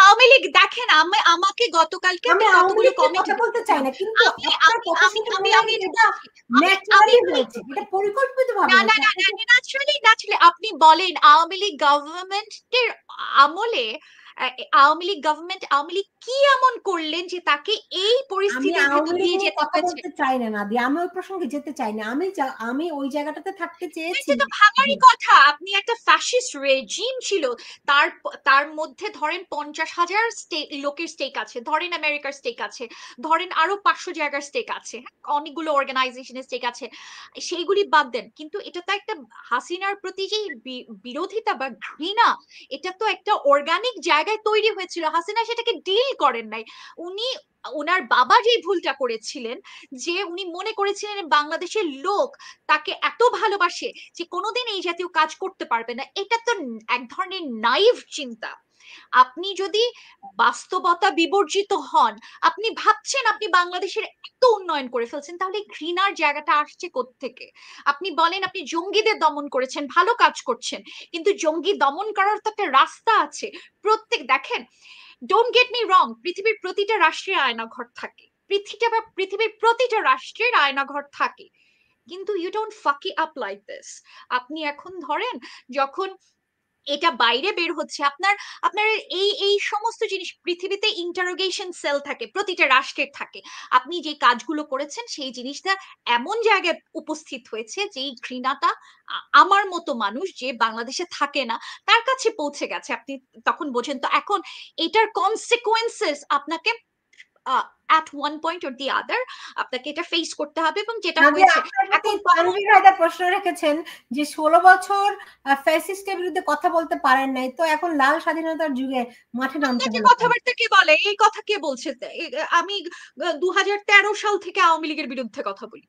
Speaker 3: আওয়ামী লীগ দেখেন, আমাকে গতকালকে
Speaker 1: আমি কতগুলো কথা বলতে চাই না, কিন্তু আপনার কথা শুনে আমি এটা ন্যাচারালি হয়েছে, এটা পরিকল্পিতভাবে
Speaker 3: না ন্যাচারালি আপনি বলেন আওয়ামী লীগ গভর্নমেন্টের আমলে আওয়ামী লীগ গভর্নমেন্ট, আওয়ামী লীগ কি এমন করলেন যে তাকে এই
Speaker 1: আমি
Speaker 3: পরিস্থিতির
Speaker 1: আওয়ামী
Speaker 3: ভেতর
Speaker 1: লীগ
Speaker 3: দিয়ে
Speaker 1: নিয়ে
Speaker 3: যেতে
Speaker 1: কথা
Speaker 3: হয়েছে?
Speaker 1: বলতে চাই না নাদিয়া, আমি ওই প্রসঙ্গে যেতে চাই না। আমি ওই জায়গাটাতে থাকতে চেয়েছি।
Speaker 3: এটা তো ভাঙারই কথা। আপনি একটা ফ্যাসিস্ট রেজিম ছিল, তার মধ্যে ধরেন 50,000 লোকের স্টেক আছে, ধরেন আমেরিকার স্টেক আছে, ধরেন আরো 500 জায়গার স্টেক আছে, অনেকগুলো অর্গানাইজেশনের স্টেক আছে, সেইগুলি বাদ দেন। কিন্তু এটা তো একটা হাসিনার প্রতি যে বিরোধিতা বা ঘৃণা, এটা তো একটা অর্গানিক জায়গায় তৈরি হয়েছিল। হাসিনা সেটাকে ডিল করেন নাই। উনি, ওনার বাবা যে ভুলটা করেছিলেন, যে উনি মনে করেছিলেন বাংলাদেশের লোক তাকে এত ভালোবাসে যে কোনোদিন এই জাতীয় কাজ করতে পারবে না, এটা তো এক ধরনের নাইভ চিন্তা। আপনি যদি বাস্তবতা বিবর্জিত হন, আপনি ভাবছেন আপনি বাংলাদেশের এত উন্নয়ন করে ফেলছেন, তাহলে ঘৃণার জায়গাটা আসছে কোত্থেকে? আপনি বলেন আপনি জঙ্গিদের দমন করেছেন, ভালো কাজ করছেন, কিন্তু জঙ্গি দমন করার তো একটা রাস্তা আছে। দেখেন, ডোন্ট গেট মি রং, পৃথিবীর প্রতিটা রাষ্ট্রের আয়নাঘর থাকে, পৃথিবীর প্রতিটা রাষ্ট্রের আয়নাঘর থাকে, কিন্তু ইউ ডোন্ট ফাকি আপ লাইক দিস। আপনি এখন ধরেন যখন এটা বাইরে বের হচ্ছে, আপনার আপনার এই সমস্ত জিনিস, পৃথিবীতে ইন্টারোগেশন সেল থাকে, প্রতিটা রাষ্ট্রের থাকে। আপনি যে কাজগুলো করেছেন সেই জিনিসটা এমন জায়গায় উপস্থিত হয়েছে যেই ঘৃণাটা আমার মতো মানুষ যে বাংলাদেশে থাকে না তার কাছে পৌঁছে গেছে। আপনি তখন বোঝেন। তো এখন এটার কনসিকুয়েন্সেস আপনাকে at one point or the other আপনাকে এটা ফেস করতে হবে, এবং যেটা হয়েছে এখন
Speaker 1: তানভীর ভাইদা প্রশ্ন রেখেছেন যে 16 বছর ফ্যাসিস্টের বিরুদ্ধে কথা বলতে পারেন নাই, তো এখন লাল স্বাধীনতার যুগে মাঠে নামতে হলো।
Speaker 3: কথাবার্তা কে বলে? এই কথা কে বলছে? আমি 2013 সাল থেকে আওয়ামী লীগের বিরুদ্ধে কথা বলি।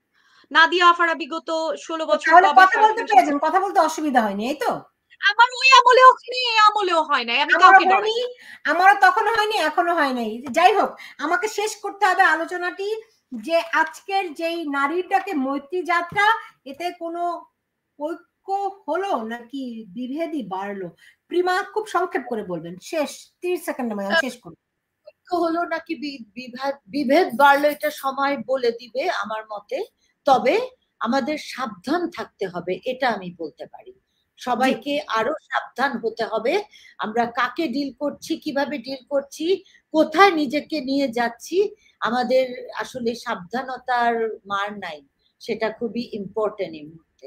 Speaker 3: নাদিয়া আফারা বিগত 16 বছর
Speaker 1: তাহলে কথা বলতে পেরেছেন, কথা বলতে অসুবিধা হয়নি, এই তো?
Speaker 3: আমার ওই আমলেও হয়নি, এই আমলেও হয় নাই, আমি কাউকে ডরাই না।
Speaker 1: আমারও তখন হয়নি, এখনো হয় নাই। যাই হোক, আমাকে শেষ করতে হবে আলোচনাটি, যে আজকের যেই নারীর ডাকে মৈত্রী যাত্রা, এতে কোনো ঐক্য হলো নাকি বিভেদই বাড়লো? প্রিমা খুব সংক্ষেপ করে বলবেন, শেষ 30 সেকেন্ড আমি শেষ করব।
Speaker 2: ঐক্য হলো নাকি বিভেদ বাড়লো এটা সময় বলে দিবে আমার মতে। তবে আমাদের সাবধান থাকতে হবে, এটা আমি বলতে পারি। সবাইকে আরো সাবধান হতে হবে। আমরা কাকে ডিল করছি, কিভাবে ডিল করছি, কোথায় নিজেকে নিয়ে যাচ্ছি, আমাদের আসলে সাবধানতার মার নাই, সেটা খুবই ইম্পর্টেন্ট এই মুহূর্তে।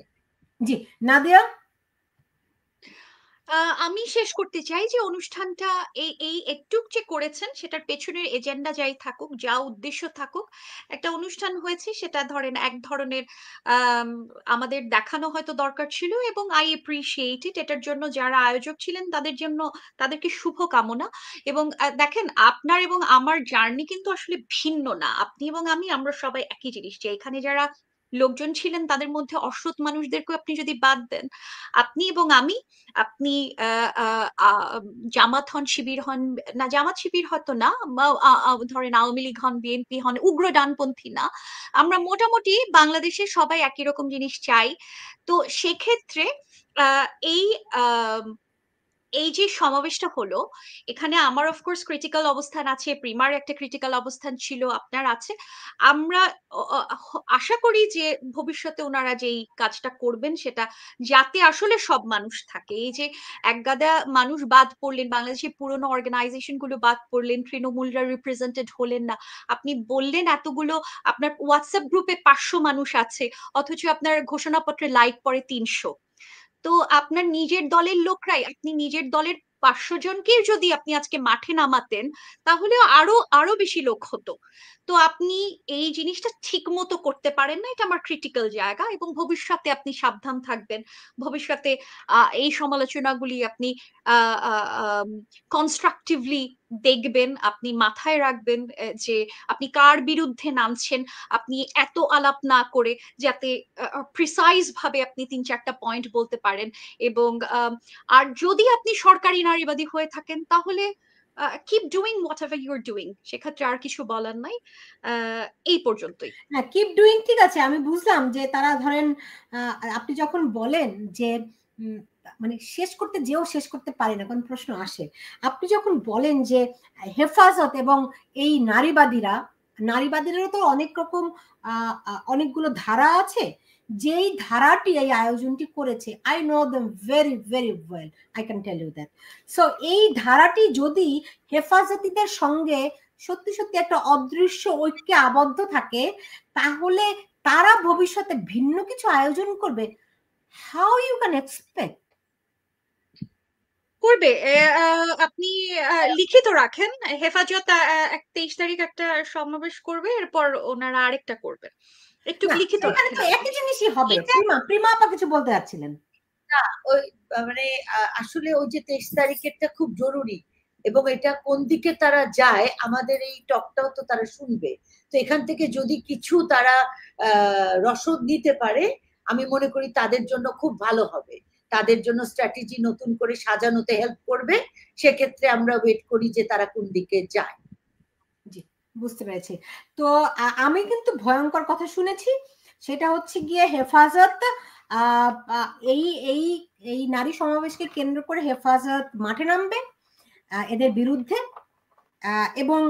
Speaker 1: জি নাদিয়া?
Speaker 3: আমি শেষ করতে চাই যে অনুষ্ঠানটা এই একটুক যে করেছেন সেটার পেছনের এজেন্ডা যাই থাকুক, যা উদ্দেশ্য থাকুক, একটা অনুষ্ঠান হয়েছে, সেটা ধরেন এক ধরনের আমাদের দেখানো হয়তো দরকার ছিল, এবং আই এপ্রিশিয়েট ইট। এটার জন্য যারা আয়োজক ছিলেন তাদের জন্য তাদেরকে শুভ কামনা। এবং দেখেন, আপনার এবং আমার জার্নি কিন্তু আসলে ভিন্ন না। আপনি এবং আমরা সবাই একই জিনিস, যে এখানে যারা লোকজন ছিলেন তাদের মধ্যে অসৎ মানুষদেরকে আপনি যদি বাদ দেন, আপনি এবং আমি, আপনি জামাত হন, শিবির হন, না জামাত শিবির হয়তো না, ধরেন আওয়ামী লীগ হন, বিএনপি হন, উগ্র ডানপন্থী না, আমরা মোটামুটি বাংলাদেশে সবাই একই রকম জিনিস চাই। তো সেক্ষেত্রে এই এই যে সমাবেশটা হলো, এখানে আমার অফকোর্স ক্রিটিক্যাল অবস্থান আছে, প্রিমার একটা ক্রিটিক্যাল অবস্থান ছিল, আপনার আছে। আমরা আশা করি যে ভবিষ্যতে ওনারা যেই কাজটা করবেন সেটা যাতে আসলে সব মানুষ থাকে। এই যে একগাদা মানুষ বাদ পড়লেন, বাংলাদেশের পুরনো অর্গানাইজেশন গুলো বাদ পড়লেন, তৃণমূলরা রিপ্রেজেন্টেড হলেন না। আপনি বললেন এতগুলো, আপনার হোয়াটসঅ্যাপ গ্রুপে 500 মানুষ আছে, অথচ আপনার ঘোষণাপত্রে লাইক পড়ে 300। তো আপনার নিজের দলের লোকরাই, আপনি নিজের দলের 500 জনকে যদি আপনি আজকে মাঠে নামাতেন, তাহলে আরো আরো বেশি লোক হতো। তো আপনি এই জিনিসটা ঠিক মতো করতে পারেন না, এটা আমার ক্রিটিক্যাল জায়গা। এবং ভবিষ্যতে আপনি সাবধান থাকবেন, ভবিষ্যতে এই সমালোচনাগুলি আপনি কনস্ট্রাকটিভলি দেখবেন, আপনি মাথায় রাখবেন যে আপনি কার বিরুদ্ধে নামছেন। আপনি এত আলাপ না করে যাতে প্রিসাইজ ভাবে আপনি 3-4টা পয়েন্ট বলতে পারেন। এবং আর যদি আপনি সরকারি নারীবাদী হয়ে থাকেন, তাহলে keep doing whatever you are doing, সেক্ষেত্রে আর কিছু বলার নাই। এই পর্যন্তই।
Speaker 1: হ্যাঁ, কিপ ডুইং ঠিক আছে, আমি বুঝলাম যে তারা ধরেন আপনি যখন বলেন যে মানে শেষ করতে যেও শেষ করতে পারি না, কোন প্রশ্ন আসে। আপনি যখন বলেন যে হেফাজত এবং এই নারীবাদীরাও তো অনেক রকম অনেকগুলো ধারা আছে, যেই ধারাটি এই আয়োজনটি করেছে, I know them very very well, I can tell you that. So এই ধারাটি যদি হেফাজতিদের সঙ্গে সত্যি সত্যি একটা অদৃশ্য ঐক্যে আবদ্ধ থাকে, তাহলে তারা ভবিষ্যতে ভিন্ন কিছু আয়োজন করবে। How you can expect?
Speaker 3: করবে। আপনি লিখিত রাখেন, হেফাজত 23 তারিখ একটা সমাবেশ করবে, এরপর ওনারা আরেকটা করবে, একটু লিখিত রাখেন।
Speaker 1: একই জিনিসই হবে। প্রিমা আপা কিছু বলতে যাচ্ছিলেন?
Speaker 2: না, ওই মানে আসলে ওই যে 23 তারিখেরটা খুব জরুরি, এবং এটা কোন দিকে তারা যায় আমাদের এই টকটাও তো তারা শুনবে। তো এখান থেকে যদি কিছু তারা রসদ নিতে পারে, আমি মনে করি তাদের জন্য খুব ভালো হবে, তাদের জন্য স্ট্র্যাটেজি নতুন করে সাজানোতে হেল্প করবে। সেক্ষেত্রে আমরা ওয়েট করি যে তারা কোন দিকে যায়।
Speaker 1: জি, বুঝতে পেরেছি। তো আমি কিন্তু ভয়ঙ্কর কথা শুনেছি, সেটা হচ্ছে গিয়ে হেফাজত এই এই এই নারী সমাবেশকে কেন্দ্র করে হেফাজত মাঠে নামবে এদের বিরুদ্ধে, এবং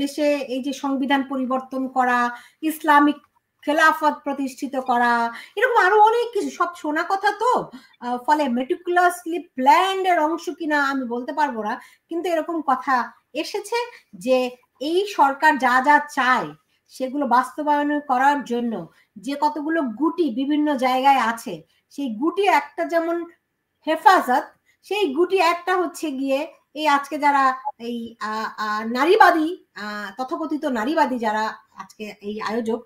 Speaker 1: দেশে এই যে সংবিধান পরিবর্তন করা, ইসলামিক খেলাফত প্রতিষ্ঠিত করা, এরকম আরো অনেক কিছু, সব শোনা কথা তো, ফলে মেটিকুলাসলি প্ল্যান্ড এর অংশ কিনা আমি বলতে পারবো না, কিন্তু এরকম কথা এসেছে যে এই সরকার যা যা চায় সেগুলো বাস্তবায়ন করার জন্য যে কতগুলো গুটি বিভিন্ন জায়গায় আছে, সেই গুটি একটা যেমন হেফাজত, সেই গুটি একটা হচ্ছে গিয়ে এই আজকে যারা এই নারীবাদী তথাকথিত নারীবাদী যারা আজকে এই আয়োজক,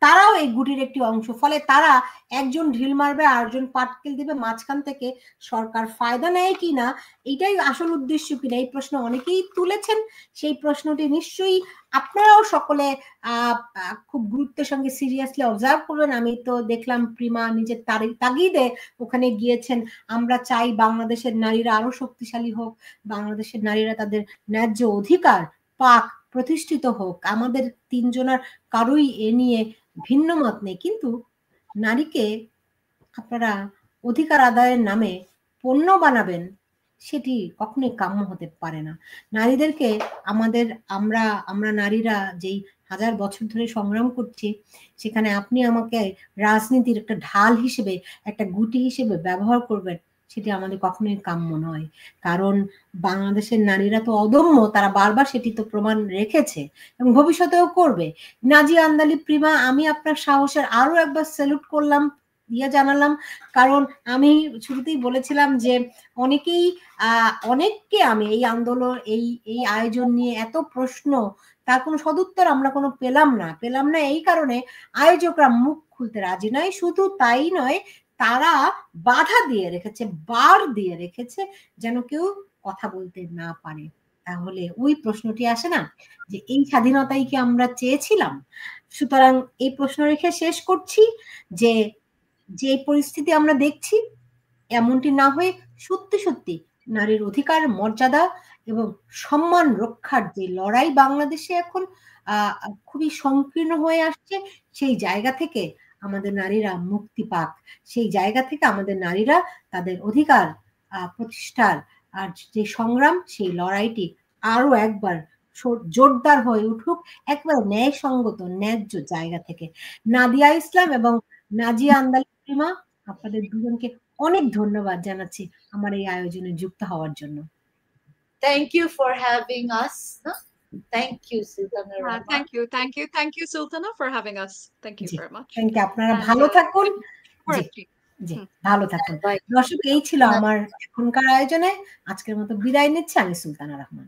Speaker 1: তারাও এই গুটির একটি অংশ। ফলে তারা একজন ঢিল মারবে আর একজন পাটকেল দিবে, মাঝখান থেকে সরকার ফায়দা নেয় কিনা, এটাই আসল উদ্দেশ্য কিনা, এই প্রশ্ন অনেকেই তুলেছেন। সেই প্রশ্নটি নিশ্চয়ই আপনারাও সকলে খুব গুরুত্বের সঙ্গে সিরিয়াসলি অবজার্ভ করবেন। আমি তো দেখলাম প্রিমা নিজের তাগিদে ওখানে গিয়েছেন। আমরা চাই বাংলাদেশের নারীরা আরো শক্তিশালী হোক, বাংলাদেশের নারীরা তাদের ন্যায্য অধিকার পাক, প্রতিষ্ঠিত হোক। আমাদের তিনজনের কারোই এ নিয়ে ভিন্ন মত নেই, কিন্তু নারীকে আপনারা অধিকার আদায়ের নামে পণ্য বানাবেন, সেটি কখনোই কাম্য হতে পারে না। নারীদেরকে আমরা নারীরা যেই 1000 বছর ধরে সংগ্রাম করছি, সেখানে আপনি আমাকে রাজনীতির একটা ঢাল হিসেবে, একটা গুটি হিসেবে ব্যবহার করবেন, সেটি আমাদের কখনোই কাম্য নয়। কারণ বাংলাদেশের নারীরা তো অদম্য, তারা বারবার সেটি তো প্রমাণ রেখেছে এবং ভবিষ্যতেও করবে। নাজিয়া আন্দালি, প্রিমা, আমি আপনার সাহসের আরো একবার স্যালুট করলাম, জানালাম। কারণ আমি শুরুতেই বলেছিলাম যে অনেককে আমি এই আন্দোলন, এই আয়োজন নিয়ে এত প্রশ্ন, তার কোনো সদুত্তর আমরা কোনো পেলাম না। এই কারণে আয়োজকরা মুখ খুলতে রাজি নয়। শুধু তাই নয়, তারা বাধা দিয়ে রেখেছে, বার দিয়ে রেখেছে, যেন কেউ কথা বলতে না পারে। তাহলে ওই প্রশ্নটি আসে না যে এই স্বাধীনতাই কি আমরা চেয়েছিলাম? সুতরাং এই প্রশ্ন রেখে শেষ করছি যে পরিস্থিতি আমরা দেখছি, এমনটি না হয়ে সত্যি সত্যি নারীর অধিকার, মর্যাদা এবং সম্মান রক্ষার যে লড়াই বাংলাদেশে এখন খুবই সংকীর্ণ হয়ে আসছে, সেই জায়গা থেকে আমাদের নারীরা মুক্তি পাক, সেই জায়গা থেকে আমাদের নারীরা তাদের অধিকার প্রতিষ্ঠার আর যে সংগ্রাম, সেই লড়াইটি আরো একবার জোরদার হয়ে উঠুক, একবার ন্যায়সঙ্গত ন্যায্য জায়গা থেকে। নাদিয়া ইসলাম এবং নাজিয়া আন্দালি, প্রিমা, আপনাদের দুজনকে অনেক ধন্যবাদ জানাচ্ছি আমার এই আয়োজনে যুক্ত হওয়ার জন্য।
Speaker 2: Thank you for having us. Thank you, Sultana Rahman.
Speaker 3: Thank you, Sultana, for having us. Thank you very much.
Speaker 1: Thank you. আপনারা ভালো থাকুন। জি, ভালো থাকুন। দর্শক, এই ছিল আমার এখনকার আয়োজনে। আজকের মতো বিদায় নিচ্ছি আমি, সুলতানা রহমান।